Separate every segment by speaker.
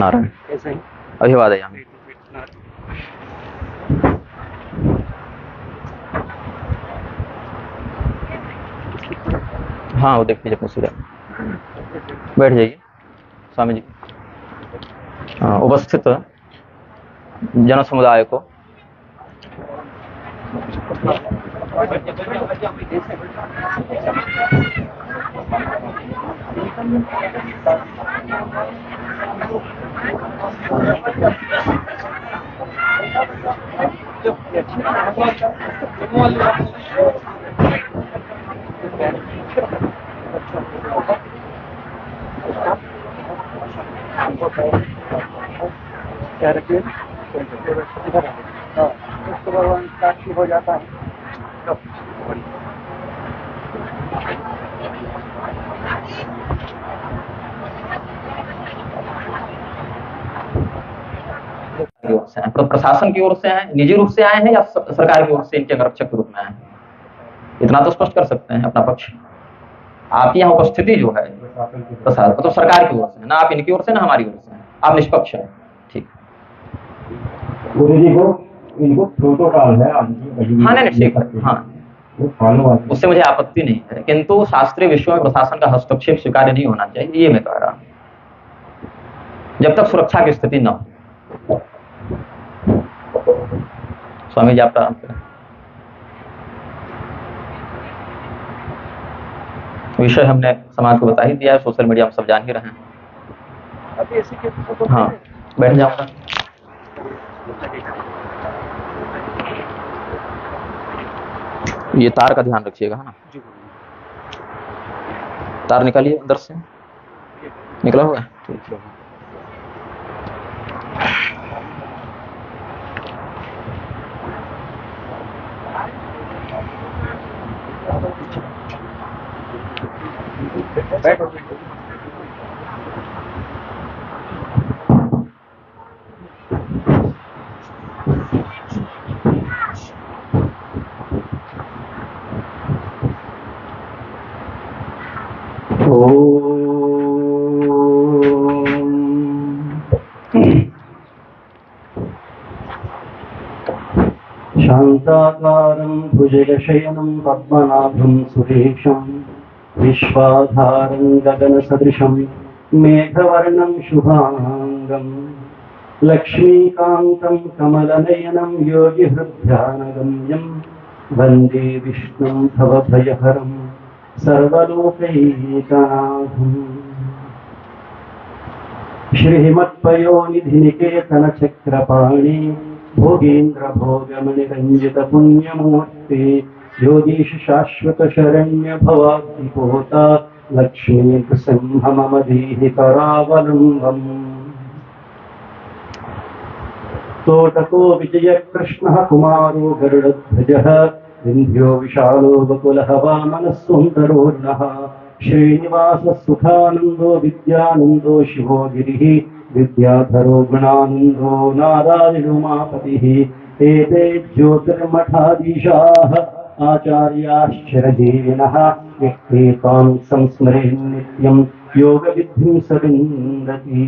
Speaker 1: नारायण
Speaker 2: कैसे हैं?
Speaker 1: अभिवादयामि। हाँ वो देख लीजिए अपने सीधा बैठ जाइए स्वामी जी। उपस्थित जन समुदाय को
Speaker 2: क्या रखिए उसको भगवान साक्षी हो जाता है।
Speaker 1: प्रशासन की ओर से हैं, निजी रूप से आए हैं या सरकार की ओर से इनके अंगरक्षक के रूप में आए हैं, इतना तो स्पष्ट कर सकते हैं अपना पक्ष। आपकी यहाँ उपस्थिति जो है प्रशासन तो सरकार की ओर से है ना, आप इनकी ओर से ना हमारी ओर से, आप निष्पक्ष है। ठीक
Speaker 3: गुरु जी को इनको प्रोटोकॉल है।
Speaker 1: हाँ नहीं ठीक है, हाँ उससे मुझे आपत्ति नहीं है, किंतु शास्त्रीय विषयों में प्रशासन का हस्तक्षेप स्वीकार्य नहीं होना चाहिए, ये मैं कह रहा हूँ, जब तक सुरक्षा की स्थिति न हो। स्वामी जी आप प्रारंभ करें। विषय हमने समाज को बता ही दिया है, सोशल मीडिया में सब जान ही रहे हैं। हाँ बैठ जाऊंगा। ये तार का ध्यान रखिएगा है ना, तार निकालिए अंदर से, निकला हुआ है ठीक है।
Speaker 3: शान्ताकारं भुजगशयनं पद्मनाभं सुरेशं विश्वाधारं गगनसदृशं मेघवर्णं शुभांगं लक्ष्मीकान्तं कमलनयनं योगिहृद्ध्यानगम्यं वन्दे विष्णुं भवभयहरं सर्वलोकैकनाथम्। श्रीमत्पयोनिधिनिकेतनचक्रपाणि भोगेन्द्र भोगमणिरञ्जित पुण्यमूर्ते योगीश शाश्वत शरण्य भवाब्धिपोता लक्ष्मी नृसिंह मम देहि करावलम्बम्। तोटको विजय कृष्णः कुमारो गरुडध्वजः विन्ध्यो विशालो बकुलः वामनः सुन्दरोर्णः श्रीनिवासः सुखानन्दो विद्यानन्दो शिवो गिरिः विद्याधरो गुणानन्दो नारायणोमापतिः। एते ज्योतिर्मठाधीशाः आचार्याश्चरजीविनः यक्ते त्वां संस्मरेन् नित्यं योगविद्धिं सविन्दति।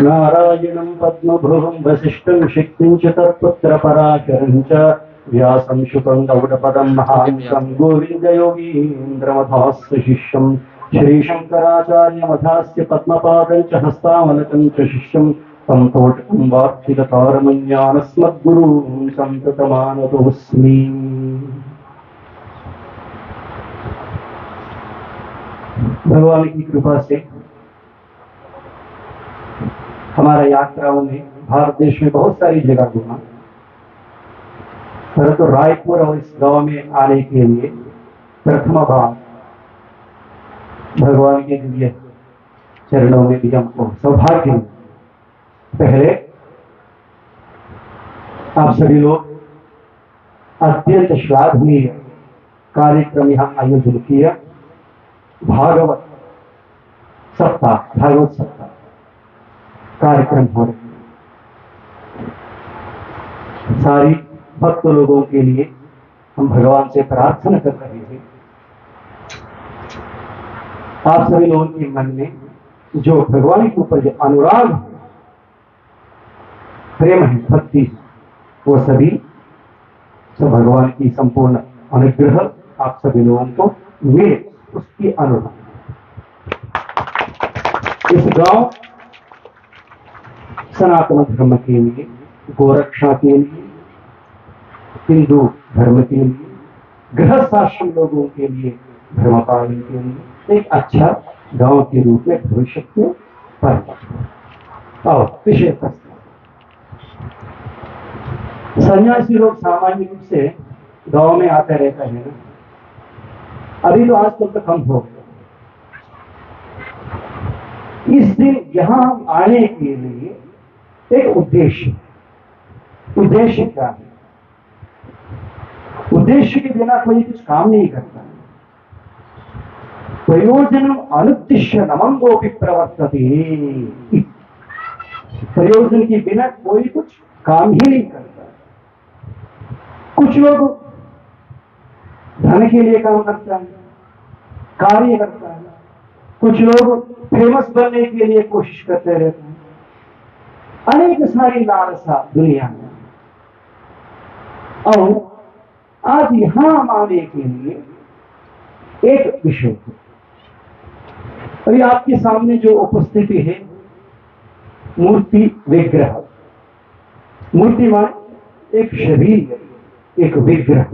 Speaker 3: नारायणं पद्मभृगं वसिष्ठं शक्तिं च तत्पुत्रपराशरं च व्यासं शुकं गौडपदं महान्तं गोविन्दयोगीन्द्रमथास्य शिष्यं श्रीशङ्कराचार्यमथास्य पद्मपादं च हस्तामलकं च शिष्यं तं तोटकं वार्तिकतारमज्ञानस्मद्गुरुं सन्ततमानतोऽस्मि। भगवान की कृपा से हमारा यात्राओं में भारत देश में बहुत सारी जगह घूमा, परंतु रायपुर और इस गांव में आने के लिए प्रथम बार भगवान के दिव्य चरणों में भी हमको सौभाग्य मिला। पहले आप सभी लोग अत्यंत श्लाघनीय कार्यक्रम यहाँ आयोजन किया, भागवत सप्ताह कार्यक्रम हो रहे, सारी भक्त लोगों के लिए हम भगवान से प्रार्थना कर रहे हैं। आप सभी लोगों के मन में जो भगवान के ऊपर जो अनुराग है, प्रेम है, भक्ति है, वो सभी सब भगवान की संपूर्ण अनुग्रह आप सभी लोगों को मिले, उसकी अनुराग। इस गांव सनातन धर्म के लिए, गोरक्षा के लिए, हिंदू धर्म के लिए, गृहस्थाश्रम लोगों के लिए, धर्म पालन के लिए एक अच्छा गांव के रूप में भविष्य में परिवर्तन। और विषय प्रश्न, सन्यासी लोग सामान्य रूप से गांव में आते रहते हैं ना, अभी तो आजकल तो कम हो गया। इस दिन यहां हम आने के लिए एक उद्देश्य क्या है? उद्देश्य के बिना कोई कुछ काम नहीं करता। प्रयोजन अनुद्दिश्य नमंगोपि प्रवर्तते। प्रयोजन के बिना कोई कुछ काम ही नहीं करता। कुछ लोग धन के लिए काम करता है, कार्य करता है। कुछ लोग फेमस बनने के लिए कोशिश करते रहते हैं। अनेक सारी लालसा दुनिया में। और आज यहां आने के लिए एक विषय है। अभी आपके सामने जो उपस्थिति है, मूर्ति विग्रह। मूर्ति मान एक शरीर, एक विग्रह।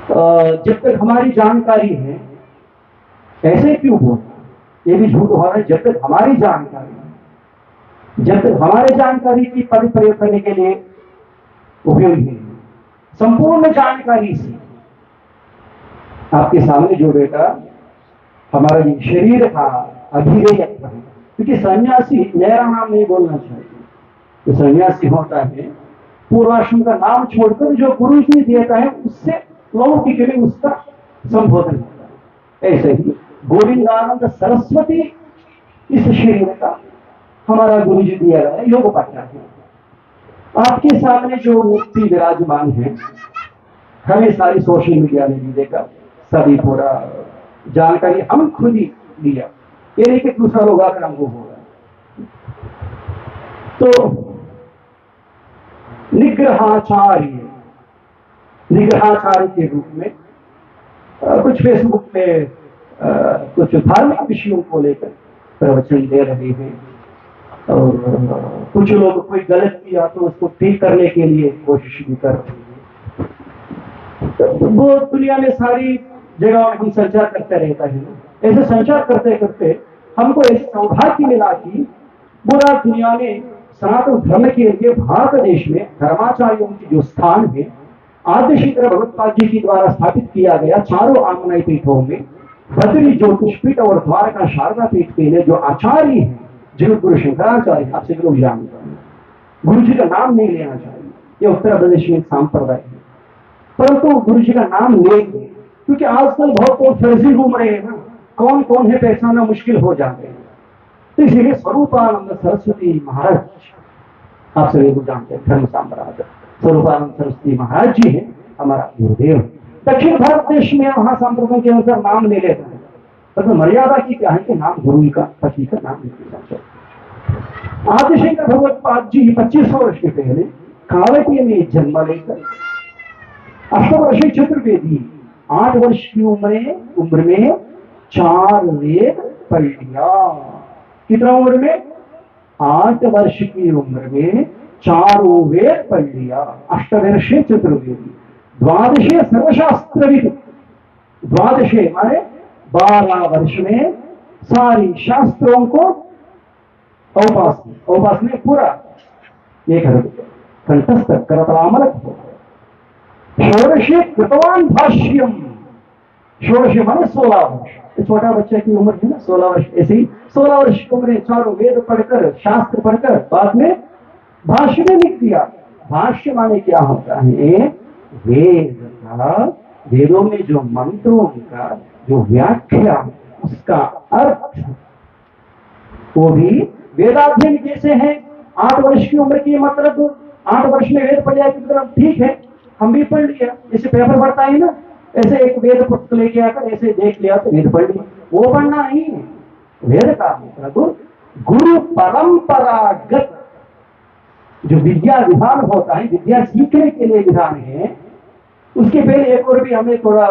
Speaker 3: जब तक हमारी जानकारी है, ऐसे क्यों हो, ये भी झूठ हो रहा है। जब तक हमारी जानकारी है, जब तक हमारे जानकारी की प्रयोग करने के लिए उपयोगी है, संपूर्ण जानकारी से आपके सामने जो बेटा हमारा ये शरीर का अभिधेय है, क्योंकि सन्यासी मेरा नाम नहीं बोलना चाहिए। तो सन्यासी होता है पूर्वाश्रम का नाम छोड़कर जो गुरु जी देता है उससे लौकिक में उसका संबोधन होता है। ऐसे ही गोविंदानंद सरस्वती इस शरीर का हमारा गुरु जी दिया गया योग पाठ्य। आपके सामने जो मूर्ति विराजमान है, हमें सारी सोशल मीडिया में भी देखा, सभी पूरा जानकारी हम खुद ही लिया। ये नहीं कि दूसरा लोग आकर हमको होगा। तो निग्रहाचार्य के रूप में कुछ फेसबुक पे कुछ धार्मिक विषयों को लेकर प्रवचन दे रहे हैं। और कुछ लोग कोई गलत किया तो उसको ठीक करने के लिए कोशिश भी कर रहे हैं। तो वो दुनिया में सारी जगह हम संचार करते रहता है। ऐसे संचार करते करते हमको ऐसे सौभाग्य मिला कि पूरा दुनिया में सनातन धर्म के लिए भारत देश में धर्माचार्यों की जो स्थान है, आद्य शंकर भगवत्पाद जी के द्वारा स्थापित किया गया चारों आंगनाई पीठों में बद्री ज्योतिष पीठ और द्वारका शारदा पीठ के लिए जो आचार्य है, जो गुरु शंकराचार्य, आपसे लोग जानते हैं, गुरु जी का नाम नहीं लेना चाहिए, ये उत्तर प्रदेश में एक सांप्रदाय है। परंतु गुरु जी का नाम लेंगे क्योंकि आजकल बहुत लोग फर्जी घूम रहे हैं ना, कौन कौन है पहचानना मुश्किल हो जाते हैं। तो इसीलिए स्वरूपानंद सरस्वती महाराज, आप सभी को जानते हैं, धर्म साम्राज्य स्वरूपानंद सरस्वती महाराज जी है हमारा गुरुदेव। दक्षिण भारत देश में महासंप्रदाय के अनुसार नाम ले लेते हैं, परंतु मर्यादा की क्या है कि नाम गुरु का, पति का नाम नहीं। आद्य शंकर भगवत्पाद जी 2500 वर्ष के पहले कावटी में जन्म लेकर अष्टवर्ष चतुर्वेदी 8 वर्ष की उम्र में 4 वेद पढ़ लिया। कितना उम्र में? 8 वर्ष की उम्र में 4 वेद पढ़ लिया। अष्टवर्षे चतुर्वेदी, द्वादशे सर्वशास्त्रविद। द्वादशे माने 12 वर्ष में सारी शास्त्रों को औपासना पूरा ये कंठस्थ करतलामलक हो। षोडशे कृतवान भाष्यम। षोडशे माने 16 वर्ष। छोटा बच्चे की उम्र है ना 16 वर्ष, ऐसे ही 16 वर्ष की उम्र में 4 वेद पढ़कर, शास्त्र पढ़कर बाद में भाष्य में लिख दिया। भाष्य माने क्या होता है? वेद का, वेदों में जो मंत्रों का जो व्याख्या, उसका अर्थ, वो भी वेदाध्ययन कैसे है। 8 वर्ष की उम्र की मतलब 8 वर्ष में वेद पढ़ लिया कि मतलब ठीक है, हम भी पढ़ लिया, जैसे पेपर पढ़ता है ना, ऐसे एक वेद पुस्तक लेके आकर ऐसे देख लिया तो वेद पढ़ लिया। वो पढ़ना नहीं है, वेद का मतलब गुरु परंपरागत जो विद्या विधान होता है, विद्या सीखने के लिए विधान है, उसके पहले एक और भी हमें थोड़ा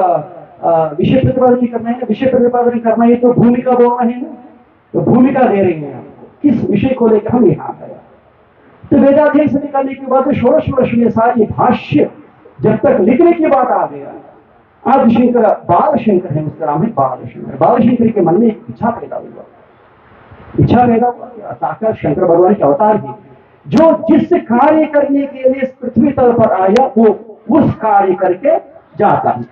Speaker 3: विषय प्रतिपादन करना है ना। विषय प्रतिपादन करना है तो भूमिका बोलना है ना, तो भूमिका दे रही है आपको किस विषय को लेकर हम यहाँ गया। तो वेदाध्ययन से निकलने के बाद षोडश वर्ष में सारी भाष्य जब तक लिखने की बात आ गया, आदिशंकर बाल शंकर है, उसका नाम है बाल शंकर। बाल शंकर के मन में एक इच्छा पैदा हुआ, इच्छा पैदा हुआ साक्षात शंकर भगवान के अवतार ही जो जिस कार्य करने के लिए पृथ्वी तल पर आया वो उस कार्य करके जाता है।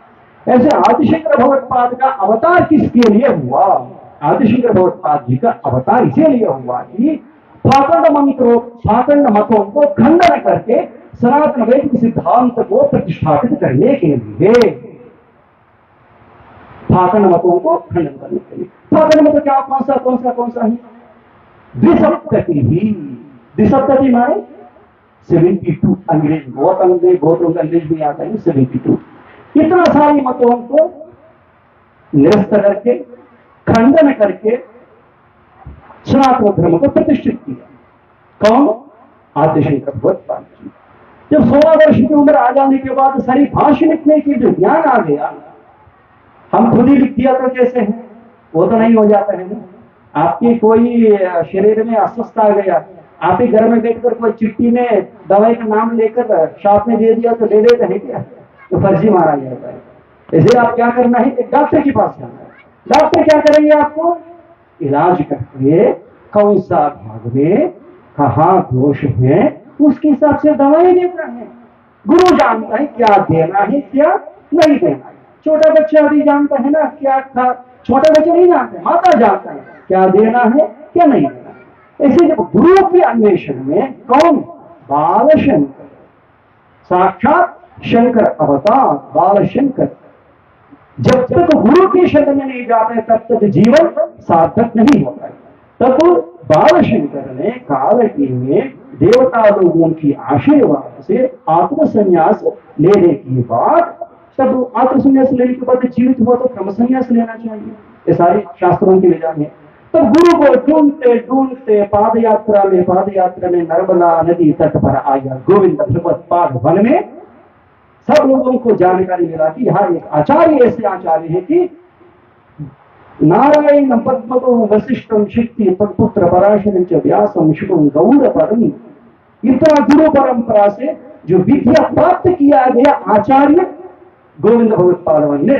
Speaker 3: ऐसे आदिशंकर भगवत्पाद का अवतार किसके लिए हुआ? आदिशंकर भगवत्पाद जी का अवतार इसीलिए हुआ कि पाखंड मतों को खंडन करके सनातन वैदिक सिद्धांत को प्रतिष्ठापित करने के लिए, पाखंड मतों को खंडन करने के लिए। पाखंड मत क्या कौन सा है? द्विसप्तति ही। द्विसप्तति माने 72 अंग्रेज, बहुत अंग्रेज भी आता है 72। इतना सारी मतों को निरस्त करके खंडन करके सनातन धर्म को प्रतिष्ठित किया। कौन? आदिशंकर भगवत्पाद जी। जब 16 वर्ष की उम्र आ जाने के बाद सारी भाषा लिखने की जो ज्ञान आ गया, हम खुद ही लिख दिया तो कैसे है? वो तो नहीं हो जाता है ना। आपकी कोई शरीर में अस्वस्थ आ गया, आप ही घर में बैठकर कोई चिट्ठी में दवाई का नाम लेकर शॉप में दे दिया तो ले लेते हैं क्या? तो फर्जी मारा जाता है। इसलिए आप क्या करना है? एक डॉक्टर के पास जाना है। डॉक्टर क्या करेंगे? आपको इलाज करके कौन सा भाग में कहाँ दोष है उसके हिसाब से दवाई देता है। गुरु जानता है क्या देना है क्या नहीं देना है। छोटा बच्चा भी जानता है ना क्या खा, छोटा बच्चा नहीं जानता है, माता जानता है क्या देना है क्या नहीं देना है। ऐसे जब गुरु के अन्वेषण में कौन? बाल शंकर, साक्षात शंकर अवतार बाल शंकर। जब तक गुरु की शरण में नहीं जाते तब तक जीवन सार्थक नहीं होता है। तब बाल शंकर ने कालकी में देवता लोगों की आशीर्वाद से आत्मसन्यास लेने की बात, तब आत्मसन्यास लेने के बाद जीवित हुआ तो क्रम संन्यास लेना चाहिए, ये सारे शास्त्रों के ले जाने। तब गुरु को ढूंढते ढूंढते पाद यात्रा में नर्मदा नदी तट पर आया गोविंद भगवत्पाद वन में। सब लोगों को जानकारी मिला कि यहाँ एक आचार्य ऐसे आचार्य है कि नारायण पद्मतो वशिष्ठम शक्ति तत्पुत्र पराशरं च व्यासम शुभम गौड़ परम। इतना गुरु परंपरा से जो विद्या प्राप्त किया गया आचार्य गोविंद भगवत्पाद ने,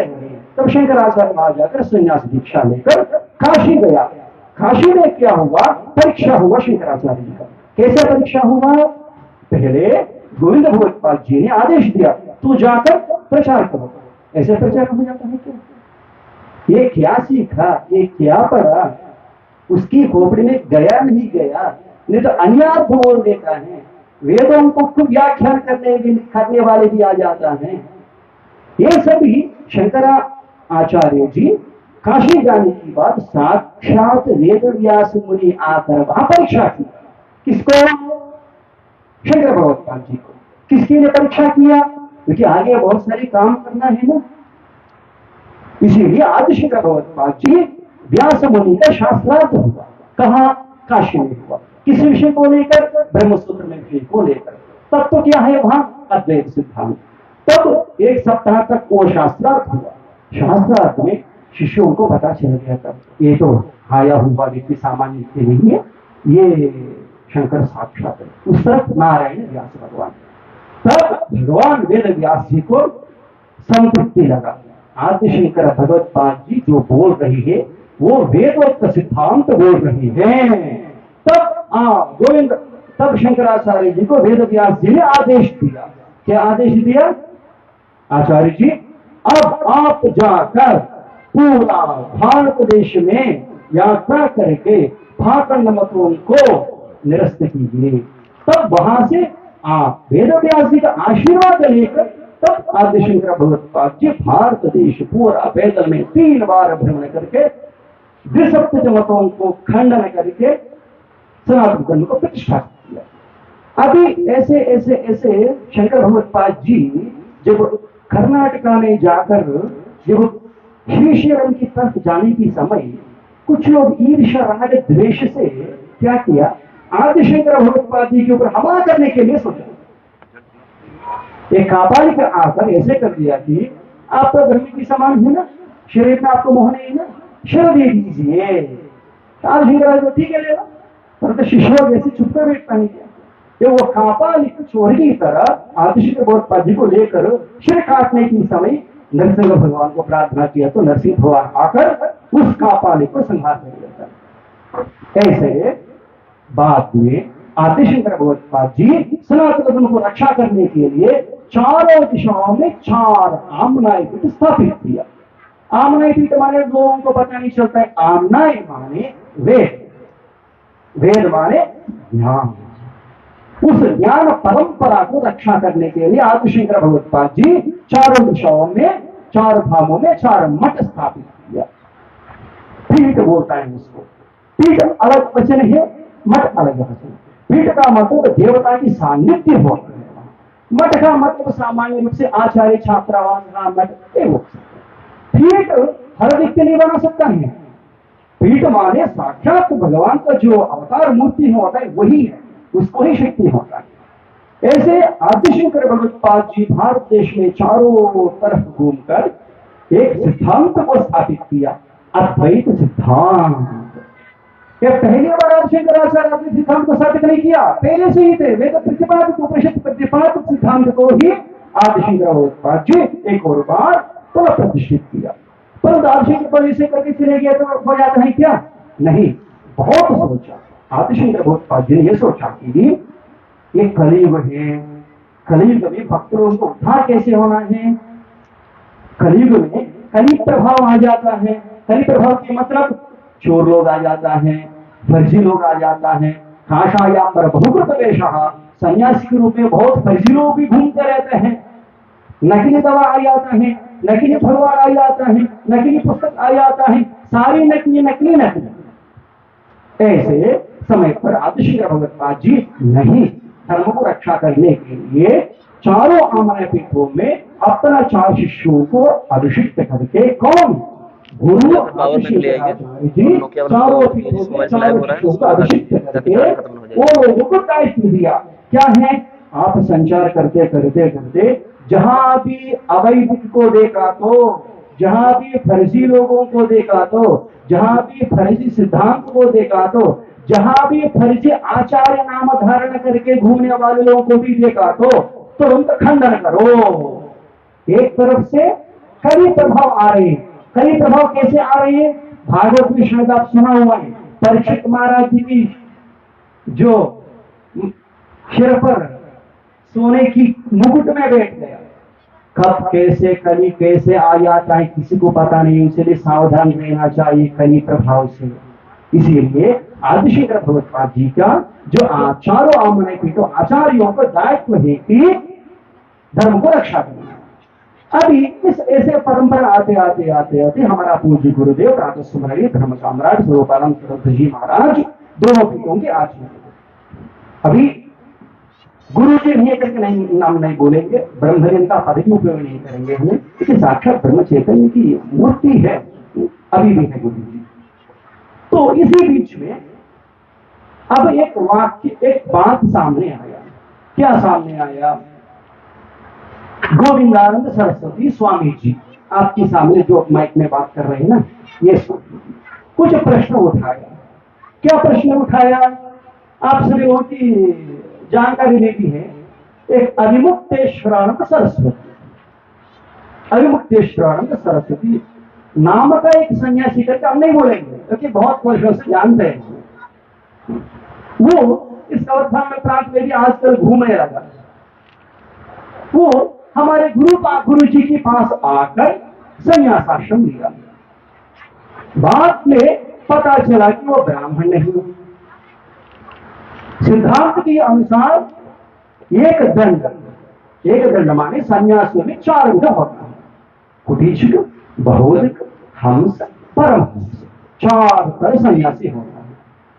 Speaker 3: तब शंकराचार्य वहां जाकर संन्यास दीक्षा लेकर काशी गया। काशी में क्या हुआ? परीक्षा हुआ शंकराचार्य जी का। कैसे परीक्षा हुआ? पहले गोविंद भगवत्पाद जी ने आदेश दिया तू जाकर प्रचार करो। ऐसे प्रचार हो जाता है क्या? ये क्या सीखा, ये क्या पढ़ा, उसकी खोपड़ी में गया नहीं गया, नहीं तो अन्यार्थ बोल देता है। वेदों को खूब व्याख्यान करने वाले भी आ जाता है। ये सभी शंकरा आचार्य जी काशी जाने की बाद साक्षात वेद व्यास मुनि आकर वहां परीक्षा की। किसको? शंकर भगवत्पाद जी को। किसके लिए परीक्षा किया? क्योंकि आगे बहुत सारे काम करना है ना, इसीलिए आदिशंकर भगवत्पाद जी व्यास मुनि का शास्त्रार्थ हुआ। कहा? काशी में हुआ। किस विषय को लेकर? ब्रह्मसूत्र में विषय को लेकर। तब तो क्या है वहां? अद्वैत सिद्धांत। तब एक सप्ताह तक वो शास्त्रार्थ हुआ। शास्त्रार्थ में शिष्यों को पता चल गया तब ये तो आया हुआ व्यक्ति सामान्य व्यक्ति नहीं है, ये शंकर साक्षात है। उस तरफ नारायण व्यास भगवान। तब भगवान वेद व्यास जी को संतृप्ति लगा। आदिशंकर भगवत्पाद जी जो बोल रही है वो वेदोक्त सिद्धांत बोल रही है। तब शंकराचार्य जी को वेद व्यास जी ने आदेश दिया। क्या आदेश दिया? आचार्य जी अब आप जाकर पूरा भारत देश में यात्रा करके पाखंड मतों को निरस्त कीजिए। तब वहां से आप वेद व्यास जी का आशीर्वाद लेकर तब आदिशंकर भगवत्पाद जी भारत देश पूरा पैदल में 3 बार भ्रमण करके द्विसप्तति मतों को खंडन करके सनातन धर्म को प्रतिष्ठापित किया। अभी ऐसे ऐसे ऐसे शंकर भगवत्पाद जी जब कर्नाटका में जाकर जब श्रीशैलम की तरफ जाने की समय कुछ लोग ईर्ष्या राग द्वेष से क्या किया, आदिशंकर भगवत्पाद जी के ऊपर हमला करने के लिए सोचा। एक कापालिक आकर ऐसे कर दिया कि आप तो धर्म की समान है ना, शरीर में आपको मोह नहीं है ना, शर दे दीजिए। आदिशंकर तो ठीक है लेगा, परंतु शिष्यों जैसे चुप कर बैठता नहीं किया। कि वो कापालिक चोर की तरह आदिशंकर भगवत्पाद जी को लेकर शिर काटने की समय नरसिंह भगवान को प्रार्थना किया तो नरसिंह भगवान आकर उस कापालिक को संहार कर देता। ऐसे बाद में आदिशंकर भगवत्पाद जी सनातन धर्म को रक्षा करने के लिए चारों दिशाओं में 4 आमनाय पीठ स्थापित किया। आमनाय पीठ माने लोगों को पता नहीं चलता है, आमनाय माने वेद, वेद माने ज्ञान। उस ज्ञान परंपरा को रक्षा करने के लिए आदिशंकर भगवत्पाद जी चारों दिशाओं में 4 धामों में 4 मठ स्थापित किया। पीठ बोलता है उसको। पीठ अलग वचन है, मठ अलग वचन। पीठ का मतलब देवता की सान्निध्य होता है, मठ का मतलब सामान्य रूप से आचार्य छात्रावास का मठ। पीठ हर व्यक्ति नहीं बना सकता है। पीठ माने साक्षात भगवान का जो अवतार मूर्ति होता है वही है, उसको ही शक्ति होता है। ऐसे आदिशंकर भगवत्पाद जी भारत देश में चारों तरफ घूमकर एक सिद्धांत को स्थापित किया, अद्वैत सिद्धांत। पहली बार आदिशंकराचार्य अपने सिद्धांत को स्थापित नहीं किया, पहले से ही थे। वेद प्रतिपादित उपनिषद प्रतिपादित सिद्धांत को ही आदिशंकर भगवत्पाद जी एक और बार पुनः प्रतिष्ठित किया। परंतु आदिशंकर पर इसे करके चले गए तो हो जाता है क्या? नहीं, बहुत सोचा। आदिशंकर भगवत्पाद जी ने यह सोचा कि ये कलयुग है, कलयुग में भक्तों को उद्धार कैसे होना है। कलयुग में कली प्रभाव आ जाता है। कली प्रभाव के मतलब चोर लोग आ जाता है, फर्जी लोग आ जाता है, काशायाम पर बहुकृत वेशः, सन्यासी के रूप में बहुत फर्जी लोग भी घूमते रहते हैं। नकली दवा आ जाता है, नकली भगवान आ जाता है, नकली पुस्तक आ जाता है, सारी नकली नकली नकली। ऐसे समय पर आदिशंकर भगवत्पाद जी नहीं, धर्म को रक्षा करने के लिए चारों आमनाय पीठों में अपना 4 शिष्यों को अभिषिक्त करके, कौन? गुरु आदिशंकराचार्य जी चारों पीठों में 4 शिष्यों को अभिषिक्त करके वो लोगों को दायित्व दिया। क्या है? आप संचार करते करते करते जहां भी अवैदिक को देखा तो, जहां भी फर्जी लोगों को देखा तो, जहां भी फर्जी सिद्धांत को देखा तो, जहां भी फर्जी आचार्य नाम धारण करके घूमने वाले लोगों को भी देखा तो तुरंत खंडन करो। एक तरफ से कई प्रभाव आ रहे हैं। कई प्रभाव कैसे आ रहे हैं? भागवत में शायद आप सुना हुआ है, परीक्षित महाराज जी की जो सिर पर सोने की मुकुट में बैठ गया। कब कैसे कली कैसे आ जाता है किसी को पता नहीं, इसलिए सावधान रहना चाहिए कली प्रभाव से। इसीलिए आदिशंकर भगवत्पाद जी का जो चारों आमनाय पीठों आचार्यों का दायित्व है कि धर्म को रक्षा करना। अभी इस ऐसे परंपरा आते आते आते आते हमारा पूज्य गुरुदेव प्रातः स्मरणीय धर्म साम्राट स्वरूपानंद तीर्थ जी महाराज दोनों पीठों के आचार्य। अभी गुरु जी नहीं करके नहीं नाम नहीं बोलेंगे, ब्रह्मजन का पद भी उपयोग नहीं करेंगे हमें, क्योंकि साक्षात ब्रह्म चैतन्य की मूर्ति है, अभी भी है गुरु जी। तो इसी बीच में अब एक वाक्य, एक बात सामने आया। क्या सामने आया? गोविंदानंद सरस्वती स्वामी जी आपके सामने जो माइक में बात कर रहे हैं ना, ये कुछ प्रश्न उठाया। क्या प्रश्न उठाया? आप सभी लोगों की जानकारी देती है। एक अविमुक्तेश्वरानंद सरस्वती, अविमुक्तेश्वरानंद सरस्वती नाम का एक सन्यासी करके हम नहीं बोलेंगे क्योंकि बहुत वर्षों से जानते हैं। वो इस अवस्था में प्रांत में भी आजकल घूमने लगा। वो हमारे गुरु जी के पास आकर संन्यास आश्रम लिया। बाद में पता चला कि वो ब्राह्मण नहीं। सिद्धांत के अनुसार एक दंड माने सन्यासियों में 4 विध होता है, कुटीचक, बहुधिक, हंस, परमहंस। 4 तरह सन्यासी होता है।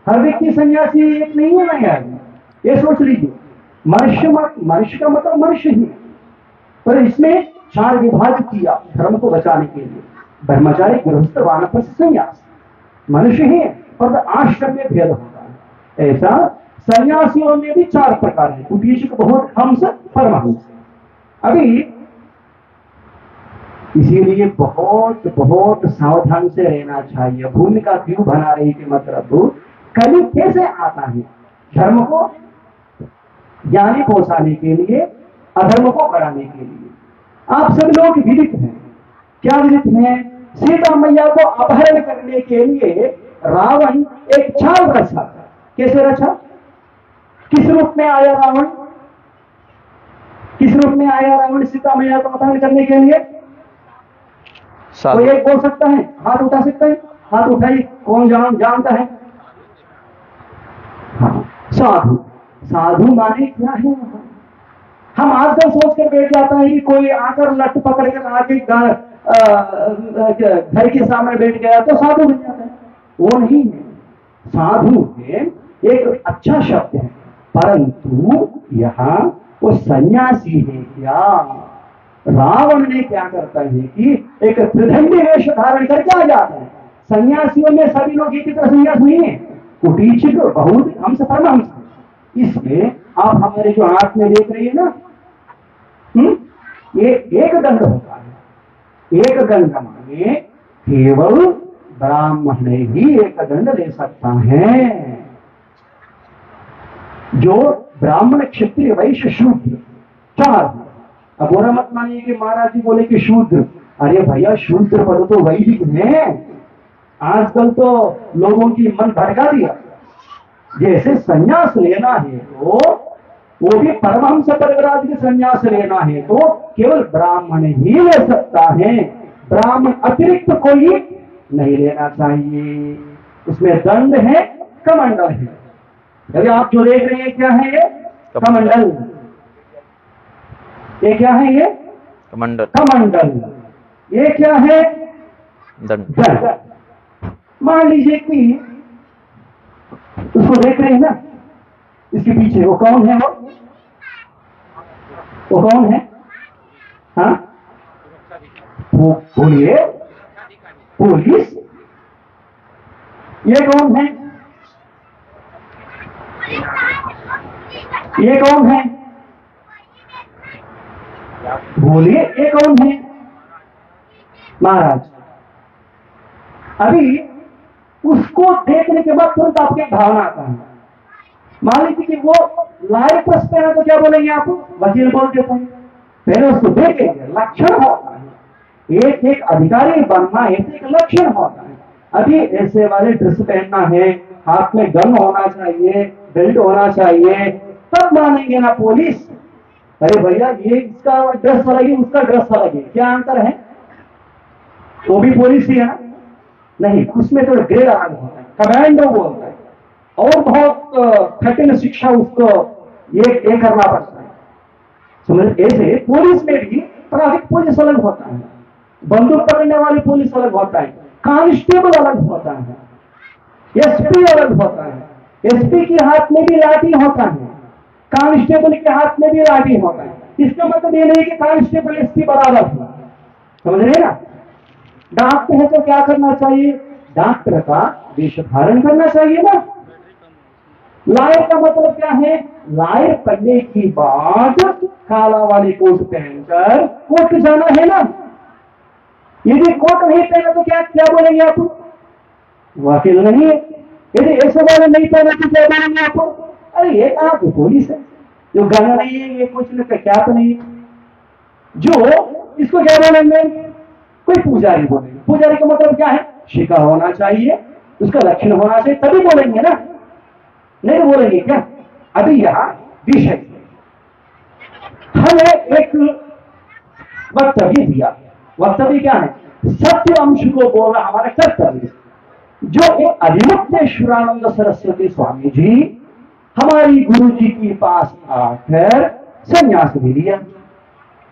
Speaker 3: हर व्यक्ति सन्यासी एक नहीं है ना यार, ये सोच लीजिए। मनुष्य का मतलब मनुष्य ही, पर इसमें 4 विभाग किया धर्म को बचाने के लिए। ब्रह्मचारी, गृहस्थ, वानप्रस्थ, संन्यास। मनुष्य ही है, पर आश्रम में भेद होता है। ऐसा सन्यासियों में भी 4 प्रकार है, कुटीचक, बहुत हंस, परमहंस। अभी इसीलिए बहुत बहुत सावधान से रहना चाहिए। भूमिका क्यों बना रही थी, मतलब कलि कैसे आता है, धर्म को ज्ञानी पहुंचाने के लिए, अधर्म को बढ़ाने के लिए। आप सब लोग विदित हैं। क्या विदित हैं? सीता मैया को अपहरण करने के लिए रावण एक चाल रचा। कैसे रचा? किस रूप में आया रावण? किस रूप में आया रावण सीता मैया को अपहरण करने के लिए? कोई एक बोल सकता है? हाथ उठा सकता है? हाथ उठाइए, कौन जानता है? हाँ, साधु। साधु माने क्या है? हम आजकल सोचकर बैठ जाता है कि कोई आकर लट पकड़ कर आके घर के सामने बैठ गया तो साधु बन जाता है। वो नहीं है। साधु है एक अच्छा शब्द है, परंतु यहाँ वो सन्यासी है। क्या रावण ने क्या करता है कि एक त्रिदंडी वेश धारण करके आ जाता है। सन्यासियों में सभी लोग एक तरह सन्यास नहीं है, कुटीचक, बहुत हंस, परमहंस। इसमें आप हमारे जो हाथ में देख रही है ना, ये एक दंड होता है। एक दंड माने केवल ब्राह्मण ही एक दंड ले सकता है। जो ब्राह्मण, क्षत्रिय, वैश्य, शूद्र 4। अब बुरा मत मानिए कि महाराज जी बोले कि शूद्र। अरे भैया, शूद्र पद तो वैदिक है। आजकल तो लोगों की मन भड़का दिया। जैसे संन्यास लेना है तो वो भी परमहंस परिव्राज के संन्यास लेना है तो केवल ब्राह्मण ही ले सकता है। ब्राह्मण अतिरिक्त कोई नहीं लेना चाहिए। उसमें दंड है, कमंडल है। अभी आप जो देख रहे हैं क्या है ये? कमंडल। ये क्या है? ये
Speaker 1: कमंडल।
Speaker 3: कमंडल। ये क्या है?
Speaker 1: दंड।
Speaker 3: मान लीजिए कि उसको देख रहे हैं ना, इसके पीछे वो कौन है? वो कौन है? हाँ, वो बोलिए, पुलिस। ये कौन है? ये कौन है? बोलिए, ये कौन है? महाराज। अभी उसको देखने के बाद तुरंत आपकी भावना आता है। मान लीजिए कि वो लाइव प्रश्न पहना तो क्या बोलेंगे आप? वकील बोल देते हैं। पहले उसको देखेंगे, लक्षण होता है। एक एक अधिकारी बनना ऐसे एक लक्षण होता है। अभी ऐसे वाले ड्रेस पहनना है, हाथ में गन होना चाहिए, बेल्ट होना चाहिए, तब मानेंगे ना पुलिस। अरे भैया, ये इसका ड्रेस अलग है, उसका ड्रेस अलग है, क्या अंतर है? वो भी पुलिस ही है ना? नहीं, उसमें तो ग्रेड अलग होता है, कमांडो बोलता है, और बहुत कठिन शिक्षा उसको ये करना पड़ता है। समझ? ऐसे पुलिस में भी ट्रैफिक पुलिस अलग होता है, बंदूक पकड़ने वाली पुलिस अलग होता है, कांस्टेबल अलग होता है, एसपी अलग होता है। एसपी के हाथ में भी लाठी होता है, कांस्टेबल के हाथ में भी लाठी होता है। इसका मतलब ये नहीं कि कांस्टेबल एसपी बराबर है। समझ रहे ना? डॉक्टर है तो क्या करना चाहिए? डॉक्टर का वेश धारण करना चाहिए ना। लायर का मतलब क्या है? लायर करने की बाद काला वाली कोट पहनकर कोर्ट जाना है ना। यदि कोट नहीं पहना तो क्या क्या बोलेंगे आप? वकील नहीं है। यदि ऐसे वाले नहीं पहना तो क्या बोलेंगे आप? अरे ये आप पुलिस है, जो गन नहीं है, ये कुछ क्या तो नहीं है। जो इसको क्या बोलेंगे? कोई पुजारी बोलेंगे। पुजारी का मतलब क्या है? शिखा होना चाहिए, उसका लक्षण होना चाहिए, तभी बोलेंगे ना, नहीं तो बोलेंगे क्या? अभी यहां विषय हमें एक वक्तव्य दिया। वक्तव्य क्या है? सत्य अंश को बोलना हमारा कर्तव्य। जो एक अधिमुक्तेश्वरानंद सरस्वती स्वामी जी हमारी गुरु जी के पास आकर संन्यास ले लिया।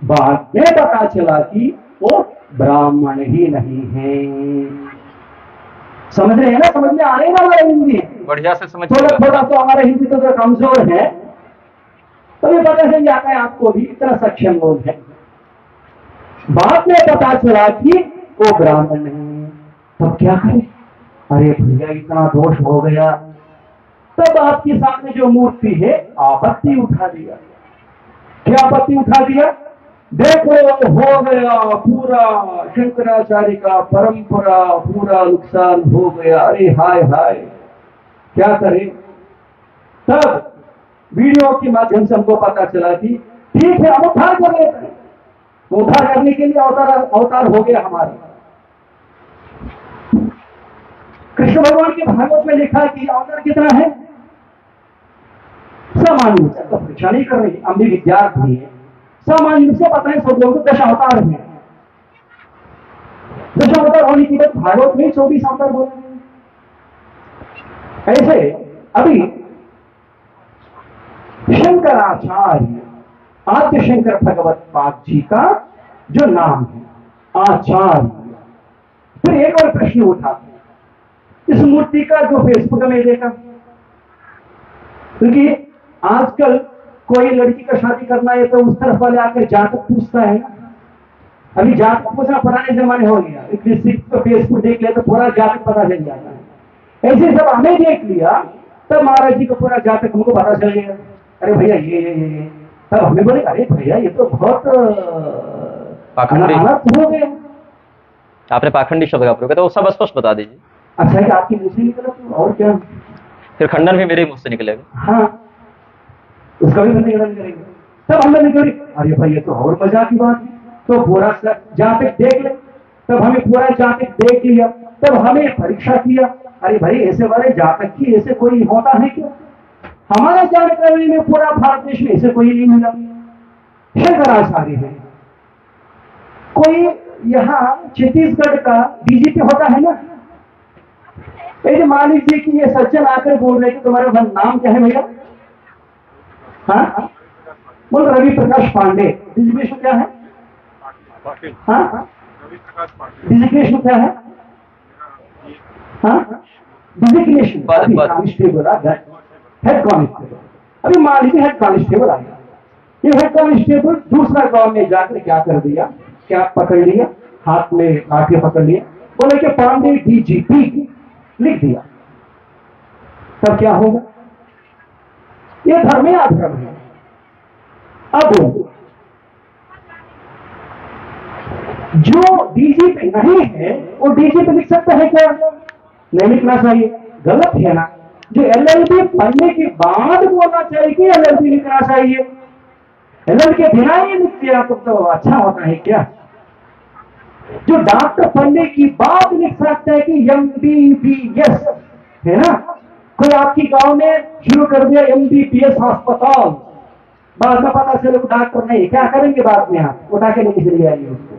Speaker 3: बाद में पता चला कि वो ब्राह्मण ही नहीं है। समझ रहे हैं ना? समझ में आ रही है ना हमारा हिंदी?
Speaker 1: बढ़िया से समझ।
Speaker 3: थोड़ा तो हमारा हिंदी तो कमजोर है, तभी पता चल जाता है आपको भी, इतना सक्षम लोग हैं। बाद में पता चला कि वो ब्राह्मण नहीं है। तब क्या करें? अरे भैया इतना दोष हो गया, तब आपके सामने जो मूर्ति है आपत्ति उठा दिया। क्या आपत्ति उठा दिया? देखो हो गया पूरा शंकराचार्य का परंपरा, पूरा नुकसान हो गया, अरे हाय हाय क्या करें। तब वीडियो के माध्यम से हमको पता चला कि ठीक है हम उद्धार कर लेते हैं। उद्धार करने के लिए अवतार हो गया हमारा। कृष्ण भगवान के भागवत में लिखा कि अवतार कितना है? सामान्य रूप से तो परीक्षा नहीं कर रही, हम भी विद्यार्थी है, सामान्य रूप से पता है सब लोगों को दशावतार है। दशावतार होने की बात भागवत में 24 अवतार बोले। ऐसे अभी शंकराचार्य आद्य शंकर भगवत पाद जी का जो नाम है आचार्य। फिर एक और प्रश्न उठा, इस मूर्ति का जो फेसबुक में देखा, क्योंकि आजकल कोई लड़की का शादी करना है तो उस तरफ वाले आकर जातक पूछता है ना। अभी जातक पूछना पुराने जमाने हो गया, किसी को फेसबुक देख लिया तो पूरा जातक पता चल जाता है। ऐसे जब हमें देख लिया तब महाराज जी को पूरा जातक हमको पता चल गया। अरे भैया ये तब हमें बोले अरे भैया ये तो बहुत अनर्थ हो गया।
Speaker 1: आपने पाखंडी शब्द का प्रयोग किया, तो वो सब स्पष्ट बता दीजिए।
Speaker 3: अच्छा है कि आपकी मुंह से निकला तो और क्या,
Speaker 1: फिर खंडन भी मेरे मुंह से निकलेगा।
Speaker 3: हाँ उसका भी खंडन करेंगे। तब हमने निकली अरे भाई ये तो और मजा की बात है, तो पूरा जातक देख ले। तब हमें पूरा जातक देख लिया, तब हमें परीक्षा किया, अरे भाई ऐसे वाले जातक की ऐसे कोई होता है क्या? हमारे जानकारी में पूरा भारत देश में ऐसे कोई नहीं मिला। शंकराचार्य है। कोई यहाँ छत्तीसगढ़ का डीजीपी होता है ना, यदि मान लीजिए कि ये सज्जन आकर बोल रहे कि तुम्हारा नाम क्या है भैया? हाँ बोल रवि प्रकाश पांडे। डिजिग्नेशन क्या है? हाँ डिजिग्नेशन क्या है? हाँ डिजिग्नेशन कांस्टेबल, हेड कांस्टेबल। अभी मान लीजिए हेड कांस्टेबल आ गया। ये हेड कांस्टेबल दूसरा गांव में जाकर क्या कर दिया, क्या पकड़ लिया, हाथ में लाठी पकड़ लिया, बोले कि पांडे डीजीपी लिख दिया। तब क्या होगा? ये धर्म है अधर्म है? अब जो डीजीपी नहीं है वो डीजीपी लिख सकता है क्या? नहीं लिखना चाहिए, गलत है ना। जो एलएलबी पढ़ने के बाद बोलना चाहिए कि एलएलबी लिखना चाहिए। एलएलबी के बिना ही लिख दिया तो अच्छा होता है क्या? जो डॉक्टर पढ़ने की बात लिख सकता है कि एमबीबीएस, है ना। कोई आपकी गांव में शुरू कर दिया एमबीबीएस अस्पताल, बाद में पता चले डॉक्टर नहीं, क्या करेंगे बाद में? आप उठा के नहीं चले जाएंगे उसको।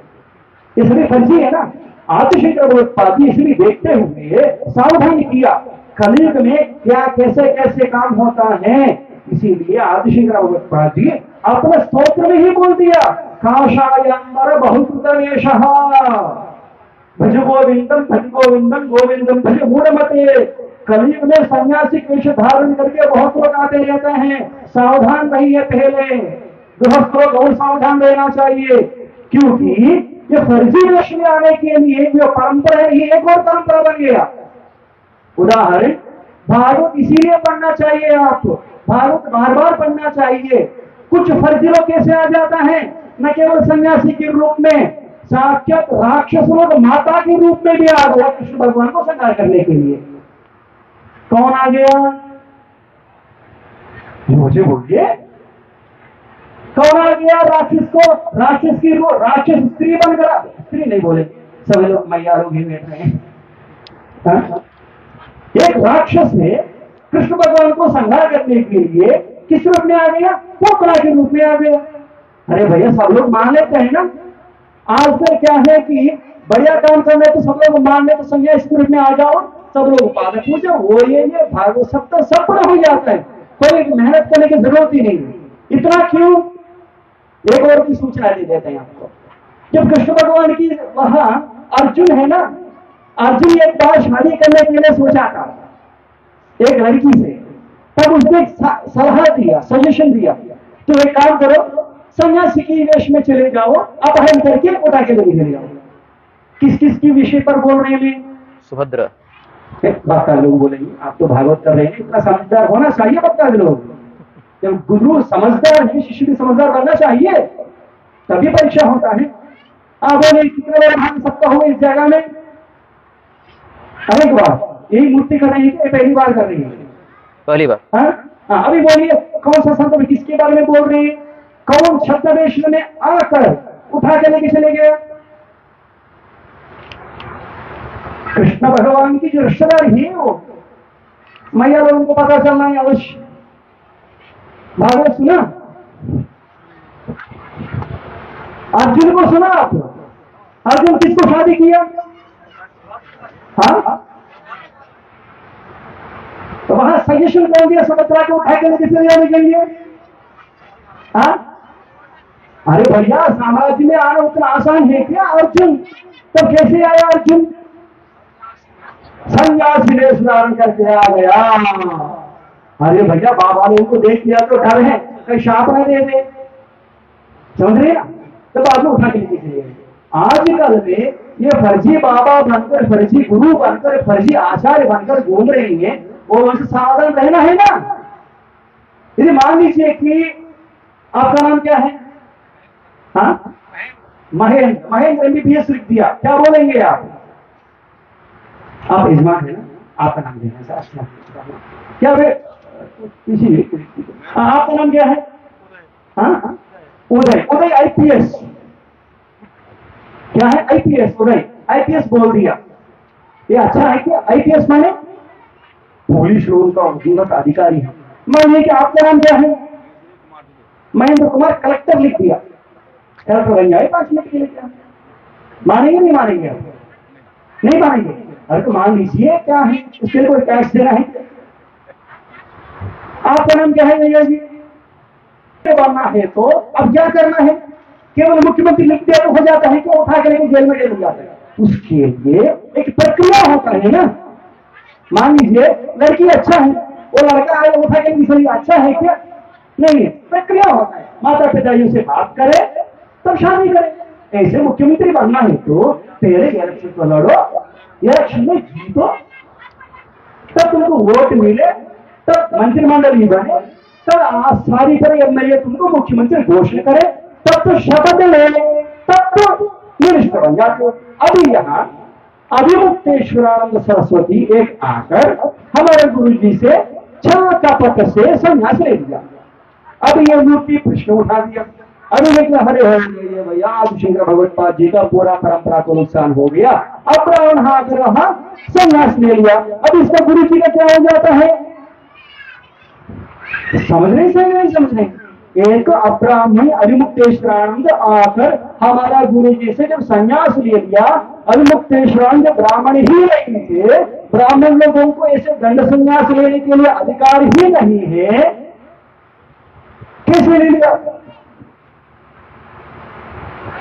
Speaker 3: ये सभी फर्जी है ना। आदिशंकर इसलिए देखते हुए सावधान किया कलयुग में क्या कैसे कैसे काम होता है। इसीलिए आदिशंकर जी अपने स्तोत्र में ही बोल दिया, काशायंबर बहुकृतनेश भज गोविंदम भज गोविंदम गोविंदम भज मूढ़मते। कलयुग में सन्यासी वेश धारण करके बहुत लोग आते रहते हैं, सावधान रहिए। पहले गृहस्थ लोग और सावधान रहना चाहिए, क्योंकि ये फर्जी वेश में आने के लिए जो परंपरा है ये एक और परंपरा बन गया। उदाहरण भागवत इसीलिए पढ़ना चाहिए, आपको भागवत बार बार पढ़ना चाहिए। कुछ फर्जी लोग कैसे आ जाता है, न केवल सन्यासी के रूप में, साक्षात राक्षस लोग माता के रूप में भी आ गया कृष्ण भगवान को संहार करने के लिए। कौन आ गया मुझे बोलिए? कौन आ गया राक्षस को? राक्षस की राक्षस स्त्री बनकर, स्त्री नहीं बोले सभी लोग मैया लोग ही बैठ रहे हैं। एक राक्षस ने कृष्ण भगवान को संहार करने के लिए किस रूप में आ गया? पोकरा के रूप में आ गया। अरे भैया सब लोग मान लेते हैं ना। आजकल क्या है कि बढ़िया काम करना है तो सब लोग मान ले, तो संन्यास रूप में आ जाओ, सब लोग पाद पूजो, वो ये भागवत सब तो सब पर हो जाता है, कोई मेहनत करने की जरूरत ही नहीं है। इतना क्यों? एक और की सूचना दे देते हैं आपको। जब कृष्ण भगवान की वहां अर्जुन है ना, अर्जुन एक बार शादी करने के लिए सोचा था एक लड़की से, तब उसने सलाह दिया, सजेशन दिया, तो एक काम करो सन्यासी की वेश में चले जाओ, अपहरण करके उठा के लेके चले जाओ। किस किस की विषय पर बोल रहे हैं?
Speaker 1: सुभद्रा।
Speaker 3: बक्ता लोग बोलेंगे आप तो भागवत कर रहे हैं, इतना समझदार होना चाहिए बक्ता लोग। जब गुरु समझदार है, शिष्य भी समझदार बनना चाहिए, तभी परीक्षा होता है। आप बोले कितने बार हम सबका हुए इस जगह में? अनेक बार। यही मूर्ति कर रही है, पहली बार कर रही है,
Speaker 1: पहली बार।
Speaker 3: हाँ, अभी बोलिए कौन सा संत किसके बारे में बोल रही है? कौन छद्मवेश में आकर उठा के लेके चले गया? कृष्ण भगवान की जो रिश्तेदार है वो मैया लोगों को पता चलना है अवश्य। भागवत सुना? अर्जुन को सुना आप? अर्जुन किसको शादी किया? हाँ, तो वहां सजेशन कौन दिया सुभद्रा को उठा के लेके चले जाने के लिए? हाँ, अरे भैया साम्राज्य में आना उतना आसान है क्या? अर्जुन तो कैसे आया? अर्जुन सन्यासी वेश धारण करके आ गया। अरे भैया बाबा ने उनको देख लिया तो डर है कहीं शाप न दे दे, समझ रहे ना? तो बाद में उठा के लेके चले गए। आजकल में ये फर्जी बाबा बनकर, फर्जी गुरु बनकर, फर्जी आचार्य बनकर घूम रही है, वो उनसे सावधान रहना है ना। यदि मान लीजिए कि आपका नाम क्या है? हाँ, महेंद्र। महेंद्र MBBS लिख दिया, क्या बोलेंगे आप? आप यजमान है ना, आपका नाम देना सर। क्या वे किसी आपका नाम क्या है? हाँ, उदय। उदय IPS क्या है? IPS। उदय IPS बोल दिया, ये अच्छा है क्या? IPS माने पुलिस लोगों का उन्नत अधिकारी है। मानिए कि आपका नाम क्या है? महेंद्र कुमार। कलेक्टर लिख दिया, कलेक्टर बन जाए 5 मिनट के लिए। क्या मानेंगे? नहीं मानेंगे? नहीं मानेंगे? अरे तो मान लीजिए क्या है, इसके लिए कोई टैक्स देना है? आपका नाम क्या है भैया जी? बनना है तो अब क्या करना है? केवल मुख्यमंत्री लिख दिया तो हो जाता है? क्या उठा के लेके जेल में ले जाता है? उसके लिए एक प्रक्रिया होता है ना। मान लीजिए लड़की अच्छा है, वो लड़का आए उठा के लेके अच्छा है क्या? नहीं, प्रक्रिया होता है। माता पिता से बात करे तब शादी करे। ऐसे मुख्यमंत्री बनना है तो पहले इलेक्शन को लड़ो, इलेक्शन में जीतो, तब तुमको वोट मिले, तब मंत्रिमंडल ही बने, तब सारी तरह MLA तुमको मुख्यमंत्री घोषणा करे, तब तो शपथ ले, तब तो मिनिस्टर बन जाते हो। अभी यहाँ अभिमुक्तेश्वरानंद सरस्वती एक आकर हमारे गुरु जी से छल कपट से संन्यास ले लिया। अब ये मूर्ति प्रश्न उठा दिया। अभी देखना, हरे हरे भैया आज शंकर भगवत्पाद जी का पूरा परंपरा को नुकसान हो गया। अब ब्राह्मण हाथ रहा, संन्यास ले लिया। अब इसका गुरु जी का क्या हो जाता है? समझ नहीं समझ नहीं। एक अब्राह्मण अभिमुक्तेश्वरानंद आकर हमारा गुरु जी से जब संन्यास ले लिया, अभिमुक्तेश्वरानंद ब्राह्मण ही नहीं थे, ब्राह्मण लोगों को ऐसे दंड संन्यास लेने के लिए अधिकार ही नहीं है, कैसे ले लिया?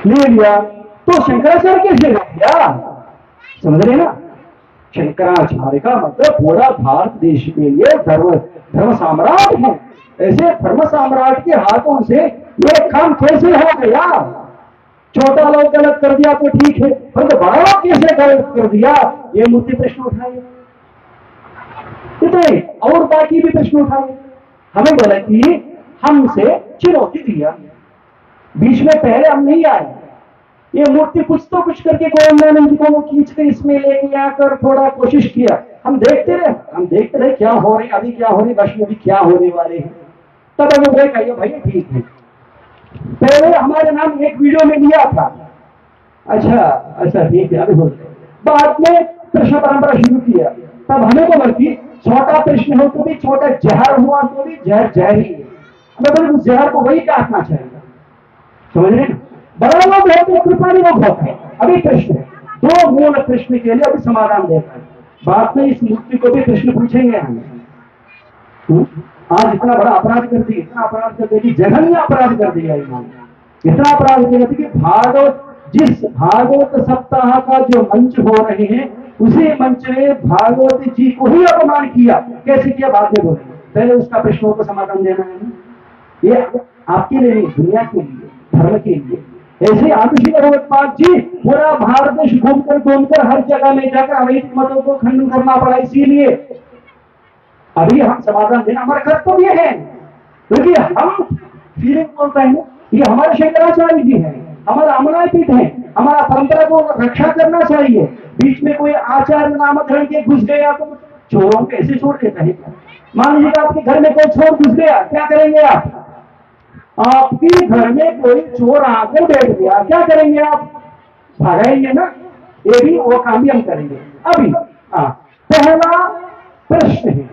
Speaker 3: ले लिया तो शंकराचार्य कैसे ले लिया? समझ रहे ना? शंकराचार्य का मतलब पूरा भारत देश के लिए धर्म सम्राट है। ऐसे धर्म सम्राट के हाथों से ये काम कैसे हो गया? छोटा लोग गलत कर दिया तो ठीक है, परंतु बड़ा लोग कैसे गलत कर दिया? ये मूर्ति प्रश्न उठाए इतने, और बाकी भी प्रश्न उठाए। हमें बोला कि हमसे चुनौती दिया, बीच में पहले हम नहीं आए। ये मूर्ति कुछ तो कुछ करके गोविंदानंद को खींच के इसमें लेके आकर थोड़ा कोशिश किया। हम देखते रहे क्या हो रही, अभी क्या हो रही, वर्ष में भी क्या होने वाले हैं। तब हमें देखा ये भैया ठीक है। पहले हमारे नाम एक वीडियो में लिया था, अच्छा ठीक है, अभी हो गया। बाद में प्रश्न परंपरा शुरू किया, तब हमें को बल्कि छोटा प्रश्न हो तो भी, छोटा जहर हुआ तो भी जहर ही है। मतलब उस जहर को वही काटना चाहिए, समझ रहे? बड़ा लोग है तो कृपाली लोग होते हैं। अभी प्रश्न है, 2 मूल प्रश्न के लिए अभी समाधान देता है। बाद में इस मूर्ति को भी प्रश्न पूछेंगे हम। आज इतना बड़ा अपराध कर दिया, इतना अपराध कर दिया, जघन्य अपराध कर दिया इन्होंने। इतना अपराध किया कि जिस भागवत सप्ताह का जो मंच हो रहे हैं, उसी मंच में भागवत जी को ही अपमान किया। कैसे किया बाद में बोलेंगे, पहले उसका प्रश्नों को समाधान देना है। ये आपके लिए नहीं, दुनिया के लिए, धर्म के लिए। ऐसे आदर्श भगवत्पाद जी पूरा भारत देश घूमकर हर जगह में जाकर अवैध मतों को खंडन करना पड़ा। इसीलिए अभी हम समाधान देना हमारा कर्तव्य है, क्योंकि हम फीलिंग बोलते हैं, ये हमारे शंकराचार्य जी है, हमारा अमलाय पीठ है, हमारा परंपरा को रक्षा करना चाहिए। बीच में कोई आचार्य नामक धर्म के घुस गया तो चोरों को ऐसे छोड़ देता है? मान लीजिए आपके घर में कोई चोर घुस गया, क्या करेंगे आप? आपके घर में कोई चोर आकर बैठ गया, क्या करेंगे आप? भगाएंगे ना? ये भी वो काम भी हम करेंगे। अभी पहला प्रश्न है,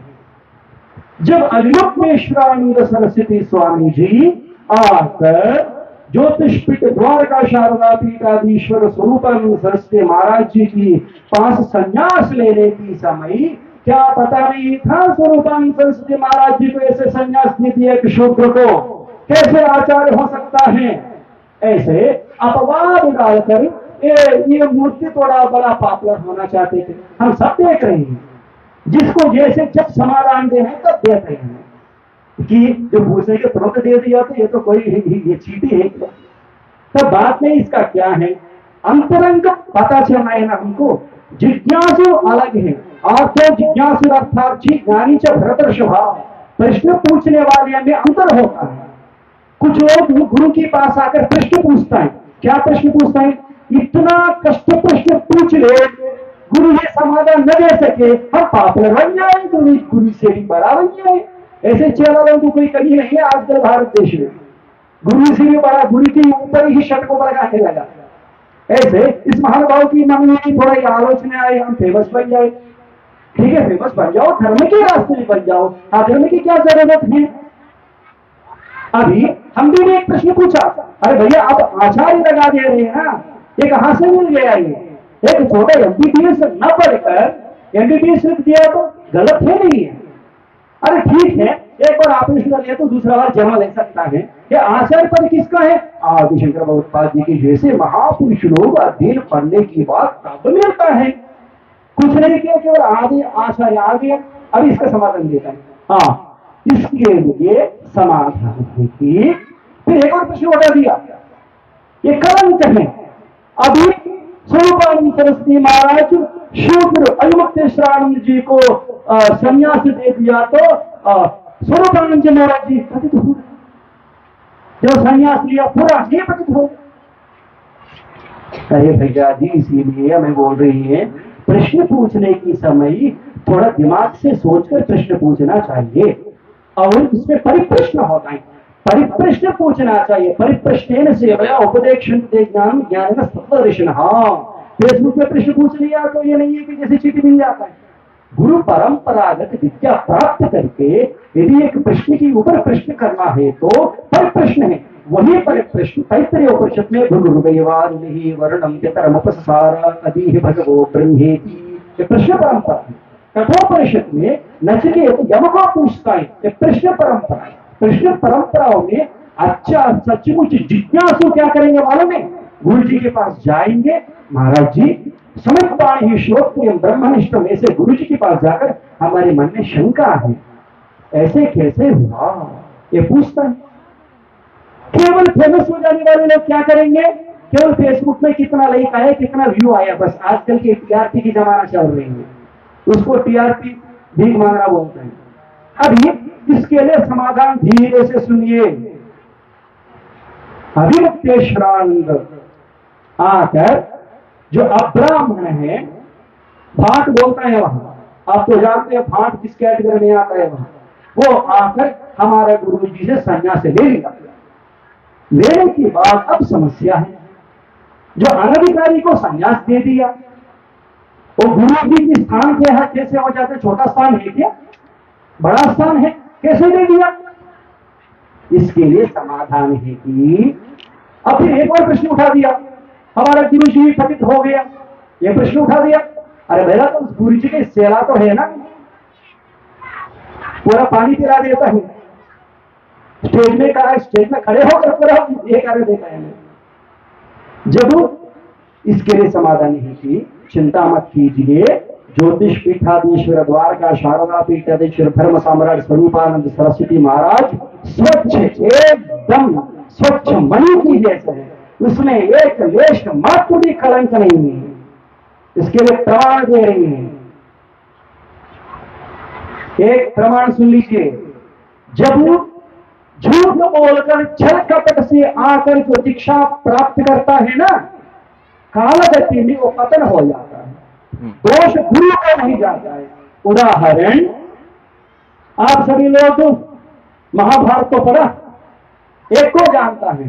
Speaker 3: जब अभिमुक्तेश्वरानंद सरस्वती स्वामी जी आकर ज्योतिषपीठ द्वारका शारदा पीठाधीश्वर स्वरूपानंद सरस्वती महाराज जी की पास संन्यास लेने की समय क्या पता नहीं था स्वरूपानंद सरस्वती महाराज जी को ऐसे संन्यास दे दिया कि शूद्र को कैसे आचार्य हो सकता है? ऐसे अपवाद डालकर ये मूर्ति थोड़ा बड़ा पॉपुलर होना चाहते थे। हम सब देख रहे हैं, जिसको जैसे जब समाधान देना तब देते हैं कि जो पूछने के तुरंत दे दिया तो ये तो कोई ये चीटी है क्या? तब बात में इसका क्या है, अंतरंग पता चलना है ना हमको। जिज्ञासु अलग है, आर्थ जिज्ञासु अर्थार्थी ज्ञानी च भरतर्ष भाव। प्रश्न पूछने वाले में अंतर होता है। कुछ लोग गुरु के पास आकर प्रश्न पूछता है, क्या प्रश्न पूछता है? इतना कष्ट प्रश्न पूछ ले, गुरु ये समाधान न दे सके, हम पापुलर बन जाए, गुरु से भी बड़ा बन जाए। ऐसे चेला लोगों को कोई कमी नहीं है आजकल भारत देश में। गुरु से भी बड़ा, गुरु के ऊपर ही शर्ट को लगाने लगा। ऐसे इस महानुभाव की मन में थोड़ा आलोचना आई, हम फेमस बन जाए। ठीक है, फेमस बन जाओ, धर्म के रास्ते में बन जाओ, अधर्म की क्या जरूरत है? अभी हम भी एक प्रश्न पूछा, अरे भैया आप आचार्य लगा दे रहे हैं ना, ये कहां से मिल गया? ये एक छोटा एमबीबीएस न पढ़कर एमबीबीएस लिख दिया तो गलत है नहीं है? अरे ठीक है, एक बार ऑपरेशन कर लिया तो दूसरा बार जन्म ले सकता है। ये आचार्य पद किसका है? आदिशंकर भगवत्पाद जी के जैसे महापुरुष लोग अध्ययन पढ़ने की बात तब मिलता है। कुछ नहीं किया, केवल आदि आचार्य आ गया। अब इसका समाधान देता है। हाँ, इसके लिए समाधान है कि फिर एक और प्रश्न उठा दिया, ये कलंक है। अभी स्वरूपानंद सरस्वती महाराज शूद्र अभिमुक्तेश्वरानंद जी को संन्यास दे दिया तो स्वरूपानंद जी महाराज जी पतित हो, जो संन्यास लिया पूरा ये पतित हो। अरे भैया जी, इसीलिए मैं बोल रही है, प्रश्न पूछने की समय थोड़ा दिमाग से सोचकर प्रश्न पूछना चाहिए और इसमें परिप्रश्न होता है। परिप्रश्न पूछना चाहिए। परिप्रश्न से उपदेक्षण ज्ञान ज्ञान सत्वदर्शन। हाँ, फेसबुक पे प्रश्न पूछ लिया तो ये नहीं है कि जैसे चीटी मिल जाता है। गुरु परंपरागत विद्या प्राप्त करके यदि एक प्रश्न के ऊपर प्रश्न करना है तो परिप्रश्न है। वही परिप्रश्न तैत्तरीय उपनिषद में भृगुर्वैवारुणिः वर्णम पितरमुपसार अदीह भगवो ब्रह्मेति, ये प्रश्न परंपरा है। कठोपनिषद में नचिकेत यम को पूछता है, ये प्रश्न परंपरा है। प्रश्न परंपराओं में अच्छा सचमुच जिज्ञासु क्या करेंगे मालूम है? गुरु जी के पास जाएंगे, महाराज जी समितपाणि श्रोत्रियम ब्रह्मनिष्ठम, ऐसे गुरु जी के पास जाकर हमारे मन में शंका है, ऐसे कैसे हुआ, ये पूछता है। केवल फेमस हो जाने वाले लोग क्या करेंगे? केवल फेसबुक में कितना लाइक आया, कितना व्यू आया, बस आजकल के टीआरपी की जमाना चल रही है, उसको टीआरपी भीख मांगना बोलते हैं। अभी इसके लिए समाधान धीरे से सुनिए। अभिमुक्तेश्वरानंद आकर जो अब्राह्मण है, भाट बोलता है वहां, आप तो जानते हैं भाट किस कैटेगरी में आता है वहां, वो आकर हमारे गुरु जी से संन्यास ले लिया। लेने की बाद अब समस्या है, जो अनधिकारी को संन्यास दे दिया वो गुरु जी के स्थान पे है, कैसे हो जाते? छोटा स्थान है क्या? बड़ा स्थान है, कैसे दे दिया? इसके लिए समाधान है कि अब फिर एक और प्रश्न उठा दिया, हमारा गुरु जी पतित हो गया, ये प्रश्न उठा दिया। अरे भैया तो उस गुरु जी के सेला तो है ना, पूरा पानी पिला देता है, स्टेज में कहा, स्टेज में खड़े होकर पूरा ये कार्य देता है। जब इसके लिए समाधान है कि चिंता मत कीजिए, ज्योतिष पीठाधीश्वर द्वारका शारदा पीठाधीश्वर धर्म साम्राट स्वरूपानंद सरस्वती महाराज स्वच्छ, एकदम स्वच्छ मणि की जैसे है, उसमें एक लेश मात्र भी कलंक नहीं है, इसके लिए प्रमाण दे रही है। एक प्रमाण सुन लीजिए, जब झूठ बोलकर छल कपट से आकर जो दीक्षा प्राप्त करता है ना, कालगति में वो पतन हो जाता है, दोष गुरु का नहीं जाता है। उदाहरण, आप सभी लोग महाभारत को पढ़ा, एक को जानता है,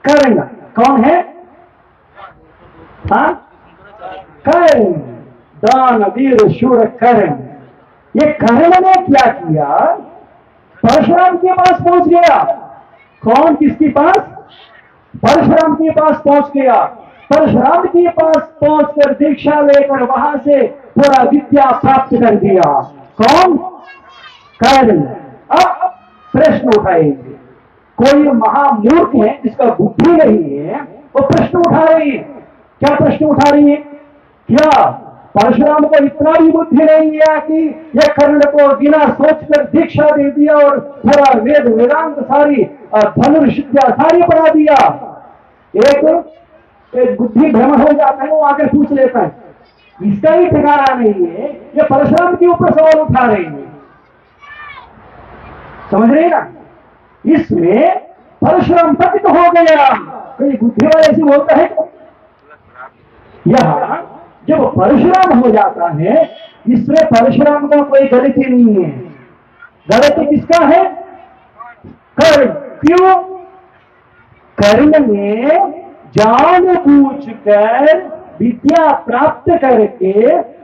Speaker 3: कर्ण। कौन है? हाँ, कर्ण, दान वीर शूर कर्ण। ये कर्ण ने क्या किया? परशुराम के पास पहुंच गया। कौन किसके पास? परशुराम के पास पहुंच गया। परशुराम के पास पहुंचकर दीक्षा लेकर वहां से पूरा विद्या प्राप्त कर दिया। कौन? कर्ण। अब प्रश्न उठाएंगे, कोई महामूर्ख है जिसका बुद्धि नहीं है, वो प्रश्न उठा रही है। क्या प्रश्न उठा रही है? क्या परशुराम को इतना भी बुद्धि नहीं है कि यह कर्ण को बिना सोचकर दीक्षा दे दिया और पूरा वेद वेदांत सारी धनुष विद्या सारी पढ़ा दिया? एक बुद्धि भ्रमण हो जाता है, वो आकर पूछ लेता है, इसका ही ठिकाना नहीं है, ये परशुराम के ऊपर सवाल उठा रही है। समझ रहे ना? इसमें परशुराम पतित हो गया। कोई बुद्धि वाले से बोलता है तो यहां जब परशुराम हो जाता है, इसमें परशुराम का कोई गलती नहीं है। गलती किसका है? कर्ण। क्यों? कर्ण ने जानबूझकर विद्या प्राप्त करके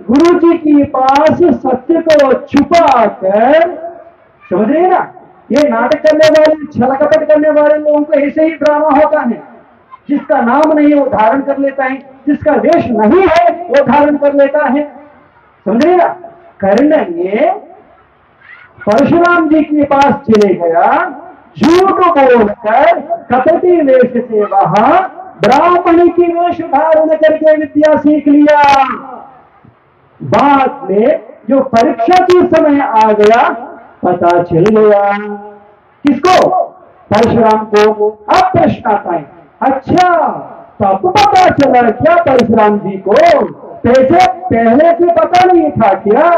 Speaker 3: गुरु जी के पास सत्य को छुपा कर, समझ रहे ना, ये नाटक करने वाले, छल कपट करने वाले लोगों को ऐसे ही ड्रामा होता है। जिसका नाम नहीं है वो धारण कर लेता है, जिसका वेश नहीं है वो धारण कर लेता है। समझे ना? कर्ण ने परशुराम जी के पास चले गया, झूठ बोलकर कपटी वेश से वहां ब्राह्मण की वेश धारण करके विद्या सीख लिया। बाद में जो परीक्षा के समय आ गया, पता चल गया किसको? परशुराम को। अब प्रश्न आता है, अच्छा तब पता चला क्या परशुराम जी को? पहले से पता नहीं था क्या?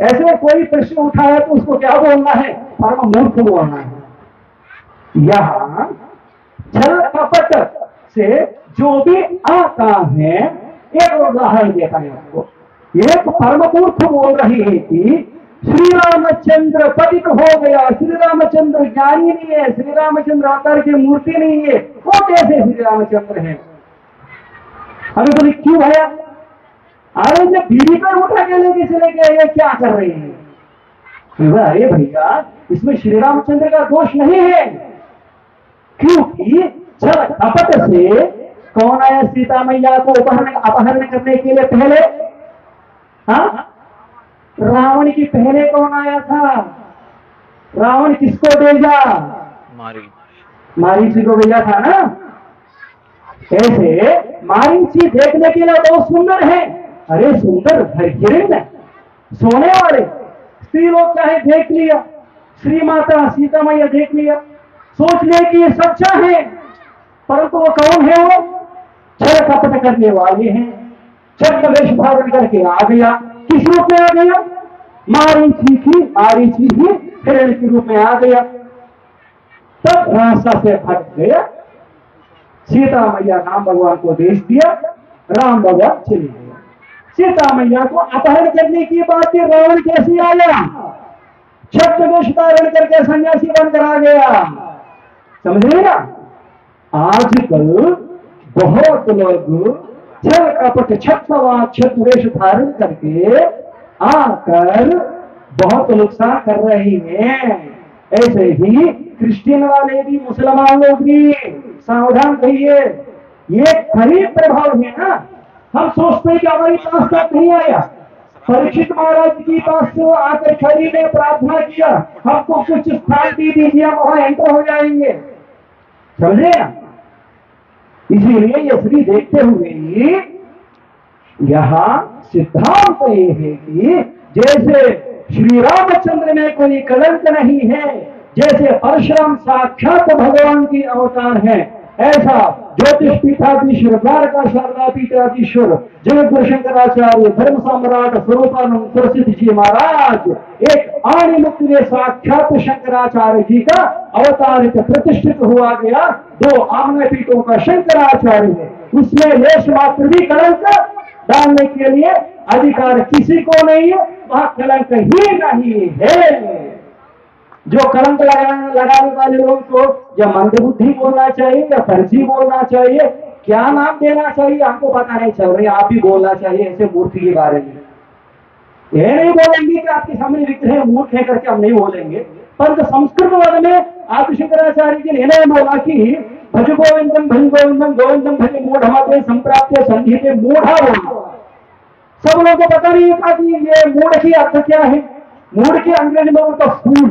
Speaker 3: ऐसे कोई प्रश्न उठाया तो उसको क्या बोलना है? परम मूर्ख बोलना है। यहां छल कपट से जो भी आता है, एक उदाहरण देता है आपको। एक परम मूर्ख बोल रही है कि श्री रामचंद्र पतित हो गया, श्री रामचंद्र ज्ञानी नहीं है, श्री रामचंद्र अवतार की मूर्ति नहीं है, वो कैसे श्री रामचंद्र है? हमें बोले क्यों भैया? अरे जब बीवी पर उठा के लेके चले गए, ये क्या कर रहे हैं? अरे भैया, इसमें श्री रामचंद्र का दोष नहीं है, क्योंकि छल कपट से कौन आया सीता मैया को अपहरण करने के लिए? पहले हाँ, रावण की पहले कौन आया था? रावण किसको भेजा? मारीची को भेजा था ना। ऐसे मारीची देखने के लिए बहुत सुंदर है। अरे सुंदर हिरण, सोने वाले स्त्री लोग चाहे देख लिया, श्री माता सीता मैया देख लिया, सोच ले कि ये सच्चा है, परंतु वो कौन है? वो छल कपट करने वाले हैं। छल वेश धारण करके आ गया। किस रूप में आ गया? मारीची ही हिरण के रूप में आ गया। तब रास्ता से हट गया, सीता मैया राम भगवान को भेज दिया, राम भगवान चले गए। सीता मैया को अपहरण करने की बात रावण कैसे आया? छत्रवेश धारण करके सन्यासी बनकर आ गया। समझ रहे ना? आजकल बहुत लोग छल कपट छत्रवेश धारण करके आकर बहुत नुकसान कर रही हैं। ऐसे ही क्रिश्चियन वाले भी, मुसलमान लोग भी सावधान रहिए। ये खरीद प्रभाव है ना। हम सोचते हैं कि हमारी पास तक नहीं आया, परीक्षित महाराज की पास से वो आकर खड़ी ने प्रार्थना किया, हमको कुछ स्थान दीजिए, हम वहां एंटर हो जाएंगे। समझे? इसीलिए ये श्री देखते हुए ही यहां सिद्धांत ये है कि जैसे श्री रामचंद्र में कोई कलंक नहीं है, जैसे परशुराम साक्षात भगवान की अवतार है, ऐसा ज्योतिष पीठाधीश्वर द्वारका शारदा पीठाधीश्वर जगत शंकराचार्य धर्म सम्राट स्वरूपानंद सरस्वती जी महाराज एक आणी मुक्ति में साक्षात शंकराचार्य जी का अवतारित प्रतिष्ठित हुआ गया। 2 आम्न पीठों का शंकराचार्य है, उसमें लेश मात्र भी कलंक डालने के लिए अधिकार किसी को नहीं है, वहां कलंक ही नहीं है। जो कलंक लगाने वाले लोगों को या मंदबुद्धि बोलना चाहिए या फर्जी बोलना चाहिए, क्या नाम देना चाहिए हमको पता नहीं चल रही, आप ही बोलना चाहिए ऐसे मूर्ति के बारे में। ये नहीं बोलेंगे कि आपके सामने विग्रह मूर्ख है करके हम नहीं बोलेंगे, पर जो संस्कृत वर्ग में आदि शंकराचार्य जी ने बोला कि भज गोविंदम गोविंदम भज मूढ़ मते संप्राप्त संगीते मूढ़ा बोला। सब लोगों को पता नहीं था कि ये मूढ़ की अर्थ क्या है। मूढ़ की अंग्रेजी में बोलता फूल,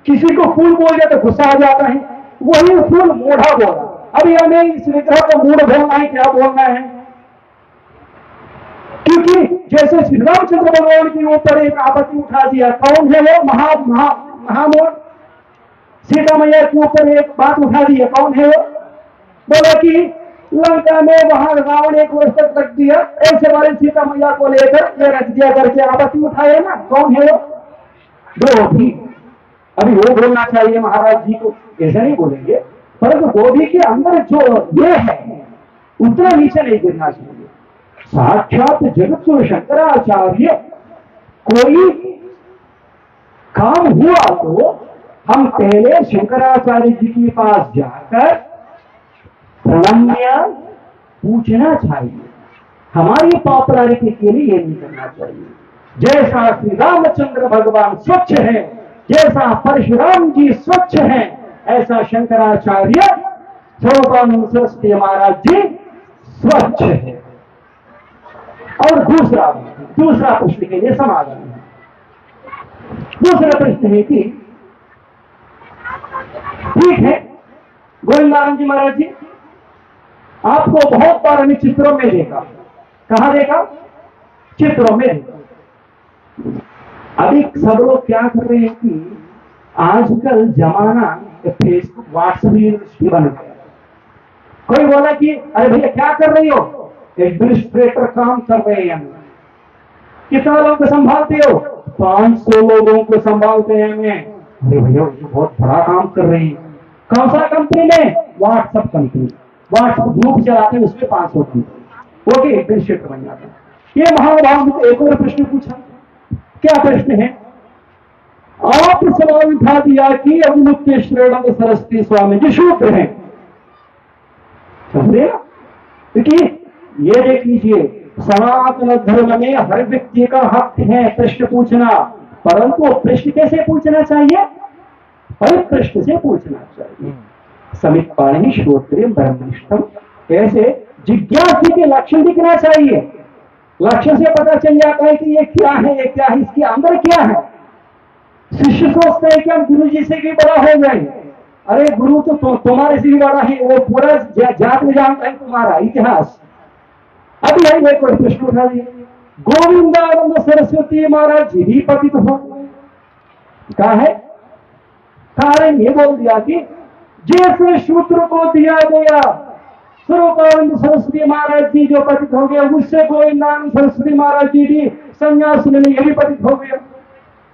Speaker 3: किसी को फूल बोल दिया तो गुस्सा आ जाता है, वही फूल मूढ़ा बोला। अभी हमें इस विग्रह को मूढ़ बोलना है, क्या बोलना है? क्योंकि जैसे श्री रामचंद्र भगवान के ऊपर एक आपत्ति उठा दिया, कौन है वो? महामोर सीता मैया के ऊपर एक बात उठा दी है, कौन है वो? बोला कि लंका में वहां रावण 1 वर्ष तक रख दिया, ऐसे वाले सीता मैया को लेकर ये रख दिया करके आपत्ति उठाए ना, कौन है वो? द्रौपदी। अभी वो बोलना चाहिए महाराज जी को, ऐसा नहीं बोलेंगे, परंतु द्रौपदी के अंदर जो ये है उतना नीचे नहीं गिरना चाहिए। साक्षात जगत शंकराचार्य कोई काम हुआ तो हम पहले शंकराचार्य जी के पास जाकर प्रणम्य पूछना चाहिए। हमारी पॉपुलैरिटी के लिए ये नहीं करना चाहिए। जैसा श्री रामचंद्र भगवान स्वच्छ है, जैसा परशुराम जी स्वच्छ है, ऐसा शंकराचार्य स्वरूपानंद सरस्वती महाराज जी स्वच्छ है। और दूसरा प्रश्न के लिए समाधान है। दूसरा प्रश्न है कि ठीक है गोविंदानंद जी महाराज जी, आपको बहुत बार हमने चित्रों में देखा। कहां देखा? चित्रों में देखा। अभी सब लोग क्या कर रहे हैं कि आजकल जमाना फेसबुक व्हाट्सएप यूनिवर्सिटी बन गया। कोई बोला कि अरे भैया क्या कर रही हो? एडमिनिस्ट्रेटर काम कर रहे हैं। कितना लोगों को संभालते हो? 500 लोगों को संभालते हैं हमें। अरे भैया ये बहुत बड़ा काम कर रही है। कौन सा कंपनी में? WhatsApp company. व्हाट्सएप ग्रुप चलाते हैं, उसमें 500 कंपनी। ओके, एडमिनिस्ट्रेटर बन जाता है। ये महानुभाव को एक और प्रश्न पूछा। क्या प्रश्न है? आप सवाल उठा दिया कि अवमुक्तेश्वरानंद सरस्वती स्वामी जी शूद्र हैं। समझे ना? क्योंकि ये देख लीजिए, सनातन धर्म में हर व्यक्ति का हक है प्रश्न पूछना, परंतु प्रश्न कैसे पूछना चाहिए? परिप्रश्न से पूछना चाहिए। समित पाणी श्रोत्रिय ब्रह्मनिष्ठम, ऐसे जिज्ञासी के लक्षण दिखना चाहिए। लक्षण से पता चल जाता है कि ये क्या है, ये क्या है, इसके अंदर क्या है। शिष्य सोचते हैं कि हम गुरु जी से भी बड़ा हो गए। अरे गुरु तो तुम्हारे से भी बड़ा है, वो पूरा जात में जानता है तुम्हारा इतिहास। अभी हम एक और प्रश्न उठा दिए, गोविंदानंद सरस्वती महाराज जी भी पतित हो। कहा है? कारण ये बोल दिया कि जैसे शूद्र को दिया गया स्वरूपानंद सरस्वती महाराज जी जो पतित हो गया, उससे गोविंदानंद सरस्वती महाराज जी भी संन्यास लेने ये भी पतित हो गया।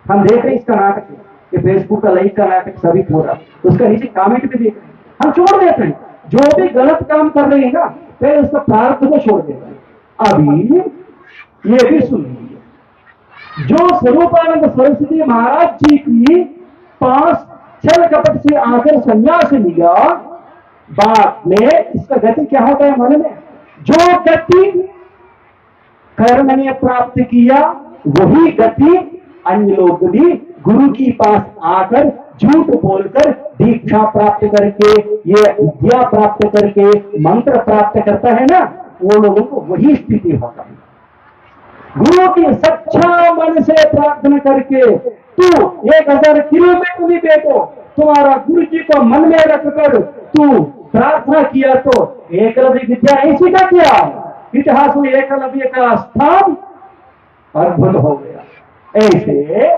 Speaker 3: हम देख रहे हैं इसका नाटक, ये फेसबुक का लाइक का नाटक सभी पूरा, उसका नीचे कमेंट भी देख रहे हैं। हम छोड़ देते हैं, जो भी गलत काम कर रहे हैं ना पहले उसका प्रार्थ को छोड़ देते हैं। अभी ये भी सुन लीजिए, जो स्वरूपानंद सरस्वती महाराज जी की पास छल कपट से आकर संन्यास लिया, बाद में इसका गति क्या होता है मन में? जो गति कर्म ने प्राप्त किया वही गति अन्य लोग भी गुरु की पास आकर झूठ बोलकर दीक्षा प्राप्त करके, ये विद्या प्राप्त करके, मंत्र प्राप्त करता है ना, वो लोगों को वही स्थिति होता है। गुरु की सच्चा मन से प्रार्थना करके तू 1000 किलोमीटर भी देखो, तुम्हारा गुरु जी को मन में रखकर तू प्रार्थना किया तो एकलव्य विद्या नहीं सीखा क्या? इतिहास में एकलव्य का स्थान अद्भुत हो गया। ऐसे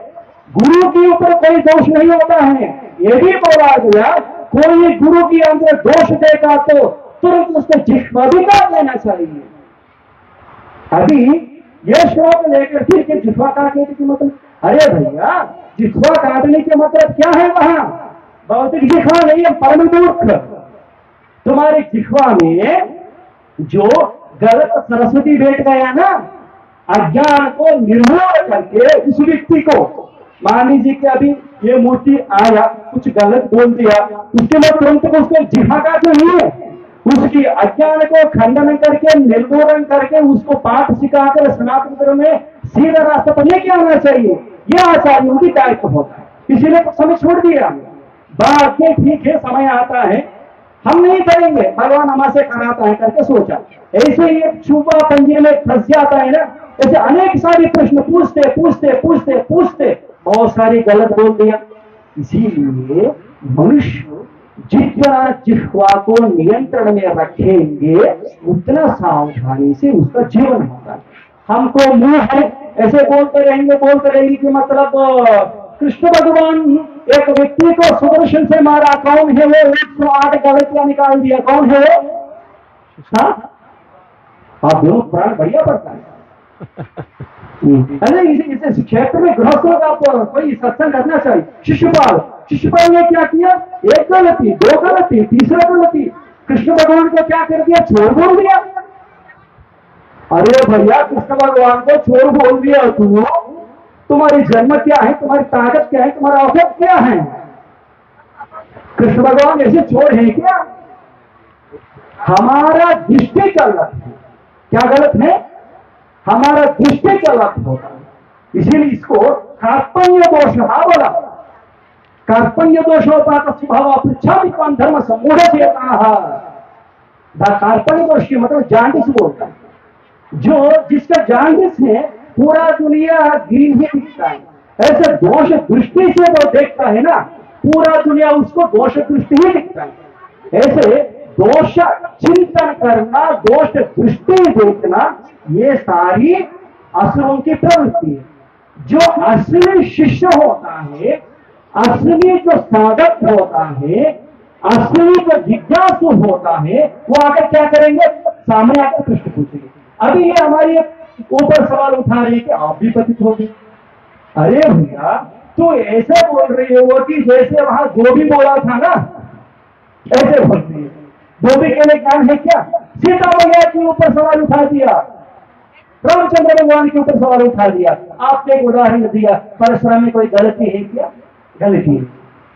Speaker 3: गुरु के ऊपर कोई दोष नहीं होता है। ये भी बोला गया कोई गुरु की अंदर दोष देगा तो तुरंत उसको जिह्वा भी काट लेना चाहिए। अभी ये श्लोक लेकर फिर के जिह्वा काटने की मतलब, अरे भैया जिह्वा काटने के मतलब क्या है? वहां भौतिक जिह्वा नहीं है, परम मूर्ख। तुम्हारे जिह्वा में जो गलत सरस्वती बैठ गया ना, अज्ञान को निर्मूल करके उस व्यक्ति को, मान लीजिए कि अभी ये मूर्ति आया, कुछ गलत बोल दिया, उसके बाद तुरंत को उसको जिह्वा काट नहीं है, उसकी अज्ञान को खंडन करके निर्मूलन करके उसको पाठ सिखाकर सनातन धर्म में सीधा रास्ता पर लेके आना चाहिए। यह आचार्यों की दायित्व होता है। इसीलिए तो समय छोड़ दिया। बाद में ठीक है, समय आता है हम नहीं करेंगे, भगवान हमारे कराता है करके सोचा। ऐसे ही एक छुपा पंजे में फंस जाता है ना, ऐसे अनेक सारे प्रश्न पूछते पूछते पूछते पूछते बहुत सारी गलत बोल दिया। इसीलिए मनुष्य जितना जिह्वा को नियंत्रण में रखेंगे उतना सावधानी से उसका जीवन होगा। हमको मुंह है ऐसे बोलते रहेंगे कि मतलब कृष्ण भगवान एक व्यक्ति को सुदर्शन से मारा, कौन है वो? 108 गलतियां निकाल दिया, कौन है वो? हाँ, आप दोनों पुराण बढ़िया पड़ता है। अरे इसे क्षेत्र में गृहस्थों का कोई सत्संग करना चाहिए। शिशुपाल ने क्या किया? एक गलती, दो गलती, तीसरा गलती, कृष्ण भगवान को क्या कर दिया? चोर बोल दिया। अरे भैया कृष्ण भगवान को चोर बोल दिया तुम्हारी जन्म क्या है, तुम्हारी ताकत क्या है, तुम्हारा औसत क्या है? कृष्ण भगवान ऐसे चोर है क्या? हमारा दृष्टि गलत है। क्या गलत है? हमारा दृष्टि गलत होता है। इसीलिए इसको कार्पण्य दोष बोला। कार्पण्य दोष होता तो स्वभाव पृछा विद्वान धर्म समूढ़ चेता। कार्पण्य दोष की मतलब जांडिस बोलता है। जो जिसका जांडिस है पूरा दुनिया ग्रीन ही दिखता है। ऐसे दोष दृष्टि से वो देखता है ना, पूरा दुनिया उसको दोष दृष्टि ही दिखता है। ऐसे दोष चिंतन करना, दोष दृष्टि देखना, ये सारी असुरों की प्रवृत्ति है। जो असली शिष्य होता है, असली जो साधक होता है, असली जो जिज्ञासु होता है, वो आकर क्या करेंगे? सामने आकर प्रश्न पूछेंगे। अभी ये हमारी ऊपर सवाल उठा रही है कि आप भी पतित हो गए। अरे भैया तो ऐसे बोल रही हो कि जैसे वहां गोभी बोला था ना, ऐसे बोल रही है। गोभी के लिए ज्ञान है क्या? सीता मैया के ऊपर सवाल उठा दिया, रामचंद्र भगवान के ऊपर सवाल उठा दिया। आपने एक उदाहरण दिया, परशुराम में कोई गलती है क्या? गलती है।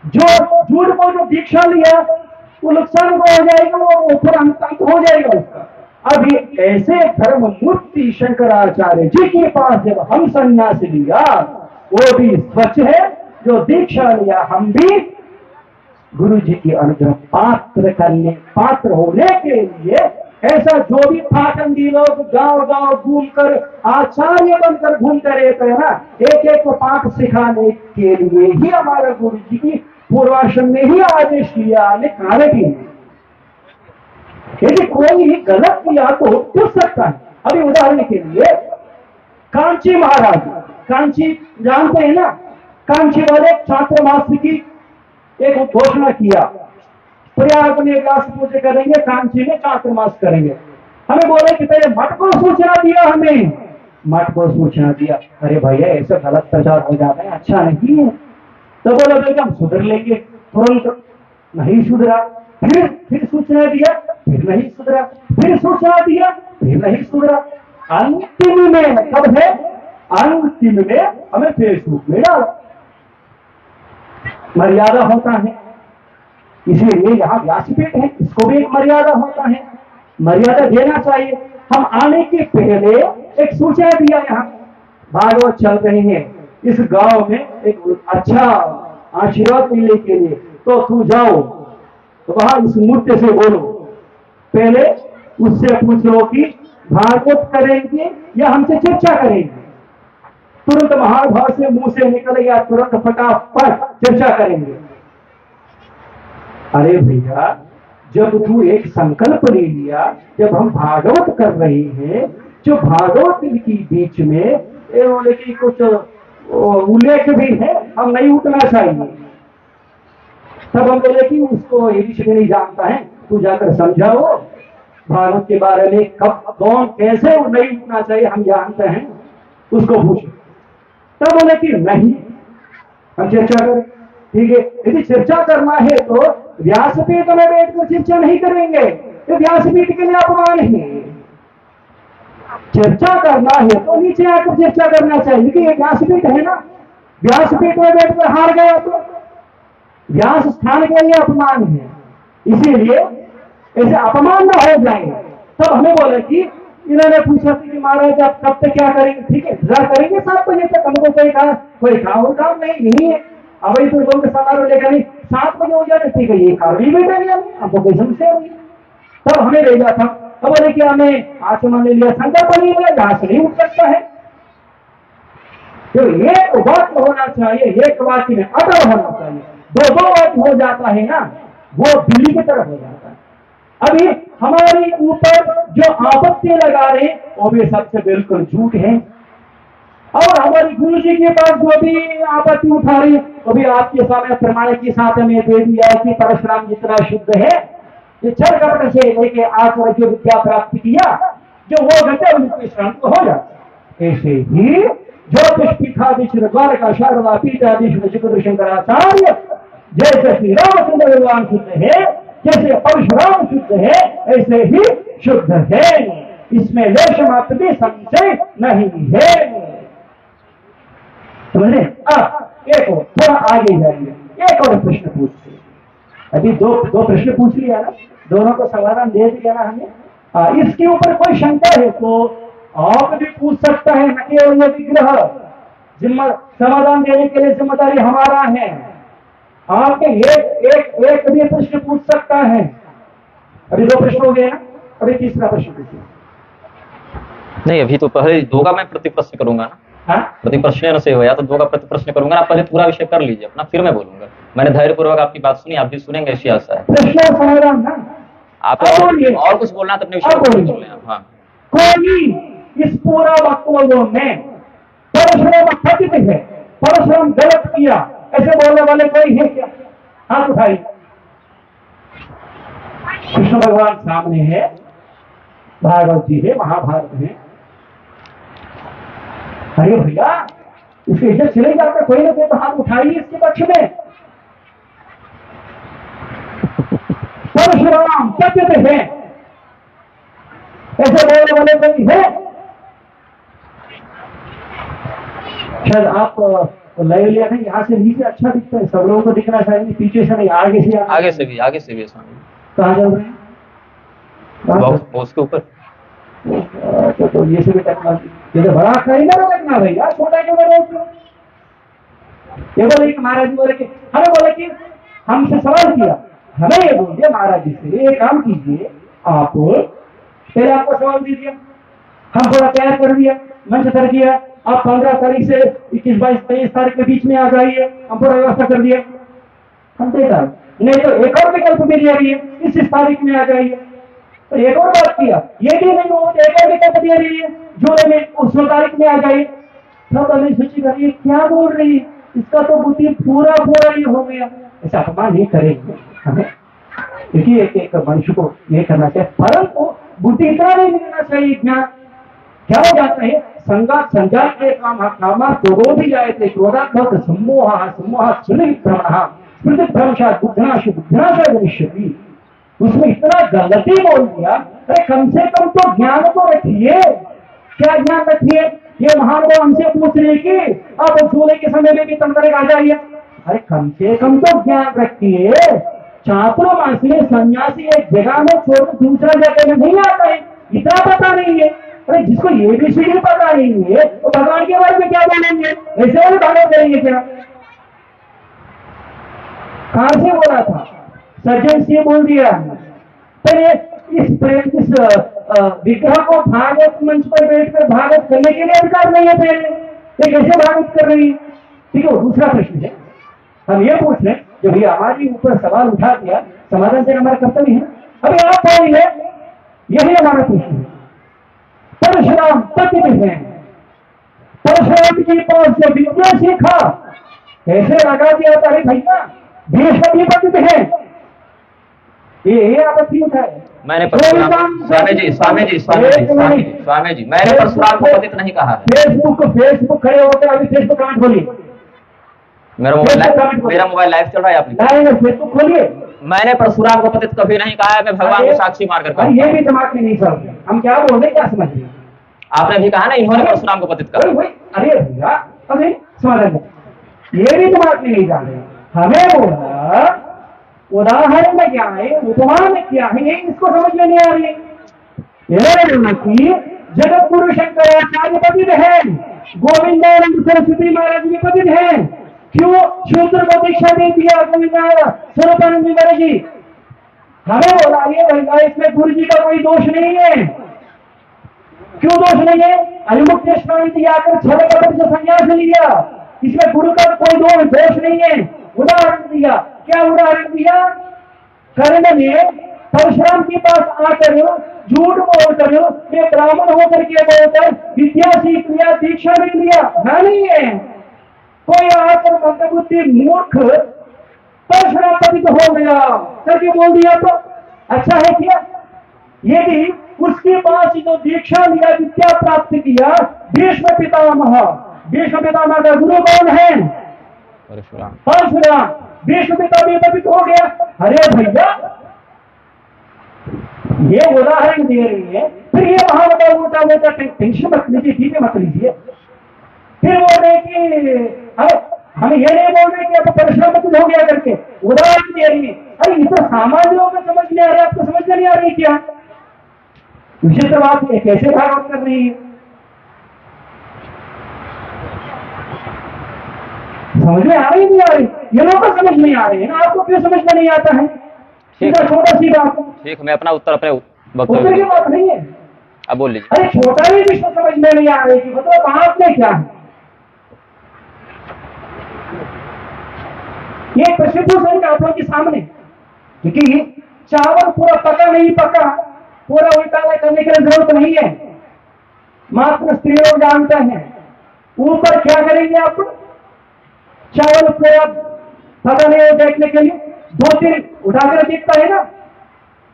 Speaker 3: जो झूठ को जो दीक्षा लिया वो नुकसान को हो जाएगा, वो ऊपर अंत हो जाएगा उसका। अभी ऐसे धर्म मूर्ति शंकराचार्य जी के पास जब हम संन्यास लिया, वो भी स्वच्छ है। जो दीक्षा लिया हम भी गुरु जी की अनुग्रह पात्र होने के लिए, ऐसा जो भी पाखंडी लोग गांव गांव घूमकर आचार्य बनकर घूमते रहते हैं ना, एक एक को पाठ सिखाने के लिए ही हमारे गुरु जी की पूर्वाश्रम ने ही आदेश दिया, निकाले भी नहीं। यदि कोई गलत किया तो पूछ सकता है। अभी उदाहरण के लिए कांची महाराज, कांची जानते हैं ना, कांची वाले छात्र मास की एक घोषणा किया, प्रयाग में व्यास पूजा करेंगे, कांची में चातुर्मास करेंगे। हमें बोले कि पहले मठ को सूचना दिया, हमें मठ को सूचना दिया। अरे भैया ऐसा गलत प्रचार हो जाता है, अच्छा नहीं है। तो बोला भाई हम सुधर लेंगे, तुरंत नहीं सुधरा। फिर सूचना दिया, फिर नहीं सुधरा, फिर सूचना दिया, फिर नहीं सुधरा। अंतिम में कब है? अंतिम में हमें फेसबुक में डाला। मर्यादा होता है, इसीलिए यहाँ व्यासपीठ है, इसको भी एक मर्यादा होता है, मर्यादा देना चाहिए। हम आने के पहले एक सूचना दिया, यहाँ भागवत चल रही है, इस गांव में एक अच्छा आशीर्वाद मिलने के लिए, तो तू जाओ तो वहां उस मूर्ति से बोलो, पहले उससे पूछो कि भागवत करेंगे या हमसे चर्चा करेंगे। तुरंत महाभाव से मुंह से निकल गया, तुरंत फटाफट चर्चा करेंगे। अरे भैया जब तू एक संकल्प ले लिया, जब हम भागवत कर रहे हैं, जो भागवत की बीच में कुछ उल्लेख भी है, हम नहीं उठना चाहिए। तब हम बोले कि उसको युधिष्ठिर नहीं जानता है, तू जाकर समझाओ भागवत के बारे में, कब कौन कैसे नहीं उठना चाहिए हम जानते हैं, उसको पूछो। तब बोले कि नहीं, हम चर्चा करें। ठीक है, यदि चर्चा करना है तो व्यासपीठ में बैठकर चर्चा नहीं करेंगे, तो व्यासपीठ के लिए अपमान है। चर्चा करना है तो नीचे आकर चर्चा करना चाहिए, क्योंकि ये व्यासपीठ है ना, व्यासपीठ में बैठकर हार गया तो व्यास स्थान के लिए अपमान है, इसीलिए ऐसे अपमान ना हो जाए। तब हमें बोले कि इन्होंने पूछा कि महाराज आप कब तक क्या करेंगे, ठीक है इंतजार करेंगे 7 बजे तक, हमको कोई काम नहीं है। अब तो लोग समारोह लेकर नहीं 7 बजे हो जाए, ठीक है ये कार्य बैठेंगे हमको कोई समस्या नहीं। तब हमें ले जाता, तब बोले कि हमें आचमन ले लिया, संकल्प नहीं लिया, यहाँ से नहीं उठ सकता है। तो एक वाक्य होना चाहिए, एक वाक्य में अटल होना चाहिए। दो वाक्य हो जाता है ना, वो दिल्ली की तरफ हो जाता है। अभी हमारे ऊपर जो आपत्ति लगा रहे वो भी सबसे बिल्कुल झूठ है, और हमारे गुरु जी के पास जो भी आपत्ति उठा रही वो भी आपके सामने प्रमाण के साथ में दे दिया कि परशुराम जितना शुद्ध है, ये छल कपट से लेके आज तक जो विद्या प्राप्त किया, जो वो घटे उनके शांत हो जाता। ऐसे ही ज्योतिष पीठाधीश्वर द्वारका शारदा पीठाधीश्वर शंकराचार्य जैसे श्री रामचंद्र भगवान शुद्ध है, जैसे परशुराम शुद्ध है, ऐसे ही शुद्ध है, इसमें लेश मात्र भी संशय नहीं है। समझे? अब एक और थोड़ा आगे जाएंगे, एक और प्रश्न पूछते। अभी दो प्रश्न पूछ लिया ना, दोनों को समाधान दे दिया ना हमें। इसके ऊपर कोई शंका है तो आप भी पूछ सकता है, न केवल विग्रह समाधान देने के लिए जिम्मेदारी हमारा है। आपके एक भी प्रश्न पूछ सकता है। अभी 2 प्रश्न हो गए ना, अभी तीसरा प्रश्न पूछिए।
Speaker 1: नहीं, अभी तो पहले 2 का मैं प्रति प्रश्न करूंगा ना।
Speaker 3: हाँ?
Speaker 1: प्रति प्रश्न से हो या तो 2 का प्रति प्रश्न करूंगा ना, पहले पूरा विषय कर लीजिए अपना, फिर मैं बोलूंगा। मैंने धैर्यपूर्वक आपकी बात सुनी, आप भी सुनेंगे ऐसी आशा है।
Speaker 3: प्रश्न समाधान ना
Speaker 1: आप और कुछ बोलना तो अपने विषय में। हाँ,
Speaker 3: कोई इस पूरा वक्तव्य में परशुराम खचित है, परशुराम गलत किया, ऐसे बोलने वाले कोई है क्या? हाथ उठाइए। कृष्ण भगवान सामने है, भागवत जी है, महाभारत है। अरे भैया इसकी इज्जत चले जाता, कोई ना कोई तो हाथ उठाइए इसके पक्ष में। परशुराम खचित है, ऐसे बोलने वाले कोई है? शायद आप लय लिया नहीं, यहाँ से नीचे अच्छा दिखता है, सब लोगों को दिखना चाहिए, पीछे से नहीं, आगे से
Speaker 1: आगे से भी स्वामी।
Speaker 3: कहाँ चल रहे हैं?
Speaker 1: बॉक्स के ऊपर।
Speaker 3: तो ये से भी टेक्नोलॉजी, ये तो बड़ा खरीदा लगना भैया, छोटा क्यों बड़ा? ये बोले कि महाराज जी बोले कि हमें बोले कि हमसे सवाल किया, हमें ये बोलिए महाराज जी से एक काम कीजिए, आप पहले आपको सवाल दीजिए, हम थोड़ा तैयार कर दिया, मंच कर दिया, आप 15 तारीख से 21, 22, 23 तारीख के बीच में आ जाइए, हम पूरा व्यवस्था कर दिया, हम देखा। नहीं तो एक और विकल्प भी दिया रही है, इस तारीख में आ जाइए। तो एक और बात किया, ये भी नहीं हो, एक और विकल्प दिया रही है, जुलाई में उस तारीख में आ जाइए। सब अभी सोची करिए क्या बोल रही है, इसका तो बुद्धि पूरा ये हो गया। ऐसा अपमान नहीं करेंगे हमें, क्योंकि एक मनुष्य को ये करना चाहिए, परंतु बुद्धि इतना नहीं मिलना चाहिए। ज्ञान क्या हो जाता है, संजात के कामा क्रोधो भी जाए थे, क्रोधात्मक सम्मोह स्मृति भ्रंशात बुद्धनाश भविष्यति। उसमें इतना गलती बोल दिया, अरे कम से कम तो ज्ञान तो रखिए। क्या ज्ञान रखिए? ये महानुभाव हमसे पूछ रहे कि आप झूले के समय में भी तंत्र आ जाइए, अरे कम से कम तो ज्ञान रखिए। चातुर्मास में सन्यासी एक जगह में छोड़ दूसरा जगह में नहीं आता है, इतना पता नहीं है। अरे जिसको ये भी सीढ़ी पता नहीं है तो भगवान के बारे में क्या बोलेंगे? ऐसे भी भागवत करेंगे क्या? कहां से बोला था? सज्जन से बोल दिया। इस विग्रह को भागवत मंच पर बैठकर भागवत करने के लिए अधिकार नहीं है पहले, ये कैसे भागवत कर रही है? ठीक है, दूसरा प्रश्न है, हम ये पूछ रहे जो भैया हमारे ऊपर सवाल उठा दिया, समाधान देना हमारा कर्तव्य है। अभी आप बोलिए, यही हमारा प्रश्न है। परशुराम पतित है, परशुराम के पास जो विद्या सीखा कैसे लगा दिया था? अरे भैया देश में भी पतित है, ये आपत्ति उठाए।
Speaker 1: मैंने परशुराम स्वामी जी मैंने परशुराम को पतित नहीं कहा है।
Speaker 3: फेसबुक खड़े होकर अभी फेसबुक कमेंट खोलिए।
Speaker 1: मेरा मोबाइल लाइव चल रहा है, आप
Speaker 3: फेसबुक खोलिए।
Speaker 1: मैंने परशुराम को पतित कभी नहीं कहा है, मैं भगवान को साक्षी मारकर कहूं।
Speaker 3: ये भी दिमाग में नहीं चल, हम क्या बोल रहे, क्या समझ रहे?
Speaker 1: आपने भी कहा ना इन्होंने परशुराम को पतित कहा।
Speaker 3: अरे भैया अभी समझ, ये भी दिमाग में नहीं जा रहे। हमें बोला उदाहरण में क्या है, उपमान में क्या है, ये इसको समझ में नहीं आ रही है। जगत गुरु शंकराचार्य पतित है, गोविंदानंद सरस्वती महाराज भी पतित है। क्यों शूद्र को दीक्षा दे दिया स्वरूपानंद महाराज जी? हमें बोला ये भैया इसमें गुरु जी का कोई दोष नहीं है। क्यों दोष नहीं है? अभिमुक्तेश्वर आकर छल कपट से संन्यास लिया, इसमें गुरु का कोई दोष नहीं है। उदाहरण दिया, क्या उदाहरण दिया? कर्ण ने परशुराम के पास आकर झूठ बोलकर, ये ब्राह्मण होकर के बोलकर विद्या सीख लिया, दीक्षा भी लिया, नहीं है। कोई आकर मंदबुद्धि मूर्ख परशुराम पतित हो गया करके बोल दिया तो अच्छा है क्या? यदि उसके पास जो दीक्षा लिया, विद्या प्राप्त किया, भीष्म पितामह का गुरु कौन है? परशुराम। भीष्म पिता भी पतित हो गया। अरे भैया ये उदाहरण दे रही है, फिर ये मोटा टेंशन मत लीजिए, ठीक है, मत लीजिए। फिर बोल रहे कि हम ये नहीं बोल रहे कि अब परशुराम पतित हो गया करके, उदाहरण दे रही है। अरे ये तो सामान्यों में समझ नहीं आ रहा है, आपको समझ में नहीं आ रही क्या? विचित्र बात है, कैसे भागवत कर रही है, समझ में आ रही नहीं आ रही? ये लोग को समझ नहीं आ रही है ना, आपको क्यों समझ में नहीं आता है? छोटा सी बात।
Speaker 1: ठीक, मैं अपना उत्तर अपने
Speaker 3: उत्तर की बात नहीं है,
Speaker 1: अब बोल लीजिए।
Speaker 3: अरे छोटा ही विषय समझ में नहीं आ रही, मतलब बात में क्या है? ये प्रसिद्ध है आप लोगों के सामने, क्योंकि चावल पूरा पका नहीं पका, पूरा उल्टा करने की जरूरत नहीं है, मात्र स्त्री लोग जानते हैं। ऊपर क्या करेंगे आप? चावल पूरा पका नहीं हो देखने के लिए 2-3 उठाकर देखता है ना,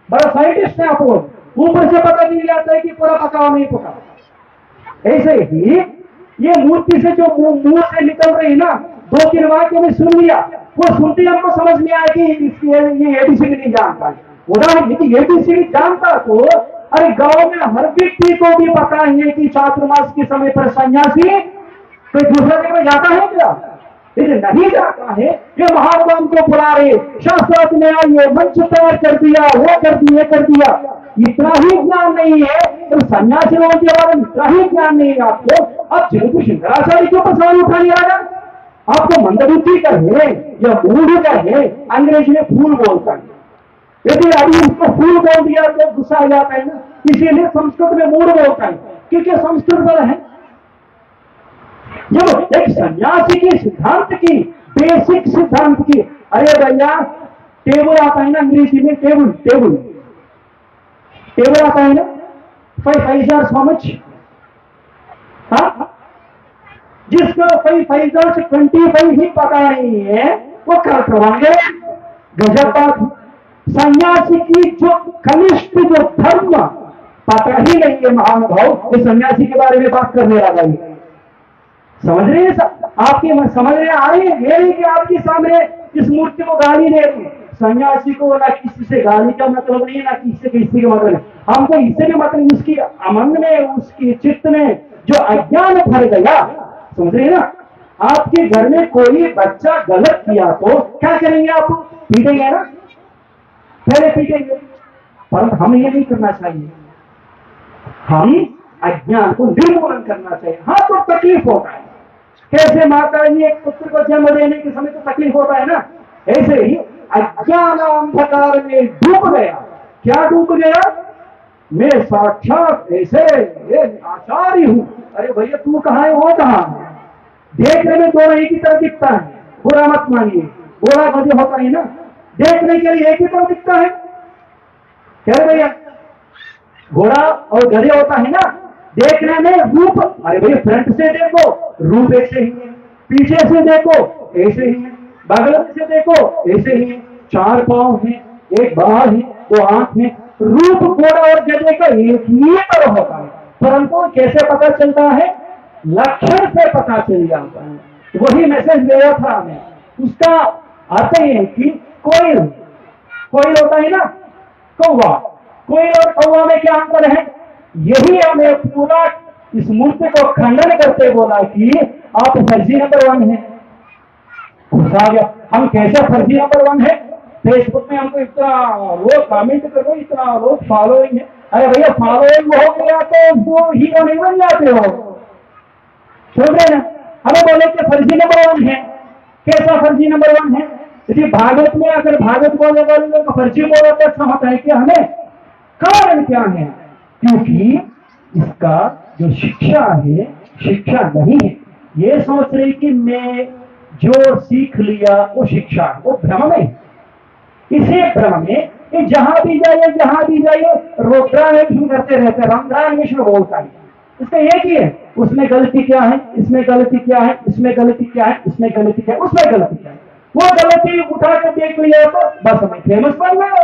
Speaker 3: बड़ा साइंटिस्ट है आप लोग, ऊपर से पता नहीं आता है कि पूरा पका नहीं पका। ऐसे ही ये मूर्ति से जो मुंह से निकल रही है ना, 2-3 वाक्य में सुन लिया, वो सुनते ही हमको समझ में आया कि ये एबीसीडी नहीं जानता है। उदाहरण यदि एबीसीडी जानता तो अरे गांव में हर व्यक्ति को भी पता है कि चातुर्मास के समय पर सन्यासी कोई दूसरा जगह जाता है क्या? यदि नहीं जाता है, ये महात्मा को बुला रहे, शास्त्रार्थ में आइए, मंच तैयार कर दिया, वो कर दिया, कर दिया, इतना ही ज्ञान नहीं है, तो सन्यासी लोगों के बारे में इतना ही ज्ञान नहीं है आपको। अब जिनको शंकराचार्य के ऊपर सवाल उठा लिया जाएगा, आपको मंदबुद्धि का है या मूढ़ का है, अंग्रेजी में फूल बोलता है। यदि अभी उसको फूल बोल दिया तो गुस्सा आ जाता है ना, इसीलिए संस्कृत में मूढ़ बोलता है, क्योंकि संस्कृत पर है। जब एक सन्यासी की सिद्धांत की, बेसिक सिद्धांत की, अरे भैया टेबल आता है ना अंग्रेजी में, टेबल आता है ना, 5,000 how much? हाँ, जिसको 5,025 ही पता नहीं है वो कर करवाएंगे। गजब बात। सन्यासी की जो कनिष्ठ जो धर्म पता ही नहीं है महानुभाव, ये सन्यासी के बारे में बात करने लगा है। समझ रहे हैं सब? आपकी समझ रहे आ रही है? ये नहीं कि आपके सामने इस मूर्ति को गाली दे रही, सन्यासी को ना किसी से गाली का मतलब नहीं, ना किसी का मतलब नहीं, हमको इससे भी मतलब उसकी अमन में, उसकी चित्त में जो अज्ञान भर गया, समझ रहे ना? आपके घर में कोई बच्चा गलत किया तो क्या करेंगे आप? पीटेंगे ना, पहले पीटेंगे, परंतु हमें ये नहीं करना चाहिए। हम अज्ञान को निर्मूलन करना चाहिए। हाँ तो तकलीफ होता है, कैसे माता जी एक पुत्र को जन्म देने के समय तो तकलीफ होता है ना, ऐसे ही अज्ञान अंधकार में डूब गया। क्या डूब गया? मैं साक्षात ऐसे आचार्य हूं। अरे भैया तू कहाँ है, वो कहाँ है? देखने में दोनों एक ही तरह दिखता है, बुरा मत मानिए, बुरा गधे होता है ना, देखने के लिए एक ही तरह दिखता है। क्या भैया, घोड़ा और गधे होता है ना, देखने में रूप, अरे भैया फ्रंट से देखो रूप ऐसे ही है, पीछे से देखो ऐसे ही है, बगल में से देखो ऐसे ही 4 पांव है, एक बाहर है, 2 आंख है। रूप घोड़ा और गधे का एक ही तरह होता है, परंतु कैसे पता चलता है? लक्षण से पता चल जाता है। वही मैसेज दिया था हमें। उसका अर्थ ये है कि कोयल, कोयल होता है ना, कौवा, कोयल और कौवा में क्या अंतर है? यही हमें पूरा इस मूर्ति को खंडन करते बोला कि आप फर्जी नंबर 1 है। गुस्सा आ गया, हम कैसे फर्जी नंबर 1 है? फेसबुक में हमको इतना लोग कमेंट करो, इतना लोग फॉलोइंग है। अरे भैया फॉलोइंग हो गया तो वो हीरो नहीं बन जाते हो, समझ रहे ना? हमें बोले कि फर्जी नंबर 1 है। कैसा फर्जी नंबर 1 है? यदि भागवत में अगर भागवत बोले वाले को फर्जी बोलो तो अच्छा होता है कि हमें? कारण क्या है? क्योंकि इसका जो शिक्षा है, शिक्षा नहीं है। ये सोच रही कि मैं जो सीख लिया वो शिक्षा है, वो भ्रम में। इसी भ्रम में कि जहां भी जाइए रुद्रान्वेषण करते रहते, रुद्रान्वेषण बोलता है। इसका एक ही है, उसमें गलती क्या है, इसमें गलती क्या है, इसमें गलती क्या है, इसमें गलती क्या है, उसमें गलती क्या है। वो गलती उठा कर देख लिया तो बस हमें फेमस बन गया।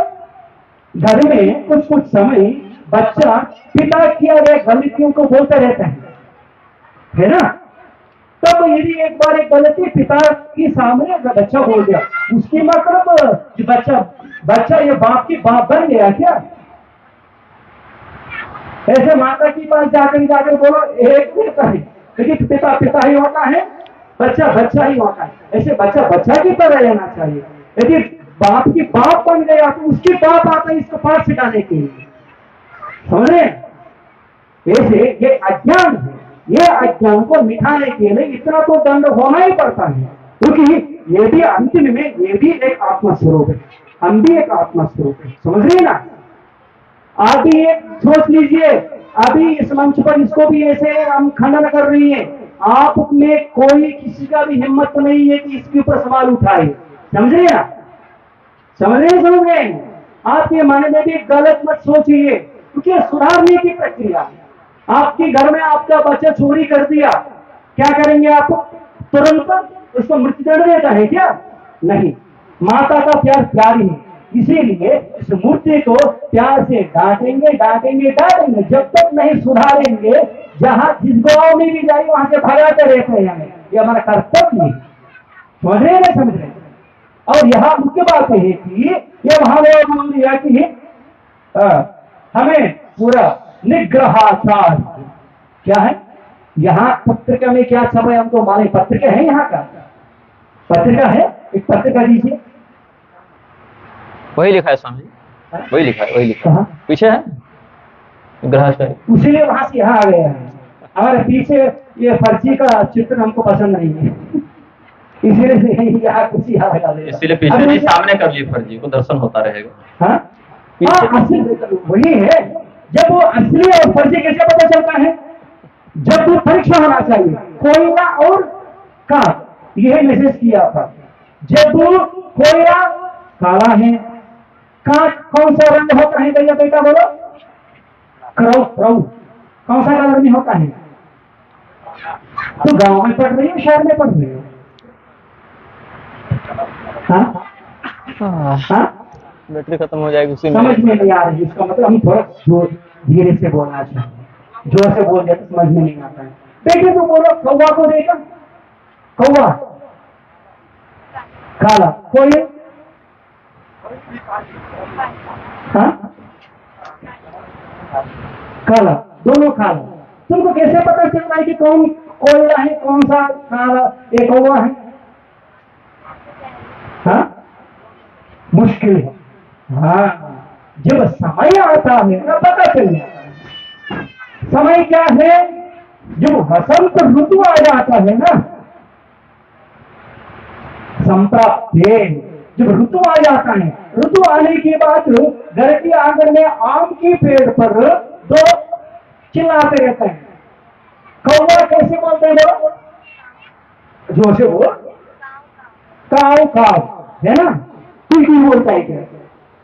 Speaker 3: घर में कुछ कुछ समय बच्चा पिता किया गया गलतियों को बोलता रहता है ना? तब यदि एक बार एक गलती पिता के सामने बच्चा बोल दिया, उसकी मतलब बच्चा ये बाप की बाप बन गया क्या? ऐसे माता के पास जाकर बोलो एक पिता है, लेकिन पिता पिता ही होता है, बच्चा बच्चा ही होता है। ऐसे बच्चा बच्चा की तरह रहना चाहिए। यदि बाप की बाप बन गया तो उसकी बाप आता है इसको पाठ सिखाने के लिए, समझ रहे? ऐसे ये अज्ञान है, ये अज्ञान को मिटाने के लिए इतना तो दंड होना ही पड़ता है, क्योंकि ये भी अंतिम में ये भी एक आत्मा स्वरूप है, हम भी एक आत्मा स्वरूप है, समझ रहे ना? आप भी एक सोच लीजिए, अभी इस मंच पर इसको भी ऐसे हम खंडन कर रही है, आप में कोई किसी का भी हिम्मत नहीं है कि इसके ऊपर सवाल उठाए, समझ रहे ना? समझ रहे? आपके मन में भी गलत मत सोचिए, क्योंकि सुधारने की प्रक्रिया है। आपके घर में आपका बच्चा चोरी कर दिया, क्या करेंगे आप? तुरंत उसको मृत्युदंड देता है क्या? नहीं, माता का प्यार प्यारी है, इसीलिए इस मूर्ति को प्यार से डांटेंगे डांटेंगे डांटेंगे, जब तक नहीं सुधारेंगे। जहां जिस गांव में भी जाए वहां से भगाते रहते हैं हमें, ये हमारा कर्तव्य है, समझ रहे ना? समझ रहे? और यहाँ मुख्य बात है कि ये महादेव बोल दिया कि हमें पूरा निग्रहाचार क्या है। यहाँ पत्रिका में क्या छपा है हमको मालूम? पत्रिका है, यहाँ का पत्रिका है, एक पत्रिका दीजिए।
Speaker 1: वही लिखा है स्वामी, वही लिखा है, वही लिखा है, पीछे है ग्रहाचार्य,
Speaker 3: उसीलिए वहां से यहाँ आ गए हैं। हमारे पीछे ये फर्जी का चित्र हमको पसंद नहीं है, इसीलिए यहाँ कुछ यहाँ लगा दे,
Speaker 1: इसलिए पीछे नहीं सामने कर लिए, फर्जी को दर्शन होता रहेगा।
Speaker 3: हाँ, असली वही है। जब वो असली और फर्जी कैसे पता चलता है? जब वो परीक्षा होना चाहिए, कोयला और का यह मैसेज किया था। जब वो कोयला काला है, का कौन सा रंग होता है भैया बेटा बोलो? क्रौ क्रौ कौन सा कलर में होता है? तो गांव में पढ़ रही हो, शहर में पढ़ रही हो? हाँ,
Speaker 1: बैटरी खत्म हो जाएगी उसी में।
Speaker 3: समझ में नहीं आ रही, इसका मतलब हम थोड़ा धीरे से बोलना चाहिए, जोर से बोल दिया तो समझ में नहीं आता है। बेटे तो बोलो कौवा को देखा, कौवा काला, कोई हाँ काला, दोनों काला। तुमको कैसे पता चलता है कि कौन कोयला है, कौन सा काला एक कौवा है? हाँ, मुश्किल है। हाँ, जब समय आता है ना पता चल जाता है। समय क्या है? जब वसंत ऋतु आ जाता है ना, संप्राप्ते, जब ऋतु आ जाता है, ऋतु आने के बाद घर के आंगन में आम के पेड़ पर दो चिल्लाते रहते हैं। कौवा कैसे बोलते हैं बोलो? जोर से बोल, काव काव, है ना? टीटी बोलता है क्या?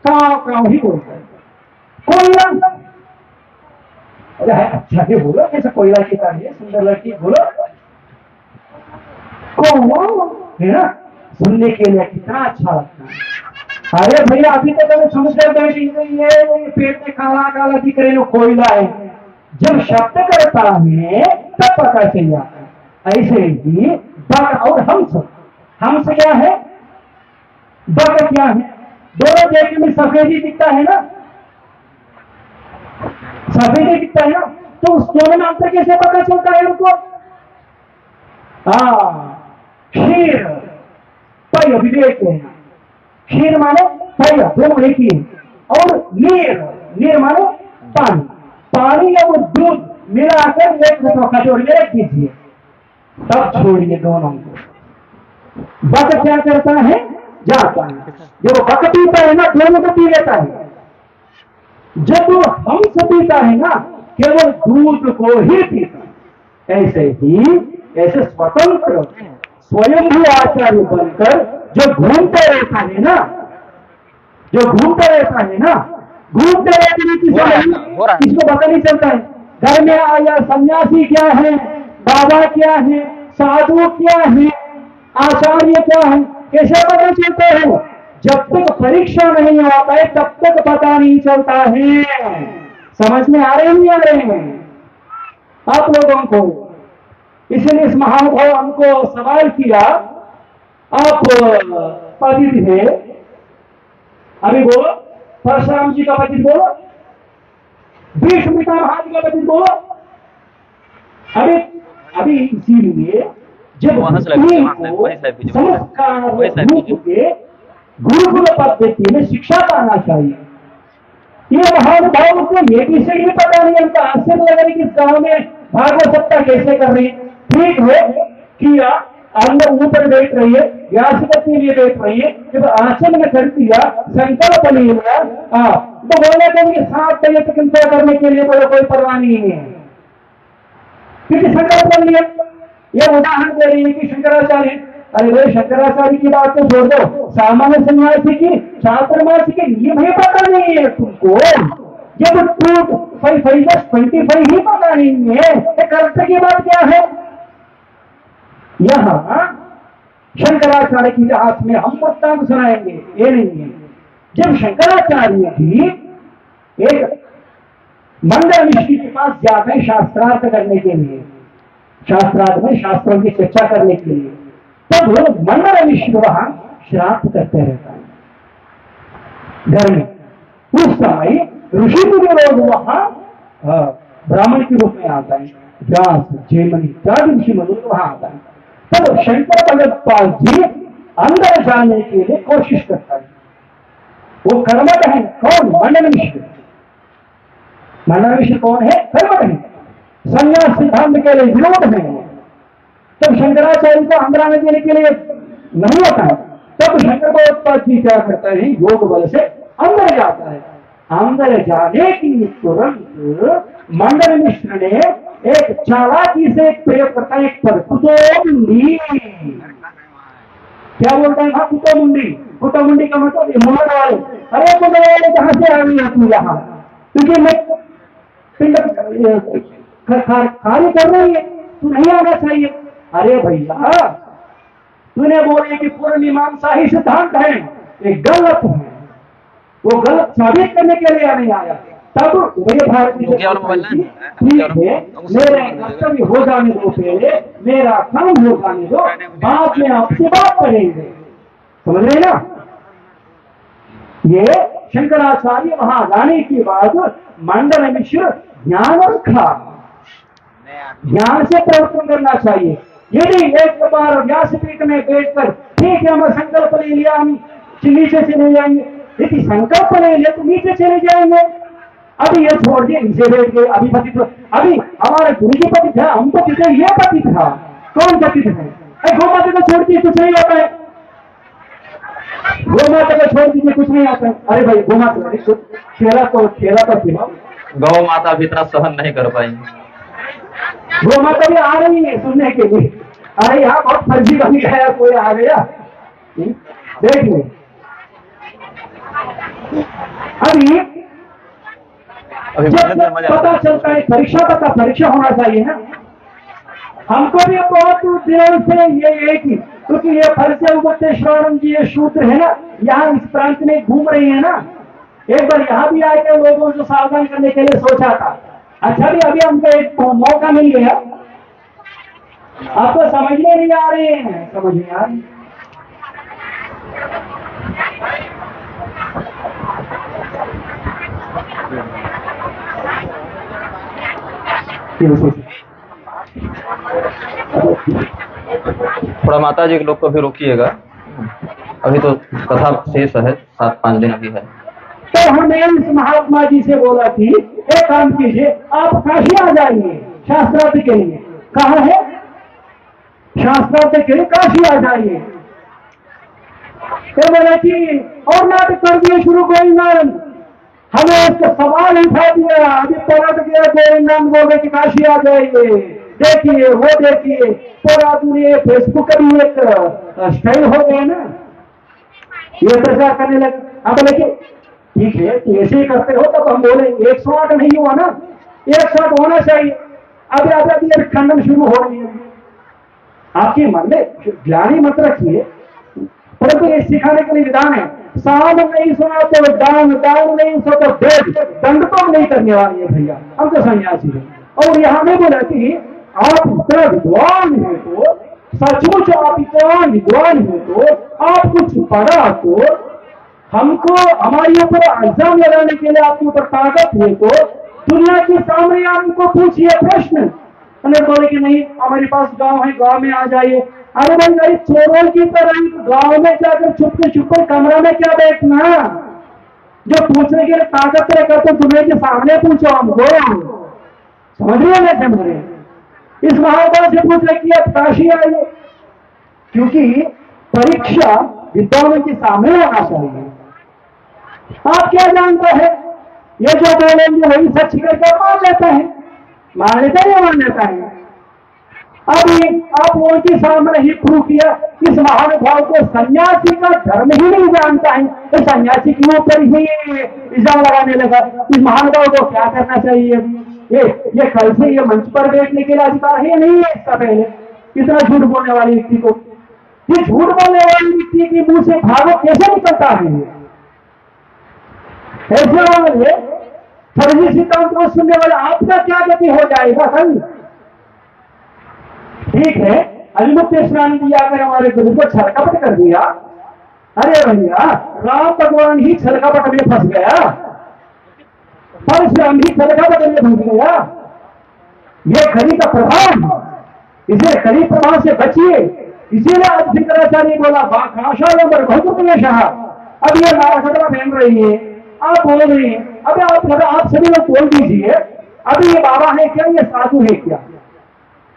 Speaker 3: काव काव ही बोलता है। कोयला, अच्छा से बोलो, कैसे कोयला की तरह सुंदर लड़की बोलो, कौवा, है ना? सुनने के लिए कितना अच्छा लगता है। अरे भैया अभी तक अगर समुद्र बैठी ये पेट में काला काला दिख रहे हो कोयला है, जब शब्द करता है तब पता चल जाता है। ऐसे ही बग और हंस क्या है, बग क्या है, दोनों देखने में सफेदी दिखता है ना, सफेदी दिखता है ना, तो उस दोनों में अंतर कैसे पता चलता है उनको? क्षीर पय विवेक है, क्षीर मानो पय दोनों एक ही है, और नीर मानो पानी, पानी और दूध मिलाकर एक कटोरी में रख दीजिए, तब छोड़िए दोनों को। बक क्या करता है, जाता है, जब बक पीता है ना दोनों को पी लेता है, जब वो हंस पीता है ना केवल दूध को ही पीता। ऐसे ही ऐसे स्वतंत्र स्वयंभू आचार्य बनकर जो घूमता रहता है ना, जो घूमता रहता है ना, घूमते रहते किसको पता नहीं चलता है घर में आया सन्यासी क्या है, बाबा क्या है, साधु क्या है, आचार्य क्या है, कैसे पता चलता है? जब तक परीक्षा नहीं होता है तब तक पता नहीं चलता है। समझ में आ रहे नहीं आ रहे हैं आप लोगों को? इसलिए इस महानुभाव हमको सवाल किया, आप पतित है, अभी बोलो, परशुराम जी का पतित बोलो, भीष्म पितामह जी का पतित बोलो। अभी इसीलिए जब संस्कार रूप के गुरुकुल पद्धति में शिक्षा पाना चाहिए। ये महानुभाव को ये भी से ही पता नहीं, उनका आश्चर्य लग रही कि इस गांव में भागवत सत्ता कैसे कर रही। ठीक है किया, अंदर ऊपर बैठ रही है, व्यासपत के लिए बैठ रही है, जब आसन में कर दिया, संकल्प ले लिया, तो बोले कि 7 बजे तक चिंता करने के लिए बोले कोई परवाह नहीं है, क्योंकि संकल्प कर लिया। यह उदाहरण दे रही है कि शंकराचार्य, अरे भाई शंकराचार्य की बात तो छोड़ दो, सामान्य सन्यासी की चातुर्मास के नियम ही पता नहीं है तुमको, जब 25 ही पता नहीं है, कर्त की बात क्या है? यहां शंकराचार्य के इतिहास में हम वृत्तांत सुनाएंगे, ये नहीं है। जब शंकराचार्य भी एक मंडल ऋषि के पास जाते हैं शास्त्रार्थ करने के लिए, शास्त्रार्थ में शास्त्रों की चर्चा करने के लिए, तब लोग मंडल ऋषि वहां श्राद्ध करते रहता है घर में। उस समय ऋषि को लोग वहां ब्राह्मण के रूप में आता है, व्यास जैमिनी इत्यादि ऋषि मनुष्य वहां आता है। तब शंकर भगत पाल जी अंदर जाने के लिए कोशिश करता है। वो कर्मठ है, कौन? मंडल ऋषि। मंडल ऋषि कौन है? कर्मठ है, संन्यास सिद्धांत के लिए विरोध है। तब शंकराचार्य को अंदर आने देने के लिए नहीं होता है, तब शंकर भगवत्पाद जी क्या करता है, योग बल से अंदर जाता है। अंदर जाने की तुरंत मंडल मिश्र ने एक चालाकी से एक प्रयोग करता है, एक पर कुतोमुंडी। क्या बोलता है? कुतोमुंडी। कुतोमुंडी का मतलब मुंडन वाले। अरे मुंडन वाले कहां से आ गई तू यहाँ? क्योंकि मैं पिंड कार्य कर रही है, तू नहीं आना चाहिए। अरे भैया तूने बोले कि पूर्ण मीमांसा ही सिद्धांत है, ये गलत है, वो गलत साबित करने के लिए नहीं आया। तब मेरे भारतीय ठीक है, मेरा कर्तव्य हो जाने दो, पहले मेरा काम हो जाने दो, बाद में आपसे बात करेंगे। समझ रहे ना? ये शंकराचार्य वहां जाने के बाद मंडल मिश्र ज्ञान रखा, ज्ञान से प्रवर्तन करना चाहिए। यदि एक बार व्यासपीठ में बैठकर ठीक है हम संकल्प ले लिया, हम नीचे चले जाएंगे, यदि संकल्प ले लिया तो नीचे चले जाएंगे। अभी ये छोड़ दिए, नीचे बैठ गए, अभी पतित, अभी हमारे गुरु जी पतित है, हम पतित है, ये पतित था। कौन पतित है? गोमाता को छोड़ दिए कुछ नहीं आता है, गोमाता को छोड़ दीजिए कुछ नहीं आता है। अरे भाई गोमाता खेला तो पिलाओ।
Speaker 1: गौ माता भी इतना सहन नहीं कर पाएंगे।
Speaker 3: गौ माता भी आ रही है सुनने के लिए। अरे यहाँ बहुत फर्जी बन गया, कोई आ गया, देख ले। अभी जब पता चलता है परीक्षा होना चाहिए ना। हमको भी बहुत दिनों से ये कि क्योंकि ये फलसे उपदेश्वरम जी ये शूद्र है ना, यहाँ इस प्रांत में घूम रही है ना, एक बार यहाँ भी आके लोगों को सावधान करने के लिए सोचा था। अच्छा भी अभी हमको एक मौका मिल गया, आपको समझने नहीं आ रहे हैं, समझ नहीं आ रही।
Speaker 1: थोड़ा माता जी के लोग को भी रोकिएगा, अभी तो कथा शेष है, 7-5 दिन अभी है।
Speaker 3: तो हमने इस महात्मा जी से बोला कि एक काम कीजिए, आप काशी आ जाइए शास्त्रार्थ के लिए। कहाँ है शास्त्रार्थ के लिए? काशी आ जाइए। तो बोला कि और नाटक कर दिए शुरू गोविंदन, हमें उसका सवाल उठा दिया, अभी पलट गया गोविंदन, बोले कि काशी आ जाइए, देखिए वो देखिए, पूरा दुनिया फेसबुक का भी एक स्टाइल हो गया ना, ये प्रचार करने लगे। अब बोले ठीक है ऐसे ही करते हो, तब हम बोले 108 नहीं हुआ ना, 108 होना चाहिए। अभी अभी खंडन शुरू हो रही है। आपके मन में ग्लानि मत रखिए, परंतु ये सिखाने के लिए विधान है। साम नहीं सुना तो दान, दान नहीं सुना तो भेद, दंड तो नहीं करने वाली है भैया, हम तो सन्यासी है। और यहाँ में बोला कि आप इतना विद्वान है तो, सचमुच आप इतना विद्वान है तो, आप कुछ पढ़ा तो हमको हमारे ऊपर इल्जाम लगाने के लिए आपके ऊपर ताकत है तो दुनिया के सामने आपको पूछिए प्रश्न। मैंने बोले कि नहीं हमारे पास गांव है, गांव में आ जाइए। अरे भाई चोरों की तरह गांव में जाकर छुपकर कमरा में क्या बैठना, जो पूछने के लिए ताकत रखा तो दुनिया के सामने पूछो हमको, समझ रहे हैं? समझ रहे? इस महात्मा से पूछ रहे कि आप काशी आइए, क्योंकि परीक्षा विद्वानों के सामने आना चाहिए। आप क्या जानते हैं, ये जो बोलेंगे वही सच करके मान लेता है, मान लेता है या मान लेता है? अभी आप उनके सामने ही प्रूव किया, इस महानुभाव को सन्यासी का धर्म ही नहीं जानता है, तो सन्यासी के ऊपर ही इल्जाम लगाने लगा। इस महानुभाव को क्या करना चाहिए? ये कल से ये मंच पर बैठने के लिए अधिकार है नहीं है इसका पहले? इतना झूठ बोलने वाले व्यक्ति को, ये झूठ बोलने वाले व्यक्ति के मुंह से भागवत कैसे निकलता है? ऐसे वाले फर्जी सिद्धांत को सुनने वाले आपका क्या गति हो जाएगा कल? ठीक है, अलिमुक्त स्नान दिया कर हमारे गुरु को छलकपट कर दिया। अरे भैया राम भगवान ही छलकपट में फंस गया, परशुराम ही छलकपट में फंस गया। ये कली का प्रभाव है, इसे कली प्रभाव से बचिए। इसीलिए आज शंकराचार्य बोला अब ये नाराखड़ा पहन रही है, आप बोल रही हैं। अभी आप सभी लोग बोल दीजिए, अभी ये बाबा है क्या, ये साधु है क्या?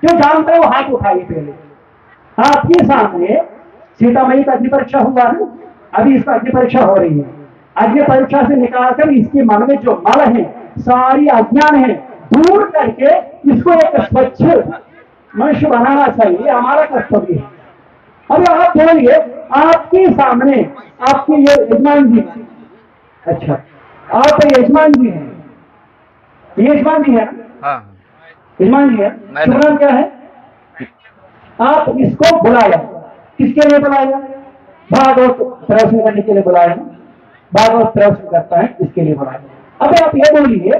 Speaker 3: जो जानता है वो हाथ उठाइए पहले। आपके सामने सीतामढ़ी का अग्नि परीक्षा हुआ है, अभी इसका अग्नि परीक्षा हो रही है। अग्नि परीक्षा से निकालकर इसके मन में जो मल है, सारी अज्ञान है, दूर करके इसको एक स्वच्छ मनुष्य बनाना चाहिए, हमारा कर्तव्य है। अभी आप बोलिए, आपके सामने आपके ये यजमान जी, अच्छा आप यजमान जी हैं, यजमान जी है ना? यजमान जी है, शुभ नाम क्या है? आप इसको बुलाया, किसके लिए बुलाया? भागवत प्रवचन करने के लिए बुलाया, भागवत प्रवचन करता है इसके लिए बुलाया। अब आप ये बोलिए,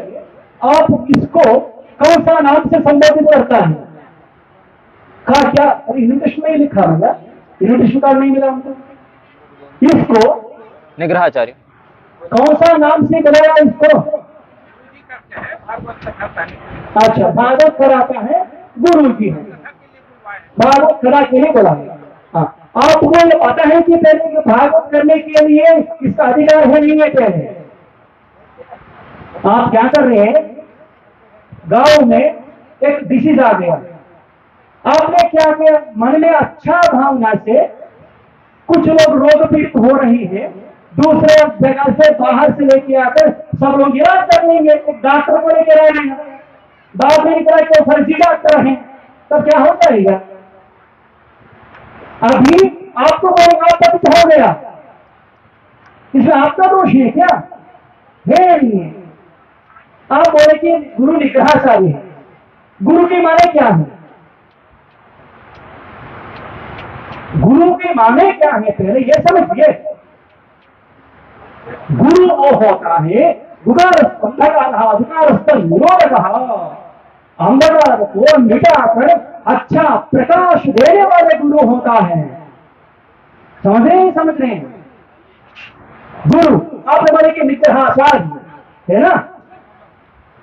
Speaker 3: आप इसको कौन सा नाम से संबोधित करता है? कहा क्या? अरे इन्विटेशन में लिखा होगा, इन्विटेशन कार्ड नहीं मिला हमको। इसको
Speaker 1: निग्रहाचार्य
Speaker 3: कौन सा नाम से बुलाया इसको? अच्छा भागवत कराता है, गुरु जी है, भागवत करा के लिए बुलाया। हाँ, आपको ये पता है कि पहले भागवत करने के लिए इसका अधिकार है नहीं है? पहले आप क्या कर रहे हैं, गांव में एक डिसीज आ गया, आपने क्या किया, मन में अच्छा भावना से कुछ लोग रोग पीड़ित हो रही है, दूसरे जगह से बाहर से लेके आकर सब लोग इलाज कर लेंगे, डॉक्टर को लेकर आएंगे, डॉक्टर लेकर आए तो फर्जी डॉक्टर हैं, तब क्या हो जाएगा? अभी आपको बोलेगा पतित हो गया, इसमें आपका दोष है क्या? है नहीं है। आप बोले कि गुरु निग्रहाचार्य है, गुरु के माने क्या है? गुरु के माने क्या है पहले ये समझिए। गुरु वो होता है गुणारस्थ निरोधक, अंधकार को मिटाकर अच्छा प्रकाश देने वाले गुरु होता है। समझ रहे हैं, समझ रहे हैं। गुरु आपने बोले कि निग्रहाचार्य है ना,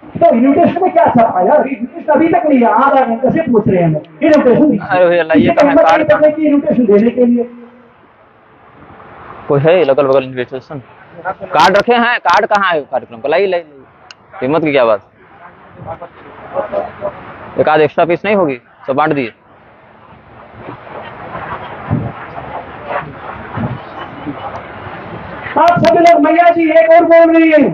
Speaker 3: तो इन्विटेशन में क्या छपा यार? इन्विटेशन अभी तक नहीं है, आधा घंटे से पूछ रहे हैं इन्विटेशन देने के लिए।
Speaker 1: कोई है लगल बगल इन्विटेशन कार्ड रखे हैं? कार्ड कहाँ है कार्यक्रम का? लाई हिम्मत की क्या बात, एक आध एक्स्ट्रा पीस नहीं होगी? सब बांट दिए।
Speaker 3: आप सभी लोग मैया जी एक और बोल रही है,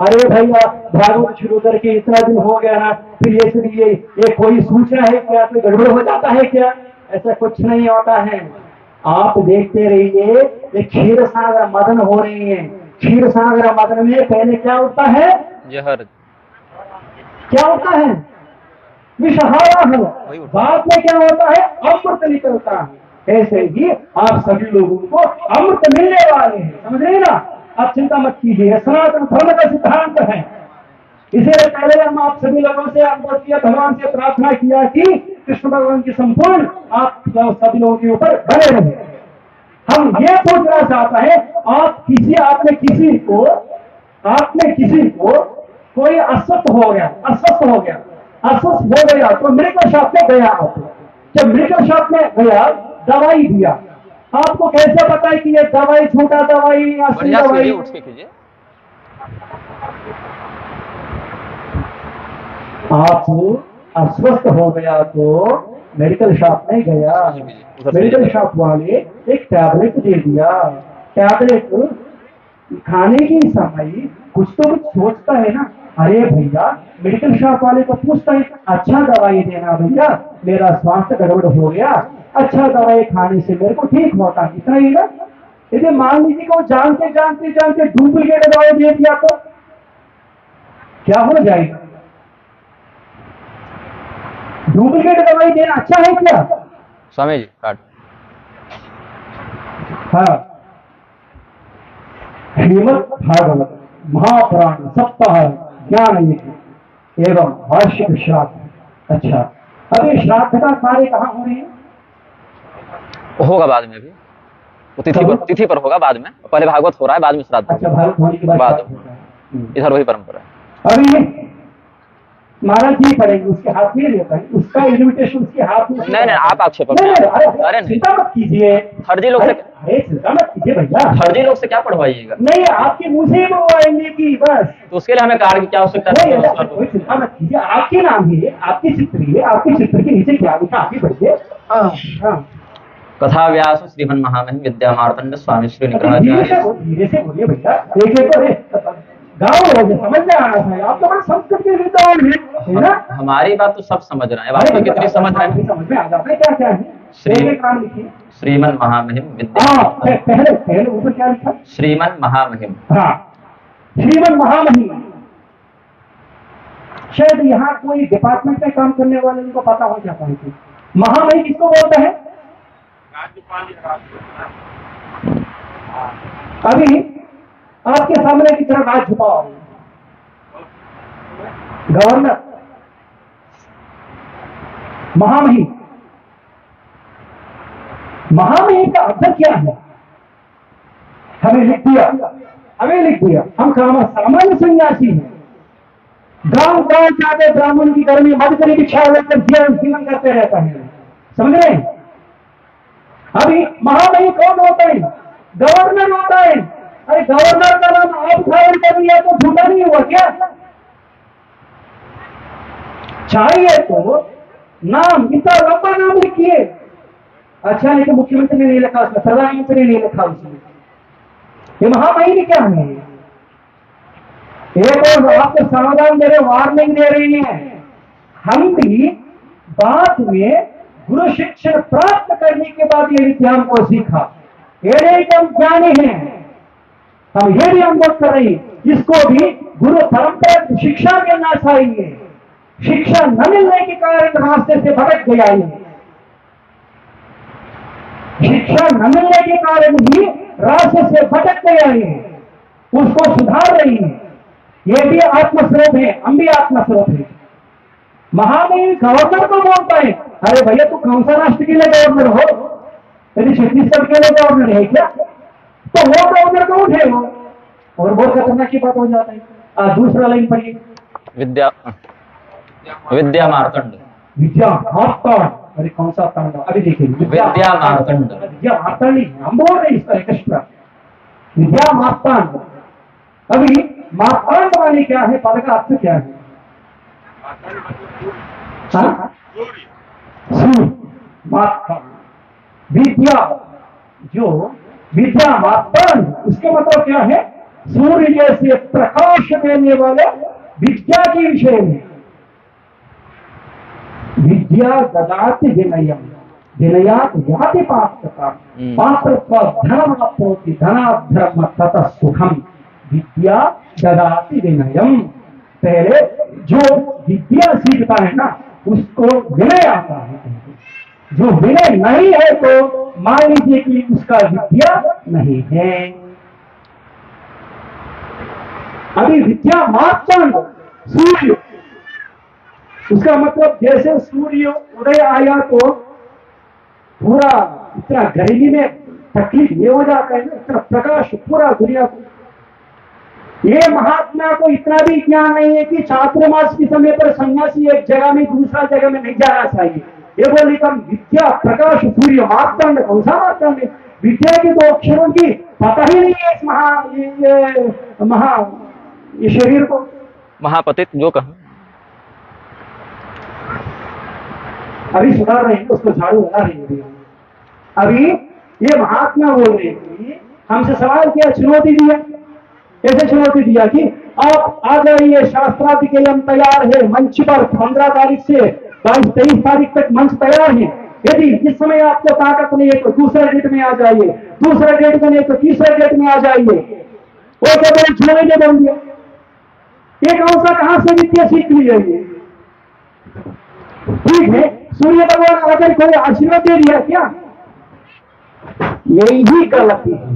Speaker 3: अरे भैया भागवत शुरू करके इतना दिन हो गया ना, फिर ये कोई सूचना है क्या? कोई गड़बड़ हो जाता है क्या? ऐसा कुछ नहीं होता है। आप देखते रहिए, ये क्षीर सागर मदन हो रही है। क्षीर सागर मदन में पहले क्या होता है?
Speaker 1: जहर।
Speaker 3: क्या होता है? विषहारा है। बाद में क्या होता है? अमृत निकलता है। ऐसे ही आप सभी लोगों को अमृत मिलने वाले हैं, समझ रहे ना? आप चिंता मत कीजिए, सनातन धर्म का सिद्धांत है। इसीलिए पहले हम आप सभी लोगों से भगवान से प्रार्थना किया कि कृष्ण भगवान की संपूर्ण आप सभी लोगों के ऊपर बने रहे। हम ये पूछना चाहता है, आपने किसी को कोई अस्वस्थ हो गया तो मेडिकल शॉप में गया। आप जब मेडिकल शॉप में गया, दवाई दिया, आपको कैसे पता है कि ये दवाई छोटा दवाई या असली दवाई?
Speaker 1: उठ के कीजिए।
Speaker 3: आप अस्वस्थ हो गया तो मेडिकल शॉप में गया, मेडिकल शॉप वाले एक टैबलेट दे दिया। टैबलेट खाने के समय कुछ तो कुछ सोचता है ना, अरे भैया मेडिकल शॉप वाले को पूछता है, अच्छा दवाई देना भैया, मेरा स्वास्थ्य गड़बड़ हो गया, अच्छा दवाई खाने से मेरे को ठीक होता, इतना ही ना। यदि मान लीजिए को जानते डुप्लीकेट दवाई दे दिया तो क्या हो जाएगा? डुप्लीकेट दवाई देना अच्छा है क्या?
Speaker 1: स्वामी जी काट।
Speaker 3: हाँ, श्रीमद् भागवत महापुराण सप्ताह ज्ञान एवं वार्षिक श्राद्ध। अच्छा, अभी श्राद्ध का कार्य कहाँ हो रही है?
Speaker 1: होगा बाद में, भी वो तिथि पर होगा बाद में। पहले भागवत हो रहा है, बाद में श्राद्ध।
Speaker 3: अच्छा, भागवत होने के बाद
Speaker 1: इधर वही परंपरा है।
Speaker 3: अभी महाराज जी पढ़ेंगे, उसके हाथ में रहता है, उसका इन्विटेशन उसके हाथ में।
Speaker 1: नहीं आप आक्षेप
Speaker 3: अरे चिंता मत कीजिए,
Speaker 1: फर्जी लोग से,
Speaker 3: अरे चिंता मत कीजिए भैया,
Speaker 1: फर्जी लोग से क्या पढ़वाइएगा?
Speaker 3: नहीं, आपके मुंह से वो आएंगे कि बस,
Speaker 1: तो उसके लिए हमें कार्ड की क्या आवश्यकता है?
Speaker 3: कोई चिंता मत कीजिए, आपके नाम है, आपके चित्र के नीचे क्या लिखा आप ही पढ़िए।
Speaker 1: कथा व्यास श्रीमन महामहिम विद्यामार्तंड स्वामी श्री
Speaker 3: धीरे से बोलिए भैया, एक गाँव लोग समझ में आ रहा है, आप तो बड़ा संस्कृत के विद्वान है ना?
Speaker 1: हमारी बात तो सब समझ रहे हैं, आपको कितनी समझ रहे हैं?
Speaker 3: समझ में आ जाता है क्या है?
Speaker 1: श्रीमन महामहिम विद्या।
Speaker 3: पहले ऊपर क्या लिखा?
Speaker 1: श्रीमन महामहिम।
Speaker 3: हाँ, श्रीमन महामहिम। शायद यहाँ कोई डिपार्टमेंट में काम करने वाले उनको पता हो जाता है कि महामहिम किसको बोलता है। अभी आपके सामने की तरफ हाथ झुकाओ, गवर्नर महामहिम। महामहिम का अर्थ क्या है? हमें लिख दिया। हम सामान्य सन्यासी हैं, गांव जाते ब्राह्मण की घर में मध करी भिक्षा लेकर जीवन करते रहता है, समझ रहे हैं? अभी महामहिम कौन होता है? गवर्नर होता है। अरे गवर्नर का नाम आप धारण कर लिया तो झूठा नहीं हुआ क्या? चाहिए तो नाम इतना लंबा नाम लिखिए। अच्छा, लेकिन मुख्यमंत्री ने नहीं लिखा उसमें, प्रधानमंत्री ने नहीं लिखा उसमें, ये महामहिम क्या है? एक और आपको समाधान दे रहे, वार्निंग दे रही है। हम भी बाद में गुरु शिक्षण प्राप्त करने के बाद ये विद्या हमको सीखा, ये हम ज्ञानी हैं, हम ये भी अनुभव कर रहे हैं। जिसको भी गुरु परंपरा शिक्षा मिलना चाहिए, शिक्षा न मिलने के कारण रास्ते से भटक गया है। शिक्षा न मिलने के कारण ही रास्ते से भटक गए हैं, उसको सुधार रही है। ये भी आत्मस्वरूप है, हम भी आत्मस्वरूप है। महामहिम गवर्नर को बोलता है, अरे भैया तू कौन सा राष्ट्र के लिए गवर्नर हो? यदि छत्तीसगढ़ के लिए गवर्नर है क्या? तो वो गवर्नर को उठे हो, और बहुत खतरनाक की बात हो जाता है। दूसरा लाइन पढ़िए।
Speaker 1: विद्या विद्या मार्तंड।
Speaker 3: विद्या मार्तंड, अरे कौन सा तांड? अभी देखिए,
Speaker 1: विद्या मार्तंड।
Speaker 3: विद्या मार्तंड नहीं, हम बोल रहे हैं इसका एक्स्ट्रा विद्या मार्तंड। अभी मार्तंड वाली क्या है, पद का अर्थ क्या है? सूर्य मार्तंड, विद्या, जो विद्या मार्तंड, उसका मतलब क्या है? सूर्य जैसे प्रकाश देने वाले विद्या के विषय में। विद्या ददाति विनयम, विनयात याति पात्रता, पात्रत्व धनमाप्नोति, धनात् धर्म ततः सुखम। विद्या ददाति विनयम, पहले जो विद्या सीखता है ना, उसको विनय आता है। जो विनय नहीं है तो मान लीजिए कि उसका विद्या नहीं है। अभी विद्या मार्तंड सूर्य, उसका मतलब जैसे सूर्य उदय आया तो पूरा इतना गर्मी में तकलीफ ये हो जाता है ना, इतना प्रकाश पूरा दुनिया को। ये महात्मा को इतना भी ज्ञान नहीं है कि चातुर्मास के समय पर सन्यासी एक जगह में दूसरा जगह में नहीं जाना चाहिए। ये बोली कम विद्या प्रकाश सूर्य मार्तंड, कौन सा मार्तंड है? विद्या के दो अक्षरों की पता ही नहीं है इस ये शरीर को।
Speaker 1: महापतित जो कहा,
Speaker 3: अभी सुधार रहे हैं, उसको झाड़ू लगा रहे हैं। अभी ये महात्मा बोल रहे हैं, हमसे सवाल किया, चुनौती दिया। ऐसे चुनौती दिया कि आप आ जाइए, शास्त्रार्थ के लिए हम तैयार है। मंच पर 15 तारीख से 22-23 तारीख तक मंच तैयार है। यदि इस समय आपको ताकत नहीं है तो दूसरे डेट में आ जाइए, दूसरे डेट में नहीं तो तीसरे डेट में आ जाइए। वो क्या बोले, झूले ने बोल दिया। एक कौन सा कहां से विद्या सीख ली है? ठीक है, सूर्य भगवान अगर कोई आशीर्वाद दे दिया क्या? यही गलती है।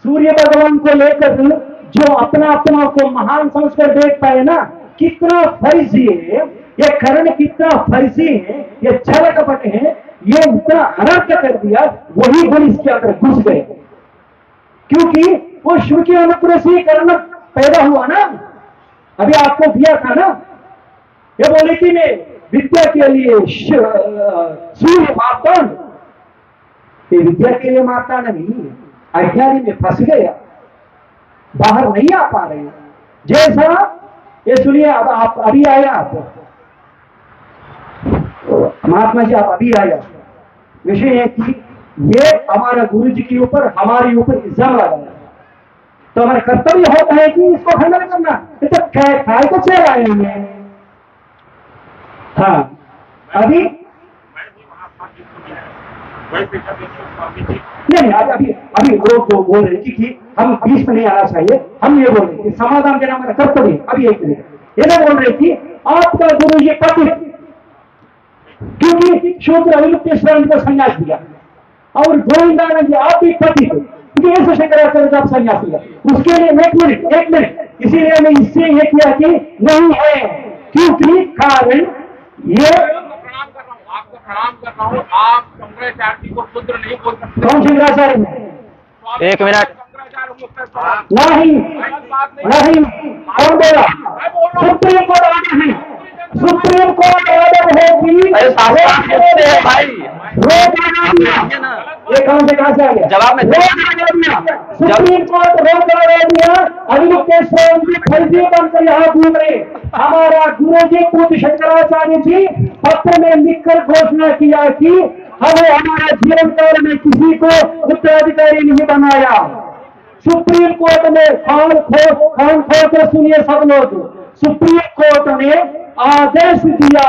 Speaker 3: सूर्य भगवान को लेकर जो अपना अपना को महान समझकर देख पाए ना, कितना फर्जी है ये कर्ण, कितना फर्जी है ये, छल कपट है ये, इतना अनर्थ कर दिया। वही गुण इसके अंदर घुस गए, क्योंकि वो शिव के अनुग्रह से कर्ण पैदा हुआ ना। अभी आपको दिया था ना, ये बोले कि मैं विद्या के लिए सूर्य मार्तंड, ये विद्या के लिए मार्तंड नहीं, अज्ञानी में फंस गया, बाहर नहीं आ पा रहे। जैसा ये सुनिए, अब आप अभी आया, आप महात्मा जी आप अभी आया। विषय है कि ये हमारा गुरु जी के ऊपर हमारे ऊपर इल्जाम लगाया, तो हमारा कर्तव्य होता है कि इसको खंडन करना। ये तो काय को चल आए हमें। हाँ, अभी नहीं, अभी अभी लोग बोल रहे हैं कि हम बीच में नहीं आना चाहिए। हम ये बोल रहे हैं समाधान देना हमारा कर्तव्य। अभी एक मिनट, ये ना बोल रहे कि आपका गुरु ये पतित, क्योंकि शूद्र अविमुक्तेश्वर को संन्यास दिया, और गोविंदानंद जी आप भी पतित, क्योंकि ऐसे शंकराचार्य आप संन्यास दिया। उसके लिए एक मिनट, इसीलिए मैं इससे ये किया कि नहीं है, क्योंकि कारण ये
Speaker 2: प्रणाम कर रहा हूँ। आप शंकराचार्य को शूद्र नहीं बोल सकते।
Speaker 3: कौन शंकराचार्य में?
Speaker 1: एक मिनट,
Speaker 3: नहीं नहीं, कौन बोला? सुप्रीम कोर्ट ऑर्डर है, सुप्रीम कोर्ट ऑर्डर है कि
Speaker 1: भाई
Speaker 3: ये कौन से कहां से आ गया
Speaker 1: जवाब में?
Speaker 3: सुप्रीम कोर्ट रोक लगा दिया। अविमुक्तेश्वर जी फर्जी बनकर यहाँ घूम रहे। हमारा गुरु जी पूज्य शंकराचार्य जी पत्र में लिखकर घोषणा किया कि हमें हमारे जीवन काल में किसी को उत्तराधिकारी नहीं बनाया। सुप्रीम कोर्ट ने कान खोल कर सुनिए सब लोग, सुप्रीम कोर्ट ने आदेश दिया,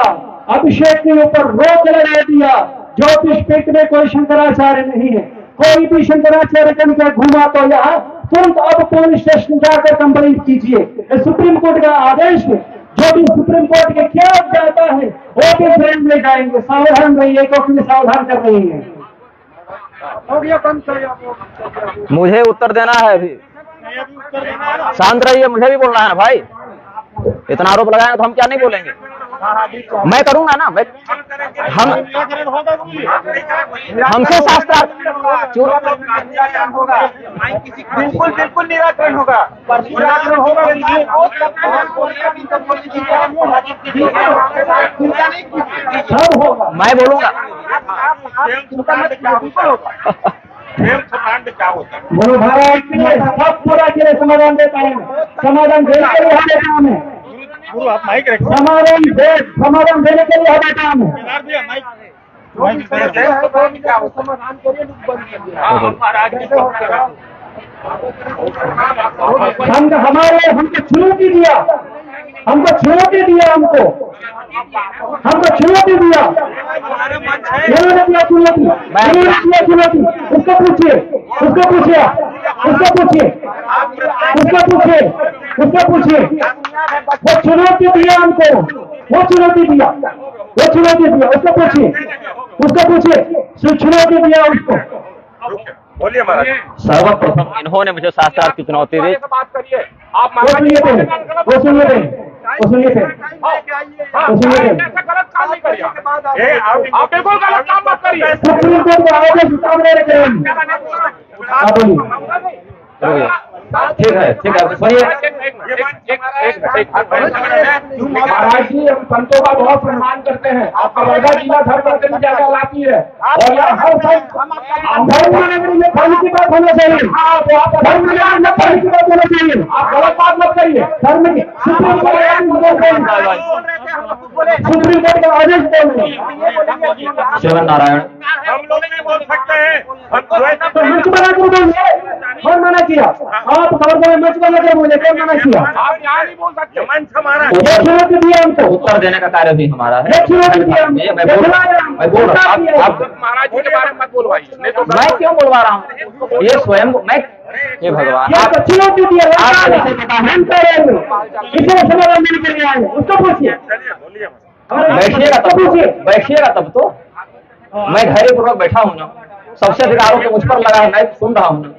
Speaker 3: अभिषेक के ऊपर रोक लगा दिया। ज्योतिष पीठ में कोई शंकराचार्य नहीं है, कोई भी शंकराचार्य का घूमा तो यहाँ तुरंत अब पुलिस स्टेशन जाकर कंप्लेंट कीजिए। सुप्रीम कोर्ट का आदेश है, जो भी सुप्रीम कोर्ट के क्या जाता है वो भी फ्रेंड ले जाएंगे। सावधान रहिए, क्योंकि सावधान कर रही है।
Speaker 1: मुझे उत्तर देना है अभी। शांत रहिए, मुझे भी बोलना है ना भाई। इतना आरोप लगाएंगे तो हम क्या नहीं बोलेंगे। मैं करूंगा ना, मैं हमसे शास्त्र
Speaker 4: बिल्कुल बिल्कुल निराकरण होगा। निराकरण होगा।
Speaker 1: मैं बोलूंगा।
Speaker 3: बोलो भारत के लिए सब पूरा के लिए समाधान देता है। समाधान देने के लिए हमारे काम है। समाधान देने के लिए हमारे काम है।
Speaker 4: समाधान करिए। हमको चुनौती दिया। हमको चुनौती दिया। उन्होंने दिया चुनौती। उसको पूछिए। वो चुनौती दिया हमको। वो चुनौती दिया। उसको पूछिए। चुनौती दिया उसको।
Speaker 2: बोलिए महाराज।
Speaker 1: सर्वप्रथम इन्होंने मुझे शास्त्रार्थ की चुनौती दी।
Speaker 2: बात करिए आप।
Speaker 3: वो सुनिए थे।
Speaker 2: ऐसा गलत काम नहीं करिए। आप बिल्कुल गलत काम मत करिए।
Speaker 3: सुप्रीम कोर्ट के आदेश सामने रखे हैं। आप बोलिए।
Speaker 1: ठीक है सुनिए।
Speaker 4: महाराज जी, हम संतों का बहुत सम्मान करते हैं। आपका वर्धा जिला धर्म की जगह लाती है और हर धर्म में धर्म की बात होना चाहिए। धर्म में धर्म की बात होना चाहिए। आप गलत बात मत करिए। धर्म की सुप्रीम कोर्ट का आदेश बोलिए।
Speaker 1: शिवन नारायण।
Speaker 2: हम लोग नहीं बोल सकते हैं।
Speaker 3: तो मंच बना कर बोलिए। कौन मना किया? आप खबरदार मंच बना कर बोले। कौन मना किया?
Speaker 2: आप यहाँ नहीं बोल सकते। मंच हमारा
Speaker 3: ये चुनौती दिया हमको।
Speaker 1: उत्तर देने का कार्य भी हमारा है।
Speaker 3: ये चुनौती दिया हमको।
Speaker 1: मैं बोल रहा हूँ। आप
Speaker 2: महाराज जी के बारे में मत बोलवाइए। नहीं तो
Speaker 1: मैं क्यों बोलवा रहा हूँ? ये स्वयं मैं ये भगवान
Speaker 3: ये
Speaker 1: आप
Speaker 3: चुनौती दिया।
Speaker 1: आप
Speaker 3: इसे समाधान देने के लिए आए। उसको पूछिए।
Speaker 1: बैठिएगा तब तो। मैं धैर्यपूर्वक बैठा हूँ ना। सबसे अधिक आरोप मुझ पर लगा है। मैं सुन रहा हूँ ना।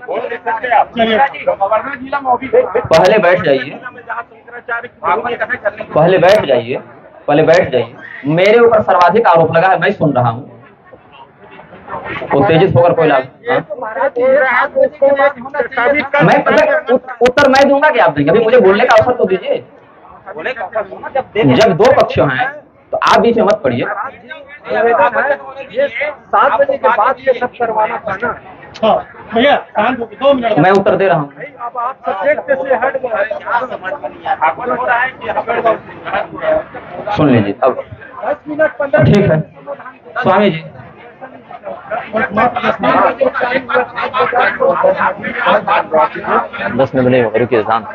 Speaker 2: वर्धा जिला में ऑफिस
Speaker 1: पहले बैठ जाइए। पहले बैठ जाइए। मेरे ऊपर सर्वाधिक आरोप लगा है। मैं सुन रहा हूँ। उत्तेजित होकर कोई लाभ। मैं उत्तर मैं दूंगा कि आप देंगे? अभी मुझे बोलने का अवसर तो दीजिए। जब दो पक्ष हैं तो आप बीच में मत पड़िए।
Speaker 4: 7 बजे के बाद ये सब करवाना था ना।
Speaker 3: भैया 2 मिनट।
Speaker 1: मैं उत्तर दे रहा हूँ।
Speaker 4: अब आप सब्जेक्ट से हट गए।
Speaker 1: सुन लीजिए अब।
Speaker 4: 10 मिनट 15
Speaker 1: ठीक है स्वामी जी। दस मिनट नहीं होगा, रुकिए शांत।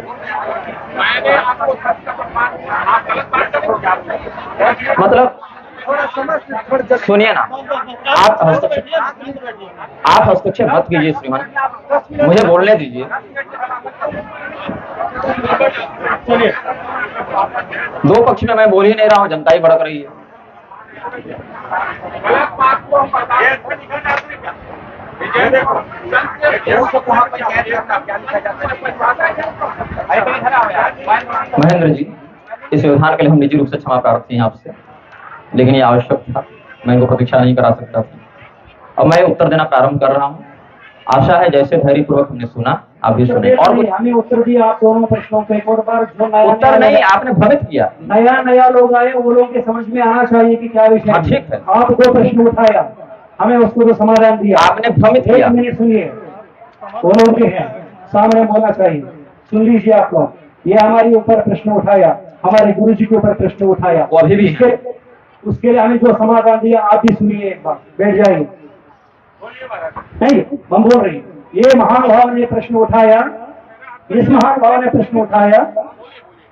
Speaker 1: मतलब सुनिए ना। आप हस्तक्षेप मत कीजिए श्रीमान। मुझे बोलने दीजिए। दो पक्ष में मैं बोल ही नहीं रहा हूँ। जनता ही भड़क रही है। महेंद्र जी, इस व्यवधान के लिए हम निजी रूप से क्षमा प्रार्थी हैं आपसे। लेकिन ये आवश्यक था। मैं इनको प्रतीक्षा नहीं करा सकता था। अब मैं उत्तर देना प्रारंभ कर रहा हूँ। आशा है जैसे धैर्यपूर्वक हमने सुना आप भी सुने। और
Speaker 3: हमें उत्तर दिया आप दोनों प्रश्नों पे। एक और बार जो
Speaker 1: उत्तर नहीं, आपने भ्रमित किया।
Speaker 3: नया लोग आए, वो लोगों के समझ में आना चाहिए कि क्या विषय है।
Speaker 1: ठीक है।
Speaker 3: आप 2 प्रश्न उठाया, हमें उसको तो समाधान दिया।
Speaker 1: आपने भ्रमित किया।
Speaker 3: 1 मिनट सुनिए। वो लोग के हैं सामने बोलना चाहिए। सुन लीजिए आप लोग। ये हमारे ऊपर प्रश्न उठाया, हमारे गुरु जी के ऊपर प्रश्न उठाया।
Speaker 1: वो अभी भी
Speaker 3: उसके लिए हमें जो समाधान दिया आप भी सुनिए। एक बार बैठ जाइए। नहीं, हम बोल रही। ये महानुभाव ने प्रश्न उठाया। इस महानुभाव ने प्रश्न उठाया।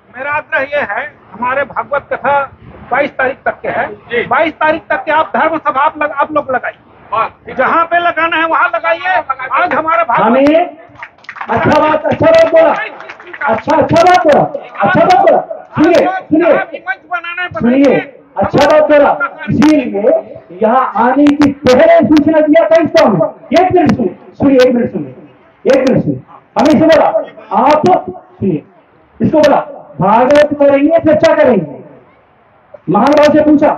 Speaker 2: मेरा आग्रह ये है, हमारे भागवत कथा 22 तारीख तक के है। 22 तारीख तक के आप धर्म सभा आप लोग लगाइए। जहाँ पे लगाना है वहाँ लगाइए। आज हमारा
Speaker 3: हमें अच्छा बात बोला। अच्छा बात बोला। सुनिए
Speaker 2: मंच बनाना है
Speaker 3: सुनिए। अच्छा बात करा, इसीलिए यहाँ आने की पहले सूचना दिया था इसको हमें। एक मिनट सुनिए, एक मिनट सुनिए, हमें इसे बोला आप सुनिए, इसको बोला भागवत करेंगे, चर्चा करेंगे। महानुभाव से पूछा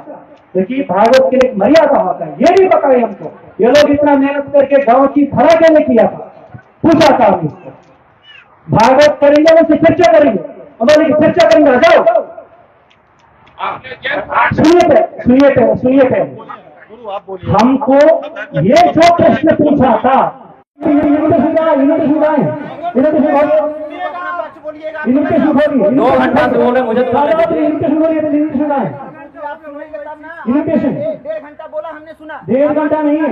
Speaker 3: कि भागवत के लिए मर्यादा होता है, ये भी बताए हमको। ये लोग इतना मेहनत करके गांव की भरा के लिए किया था, पूछा था हम इसको भागवत करेंगे वैसे चर्चा करेंगे, बोले चर्चा करेंगे, जाओ। सुनिए पहले हमको ये जो प्रश्न पूछा था, इन्विटेशन
Speaker 1: 2 घंटा से बोले मुझे तो
Speaker 3: इन्विटेशन
Speaker 5: 1.5 घंटा बोला हमने सुना।
Speaker 3: 1.5 घंटा नहीं है,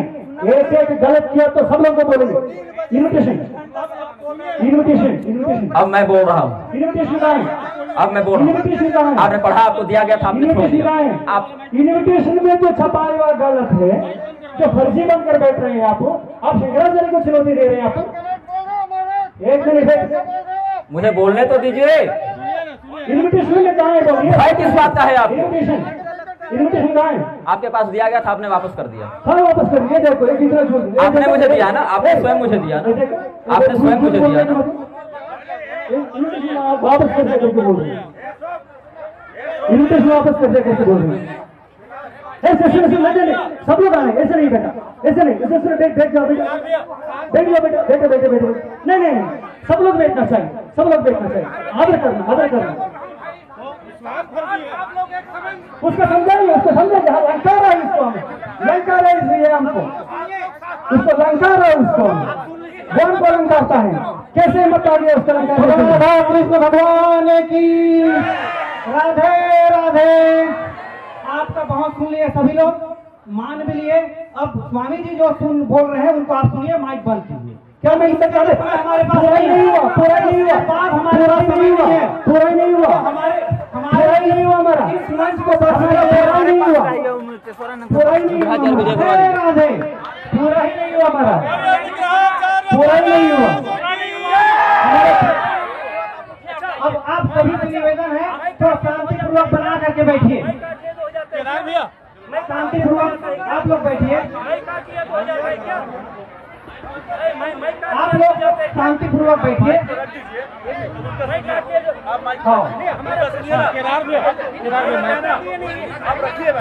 Speaker 3: एक गलत किया तो सब लोग को बोलेंगे। इन्विटेशन
Speaker 1: अब मैं बोल रहा हूँ,
Speaker 3: इन्विटेशन का है,
Speaker 1: अब मैं बोल रहा हूँ। आपने पढ़ा, आपको दिया गया था, आपने छोड़ दिया। आप
Speaker 3: इन्विटेशन में जो छपा हुआ गलत है, जो फर्जी बनकर बैठ रहे हैं आप शंकराचार्य को चुनौती दे रहे हैं आप। एक मिनट
Speaker 1: मुझे बोलने तो दीजिए।
Speaker 3: इन्विटेशन में कहाँ है, बोलिए
Speaker 1: भाई किस बात का है आप?
Speaker 3: इन्विटेशन कहाँ है?
Speaker 1: आपके पास दिया गया था, आपने वापस कर दिया।
Speaker 3: हाँ वापस कर दिया, देखो एक दूसरा छोड़ दिया।
Speaker 1: आपने मुझे दिया ना, आपने स्वयं मुझे दिया ना, आपने स्वयं मुझे दिया ना।
Speaker 3: इन्विटेशन आप वापस कर दे करके बोल रहे हैं, इन्विटेशन वापस कर दे करके बोल रहे हैं। ऐसे सब लोग आए, ऐसे नहीं बेटा, ऐसे नहीं, ऐसे बैठ जाओ बेटा, नहीं, सब लोग बैठना चाहिए, आदर करना। उसको समझाइए, लंकार है इसको, लंकार है इसलिए हमको, उसको लंकार है उसको, कौन को लंकारता है, कैसे मत आगे उसका लंकार। कृष्ण भगवान की राधे राधे। आपका बहुत सुन लिए सभी लोग, मान भी लिए। अब स्वामी जी जो बोल रहे हैं उनको आप सुनिए, माइक बंद कीजिए। क्या मैं इतना हमारे पास पूरा नहीं हुआ, पूरा नहीं हुआ, हमारे पास नहीं हुआ, पूरा नहीं हुआ, हमारे नहीं हुआ, हमारा इस मंच को पूरा नहीं हुआ, पूरा ही नहीं हुआ, पूरा ही नहीं हुआ, हमारा पूरा ही नहीं हुआ। अब आप सभी से निवेदन है, तो शांतिपूर्वक बना करके बैठिए, शांतिपूर्वक आप लोग बैठिए, आप लोग शांतिपूर्वक बैठिए।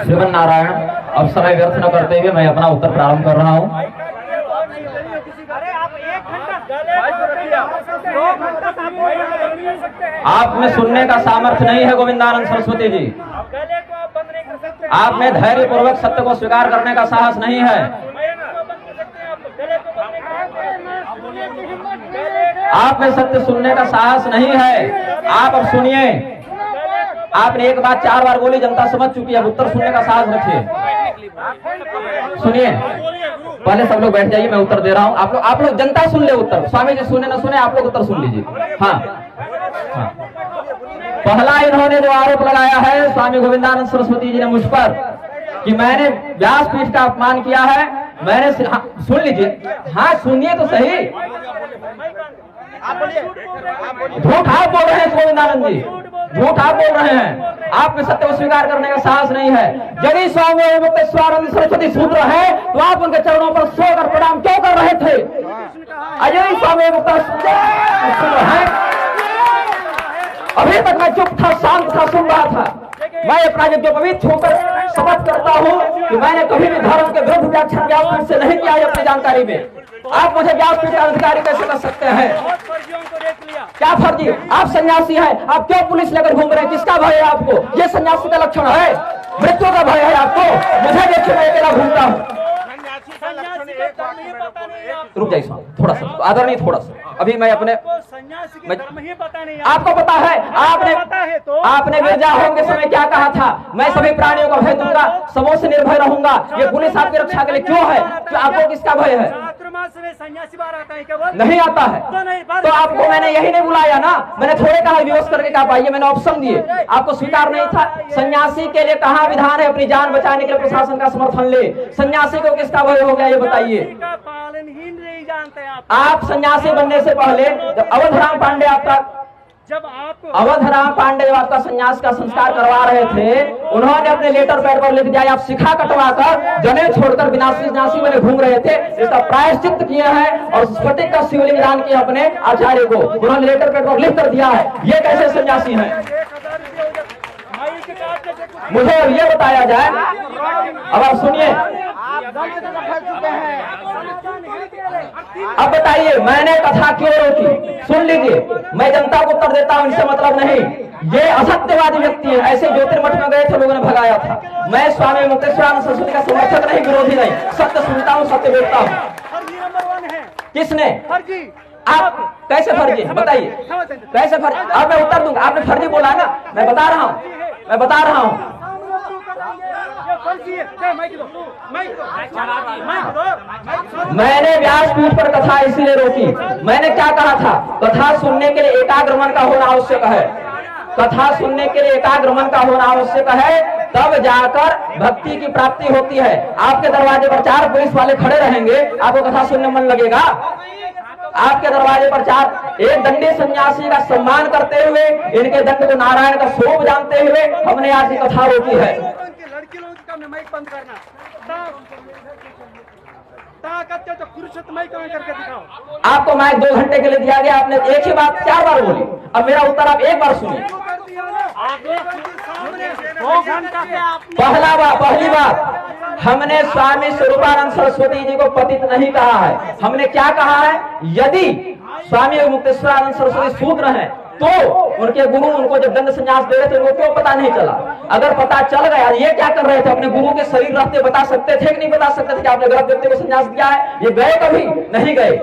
Speaker 1: श्रीमन नारायण, अब समय व्यर्थ न करते हुए मैं अपना उत्तर प्रारंभ कर रहा हूँ। आप में सुनने का सामर्थ्य नहीं है गोविंदानंद सरस्वती जी, आप में धैर्य पूर्वक सत्य को स्वीकार करने का साहस नहीं है। आप में सत्य सुनने का साहस नहीं है। आप अब सुनिए, आपने एक बात 4 बार बोली, जनता समझ चुकी है, अब उत्तर सुनने का साहस रखिए। सुनिए, पहले सब लोग बैठ जाइए, मैं उत्तर दे रहा हूं। आप लोग जनता सुन ले उत्तर, स्वामी जी सुने न सुने, आप लोग उत्तर सुन लीजिए। हाँ, पहला इन्होंने जो आरोप लगाया है स्वामी गोविंदानंद सरस्वती जी ने मुझ पर कि मैंने व्यासपीठ का अपमान किया है, मैंने सुन लीजिए, हाँ सुनिए तो सही, झूठ आप बोल रहे हैं गोविंदानंद जी, झूठ आप बोल रहे हैं। आप में सत्य को स्वीकार करने का साहस नहीं है। यदि स्वामी मुक्तेश्वरानंद सरस्वती सूत्र है तो आप उनके चरणों पर सोकर प्रणाम क्यों कर रहे थे? यदि स्वामी मुक्तेश्वर है, अभी तक मैं चुप था, शांत था, सुन रहा था। मैं अपना यज्ञोपवीत होकर शपथ करता हूँ कि मैंने कभी भी धर्म के विरुद्ध व्याख्यान व्यासपीठ से नहीं किया है अपनी जानकारी में। आप मुझे व्यासपीठ का अधिकारी कैसे कर सकते हैं? क्या फर्जी? आप सन्यासी हैं, आप क्यों पुलिस लेकर घूम रहे हैं? किसका भय है आपको? ये सन्यासी का लक्षण है? मृत्यु का भय है आपको? मुझे देखिए, मैं अकेला घूमता हूँ। रुक जाइए थोड़ा सा, आदरणीय थोड़ा सा, अभी मैं अपने आपको पता है, आपने गिरजा होम के समय क्या कहा था? मैं सभी प्राणियों का भय दूंगा, सबों से निर्भय रहूंगा। ये पुलिस आपकी रक्षा के लिए क्यों है? तो आपको किसका भय है? नहीं आता है तो आपको मैंने यही नहीं बुलाया ना, मैंने थोड़े कहा विवश करके कहा पाइए, मैंने ऑप्शन दिए, आपको स्वीकार नहीं था। सन्यासी के लिए कहाँ विधान है अपनी जान बचाने के लिए प्रशासन का समर्थन ले? सन्यासी को किसका भय हो गया ये बताइए। आप सन्यासी बनने से पहले जब अवधराम पांडे आपका
Speaker 2: जब आप
Speaker 1: अवधराम पांडे जब आपका संन्यास का संस्कार करवा रहे थे, उन्होंने अपने लेटर पैड पर लिख दिया आप शिखा कटवाकर जनेऊ छोड़कर विनाशी बने घूम रहे थे, इसका प्रायश्चित किए हैं और स्फटिक का शिवलिंग दान किया अपने आचार्य को, उन्होंने लेटर पैड पर लिख कर दिया है। ये कैसे सन्यासी हैं? मुझे अब ये बताया जाए। अब आप सुनिए, अब बताइए मैंने कथा क्यों रोकी? सुन लीजिए, मैं जनता को उत्तर देता हूं, इनसे मतलब नहीं। ये असत्यवादी व्यक्ति है, ऐसे ज्योतिर्मठ में गए थे, लोगों ने भगाया था। मैं स्वामी मुक्तेश्वरानंद सरस्वती का समर्थक नहीं, विरोधी नहीं, सत्य सुनता हूँ, सत्य बोलता हूँ। किसने? आप कैसे फर्जी? बताइए कैसे फर्जी? अब मैं उत्तर दूंगा। आपने फर्जी बोला ना, मैं बता रहा हूँ। मैंने व्यासपीठ पर कथा इसीलिए रोकी। मैंने क्या कहा था? कथा सुनने के लिए एकाग्र मन का होना आवश्यक है। कथा सुनने के लिए एकाग्र मन का होना आवश्यक है, तब जाकर भक्ति की प्राप्ति होती है। आपके दरवाजे पर 4 पुलिस वाले खड़े रहेंगे, आपको कथा सुनने मन लगेगा? आपके दरवाजे पर 4 एक दंडी सन्यासी का सम्मान करते हुए, इनके दंड को नारायण का स्वरूप जानते हुए हमने आज की कथा रोकी है।
Speaker 2: लड़की लोग का माइक बंद करना, करके दिखाओ।
Speaker 1: आपको माइक 2 घंटे के लिए दिया गया, आपने एक ही बात 4 बार बोली। अब मेरा उत्तर आप एक बार सुनिए। पहली बात, हमने स्वामी स्वरूपानंद सरस्वती जी को पतित नहीं कहा है। हमने क्या कहा है? यदि स्वामी मुक्तेश्वरानंद सरस्वती शूद्र हैं तो उनके गुरु उनको जब दंड संन्यास दे रहे थे, उनको क्यों पता नहीं चला? अगर पता चल गया, ये क्या कर रहे थे? अपने गुरु के शरीर रहते बता सकते थे कि नहीं बता सकते थे कि आपने गलत व्यक्ति को संन्यास दिया है? ये गए कभी नहीं गए।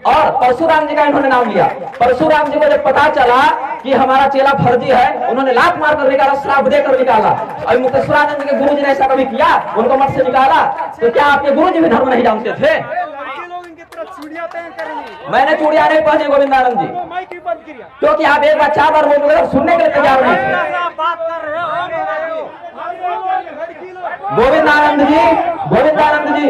Speaker 1: और परशुराम जी का इन्होंने नाम लिया। परशुराम जी को जब पता चला कि हमारा चेला फर्जी है, उन्होंने लात मार कर निकाला, श्राप देकर निकाला। और मुक्तेश्वरानंद के गुरु जी ने ऐसा कभी किया? उनको मत से निकाला। तो क्या आपके गुरु जी भी धर्म नहीं जानते थे? मैंने चूड़िया नहीं पहनी गोविंदानंद जी, क्योंकि आप एक बार 4 बार बोल रहे, सुनने के लिए तैयार नहीं थे। गोविंदानंद जी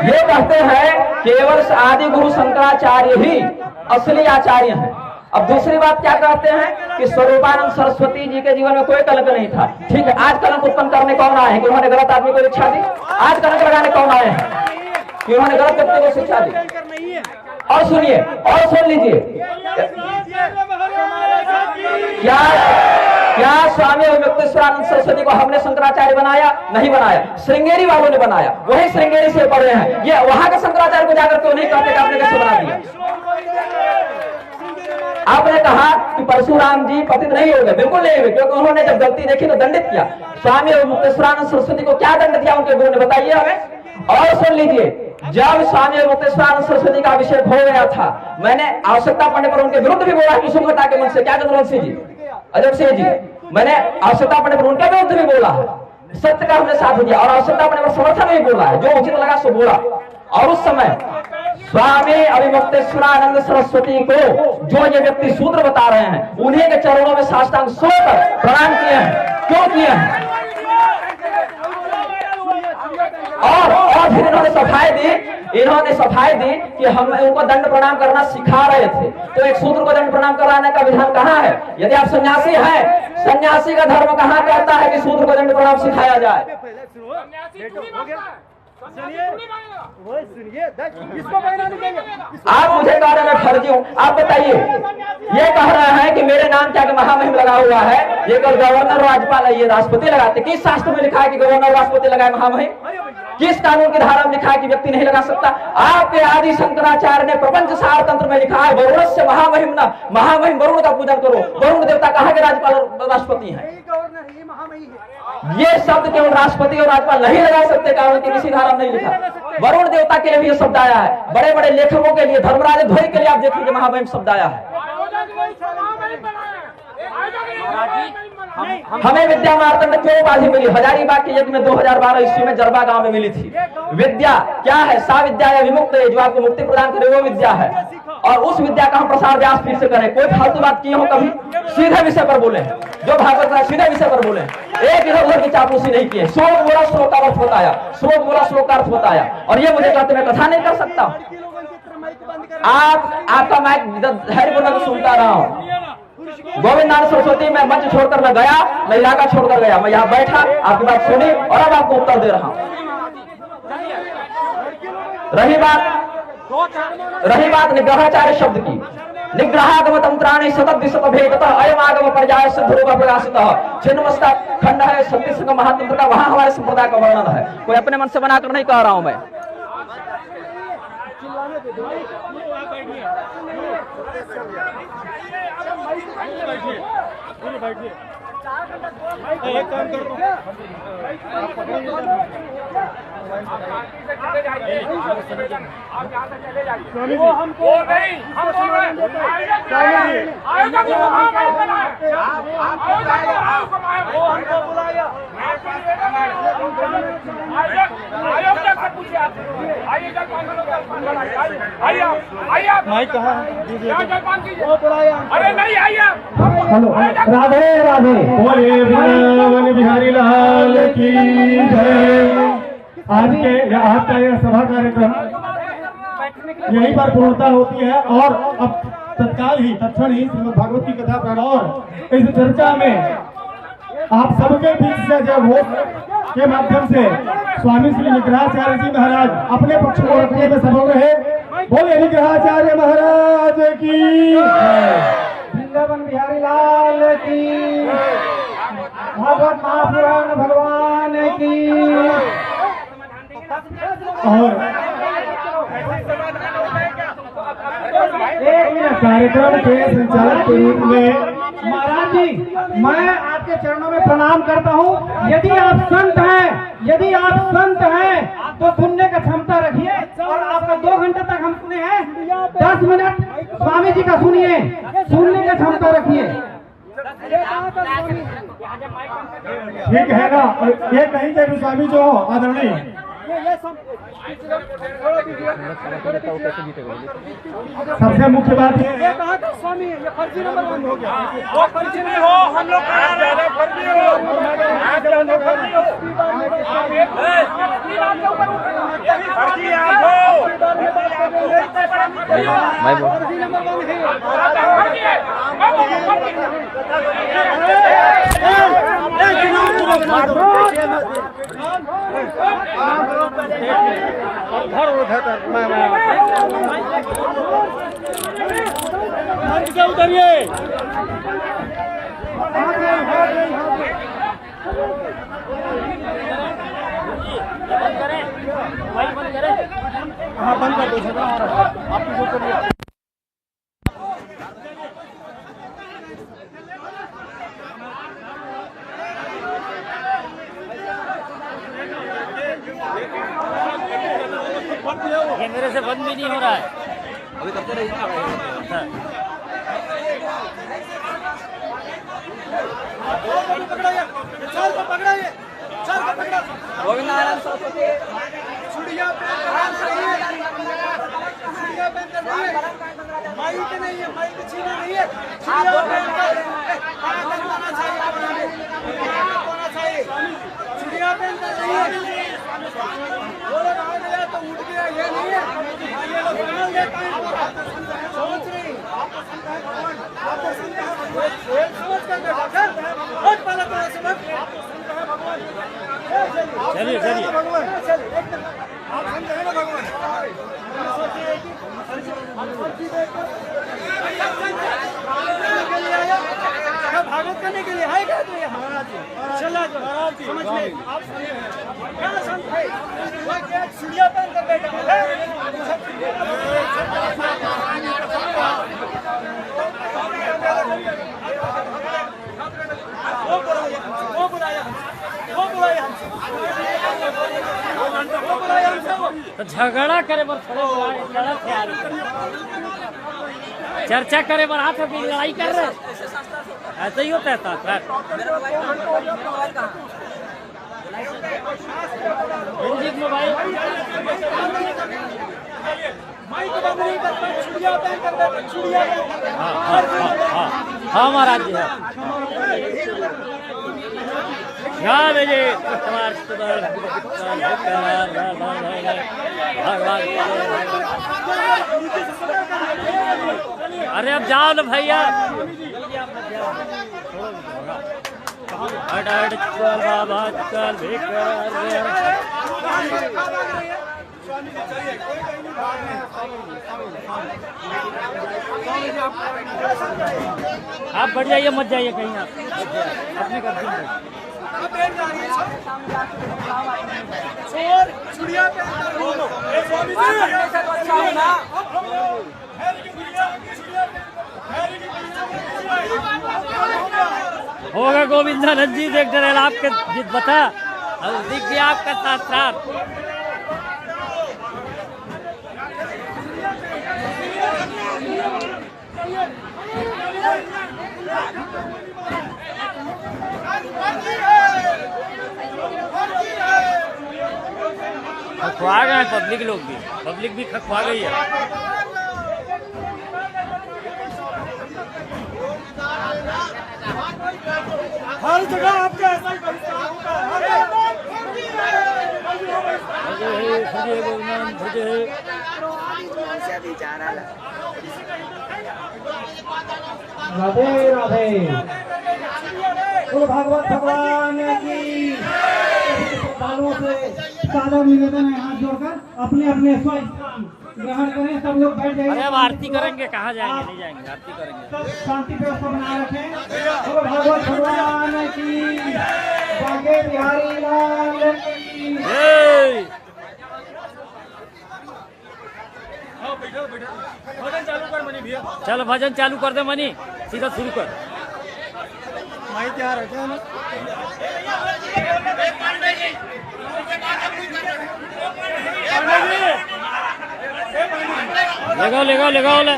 Speaker 1: ये कहते हैं केवल आदि गुरु शंकराचार्य ही असली आचार्य हैं। अब दूसरी बात क्या कहते हैं कि स्वरूपानंद सरस्वती जी के जीवन में कोई कलंक नहीं था। ठीक है, आज कलंक उत्पन्न करने कौन आए हैं कि उन्होंने गलत आदमी को शिक्षा दी? आज कलंक लगाने कौन आए हैं कि उन्होंने गलत व्यक्ति को शिक्षा दी? और सुनिए और सुन लीजिए, क्या स्वामी मुक्तेश्वरानंद सरस्वती को हमने शंकराचार्य बनाया? नहीं बनाया, श्रृंगेरी वालों ने बनाया। वही श्रृंगेरी से पढ़ रहे हैं। ये वहां के शंकराचार्य को जाकर क्यों नहीं कहते कि आपने कैसे बना दिया? आपने कहा कि परशुराम जी पतित नहीं हो गए, बिल्कुल नहीं हुए, क्योंकि उन्होंने जब गलती देखी तो दंडित किया। स्वामी मुक्तेश्वरानंद सरस्वती को क्या दंड दिया उनके गुरु ने? बताइए हमें। और सुन लीजिए, जब स्वामी मुक्तेश्वरानंद सरस्वती का अभिषेक हो गया था, मैंने आवश्यकता पड़ने पर उनके विरुद्ध भी बोला कि सुमता के मन से क्या चंद्रवंशी जी, अजब सिंह जी, मैंने आवश्यकता पड़ने पर उनके विरुद्ध भी बोला है। सत्य का हमने साथ दिया और आवश्यकता पड़ने पर समर्थन भी बोला है, जो उचित लगा सो बोला। और उस समय स्वामी अभिमुक्तेश्वरानंद सरस्वती को जो ये व्यक्ति शूद्र बता रहे हैं, उन्हीं के चरणों में साष्टांग सोकर प्रणाम किए हैं। क्यों किए हैं? और फिर इन्होंने सफाई दी कि हम उनको दंड प्रणाम करना सिखा रहे थे। तो एक शूद्र को दंड प्रणाम कराने का विधान कहाँ है? यदि आप सन्यासी हैं, सन्यासी का धर्म कहाँ कहता है कि शूद्र को दंड प्रणाम सिखाया जाए? आप मुझे कह रहे मैं फर्जी हूँ। आप बताइए, ये कह रहे हैं कि मेरे नाम क्या महामहिम लगा हुआ है, ये गवर्नर राज्यपाल है, ये राष्ट्रपति लगाते। किस शास्त्र में लिखा है कि गवर्नर राष्ट्रपति लगाए महामहिम? किस कानून की धारा में लिखा है कि व्यक्ति नहीं लगा सकता? आपके आदि शंकराचार्य ने प्रपंच सार तंत्र में लिखा है वरुणस्य महामहिम न, महामहिम वरुण का पूजन करो। वरुण देवता कहाँ के राज्यपाल राष्ट्रपति हैं? ये शब्द केवल राष्ट्रपति और राज्यपाल नहीं लगा सकते, कानून की किसी धारा में नहीं लिखा। वरुण देवता के लिए भी ये शब्द आया है, बड़े बड़े लेखकों के लिए, धर्मराज ध्वनि के लिए आप देखिए महामहिम शब्द आया है। हमें विद्या मार्तंड क्यों उपाधि मिली? हजारीबाग के यज्ञ में 2012 ईस्वी में जरबा गांव में मिली थी। विद्या क्या है? सा विद्या या विमुक्त है, जो आपको मुक्ति प्रदान करे वो विद्या है। और उस विद्या का हम प्रसार व्यासपीठ से करें। कोई फालतू बात किए हो कभी? सीधे विषय पर बोले, जो भागवत का सीधे विषय पर बोले, एक इधर उधर की चापलूसी नहीं किए। श्लोक बोला, श्लोक का अर्थ बताया, श्लोक बोला, श्लोक का अर्थ बताया। और ये मुझे कहते मैं कथा नहीं कर सकता। आपका मैं हरिपूर्ण सुनता रहा हूँ। गोविंद नारायण सरस्वती मैं मंच छोड़कर मैं गया, मैं इलाका छोड़कर गया, मैं यहाँ बैठा, आपकी बात सुनी और अब आपको उत्तर दे रहा हूँ। रही बात निग्रहाचार्य शब्द की, निग्रहागम तंत्राणि सतत दिशत भेदतः अयम आगम पर्याय से ध्रुव प्रकाशितः छिन्नमस्ता खंड है सत्य संग महातंत्र का, वहां हमारे संप्रदाय का वर्णन है। कोई अपने मन से बनाकर नहीं कह रहा हूं मैं।
Speaker 2: एक काम करो, वो हमको नहीं, हम बोल रहे हैं वो हमको बुलाया, माइक कहाँ है? अरे नहीं आइए।
Speaker 3: हेलो, राधे राधे,
Speaker 4: बोले वृंदावन बिहारी लाल की जय। आज का यह सभा कार्यक्रम यहीं पर पूर्णता होती है और अब तत्क्षण ही श्रीमद् भागवत की कथा प्रारंभ। इस चर्चा में आप सबके बीच से जब वोट के माध्यम से स्वामी श्री निग्रहाचार्य जी महाराज अपने पक्ष को रखने में सफल रहे। बोले निग्रहाचार्य महाराज की,
Speaker 3: वृंदावन बिहारी लाल की, भागवत महापुराण भगवान की।
Speaker 4: और कार्यक्रम के संचालक के रूप में
Speaker 3: महाराज जी, मैं आपके चरणों में प्रणाम करता हूँ। यदि आप संत हैं तो सुनने का क्षमता रखिए, और आपका 2 घंटे तक हम सुने हैं, 10 मिनट स्वामी जी का सुनिए, सुनने का क्षमता रखिए।
Speaker 4: ठीक है ना? ये कहीं के भी स्वामी जो हो आदरणीय, सबसे मुख्य बात ये
Speaker 2: स्वामी ये फर्जी नंबर बंद हो गया। वो फर्जी नहीं हो, हम लोग ज्यादा फर्जी हो, फर्जी आप हो। उतरिए। हाँ बंद कर दो, आपकी जो करिए।
Speaker 6: ये मेरे से बंद भी नहीं हो रहा है,
Speaker 1: अभी करते रहिए। गोविंद नारायण सरस्वती
Speaker 2: माइक नहीं है, माइक छीना नहीं है। चिड़िया पेन कर रही है, वो लोग आ गया तो उठ गया, ये नहीं है। ये लोग समझ लेते हैं, सोच रही आपको समझ कर बैठा बहुत पहले तो समझ भगवान।
Speaker 6: चलिए चलिए
Speaker 2: भगवान आप समझे ना भगवान। सोचिए कि भागवत करने के लिए है क्या? तो ये हमारा चला समझ में आप क्या संत है? क्या चिड़िया पहन कर बैठा है? वो बुलाया
Speaker 6: तो झगड़ा करे पर थोड़े लड़त है यार, चर्चा करे पर हाथ में लड़ाई कर रहे, ऐसा ही होता है सर। मोबाइल हाँ महाराज जी है। जय जी भगवान। अरे अब जाओ ना भैया, हट हट चल बाबा चल आप बढ़ जाइए, मत जाइए कहीं, आप अपने कब्जे में। होगा गोविंदानंद जी, देख रहे आपके जिद बता, अब दिख गया आपका साथ साथ। खखवा गए पब्लिक लोग भी, पब्लिक भी खखवा गई है।
Speaker 2: हर जगह आपके ऐसा ही बहिष्कार होता है।
Speaker 3: राधे राधे। बोलो भागवत भगवान की। श्रद्धालुओं से सादर निवेदन है, हाथ जोड़कर अपने अपने स्वास्थ्य ग्रहण करें। सब लोग बैठ जाइए।
Speaker 6: अरे अब आरती करेंगे, कहाँ जाएंगे, नहीं जाएंगे, आरती करेंगे।
Speaker 3: सब शांति व्यवस्था बनाए रखें। बोलो भागवत भगवान की। बांके बिहारी लाल की।
Speaker 6: चलो भजन चालू कर दे मनी, सीधा शुरू कर।
Speaker 2: माइक यहाँ रखे हैं ना।
Speaker 6: लगाओ लगाओ लगाओ ले।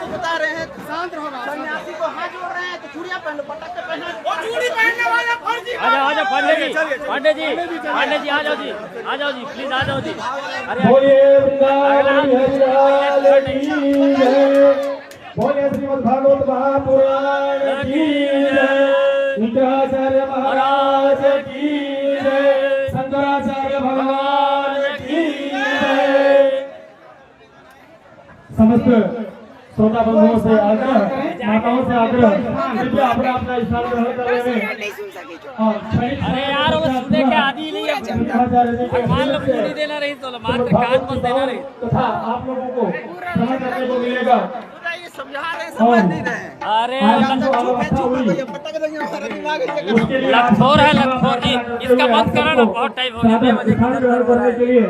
Speaker 5: बता रहे हैं शांत रहो, सन्यासी को हाथ जोड़ रहे हैं तो चूड़ियां पहन लो, पटक पहना। चूड़ी पहनने वाला फर्जी।
Speaker 6: आ जाओ पांडे जी, पांडे जी, पांडे जी आ जाओ जी, आ जाओ जी, प्लीज आ जाओ जी। अरे
Speaker 3: बोले श्रीमद् भागवत महापुराण की जय। शंकराचार्य महाराज की जय। शंकराचार्य भगवान की जय। समस्त श्रोता बंधुओं से आग्रह, माताओं से आग्रह, कृपया अपना अपना स्थान ग्रहण कर रहे हैं।
Speaker 6: अरे यार वो सुनने के आदि नहीं है, भगवान लोग पूरी देना रही तो मार के कान पर देना रही।
Speaker 3: तथा आप लोगों को समझ करने को मिलेगा।
Speaker 6: अरे लखोर है लखोर जी, इसका बंद करो ना, बहुत टाइम हो गया।
Speaker 3: ग्रहण करने के लिए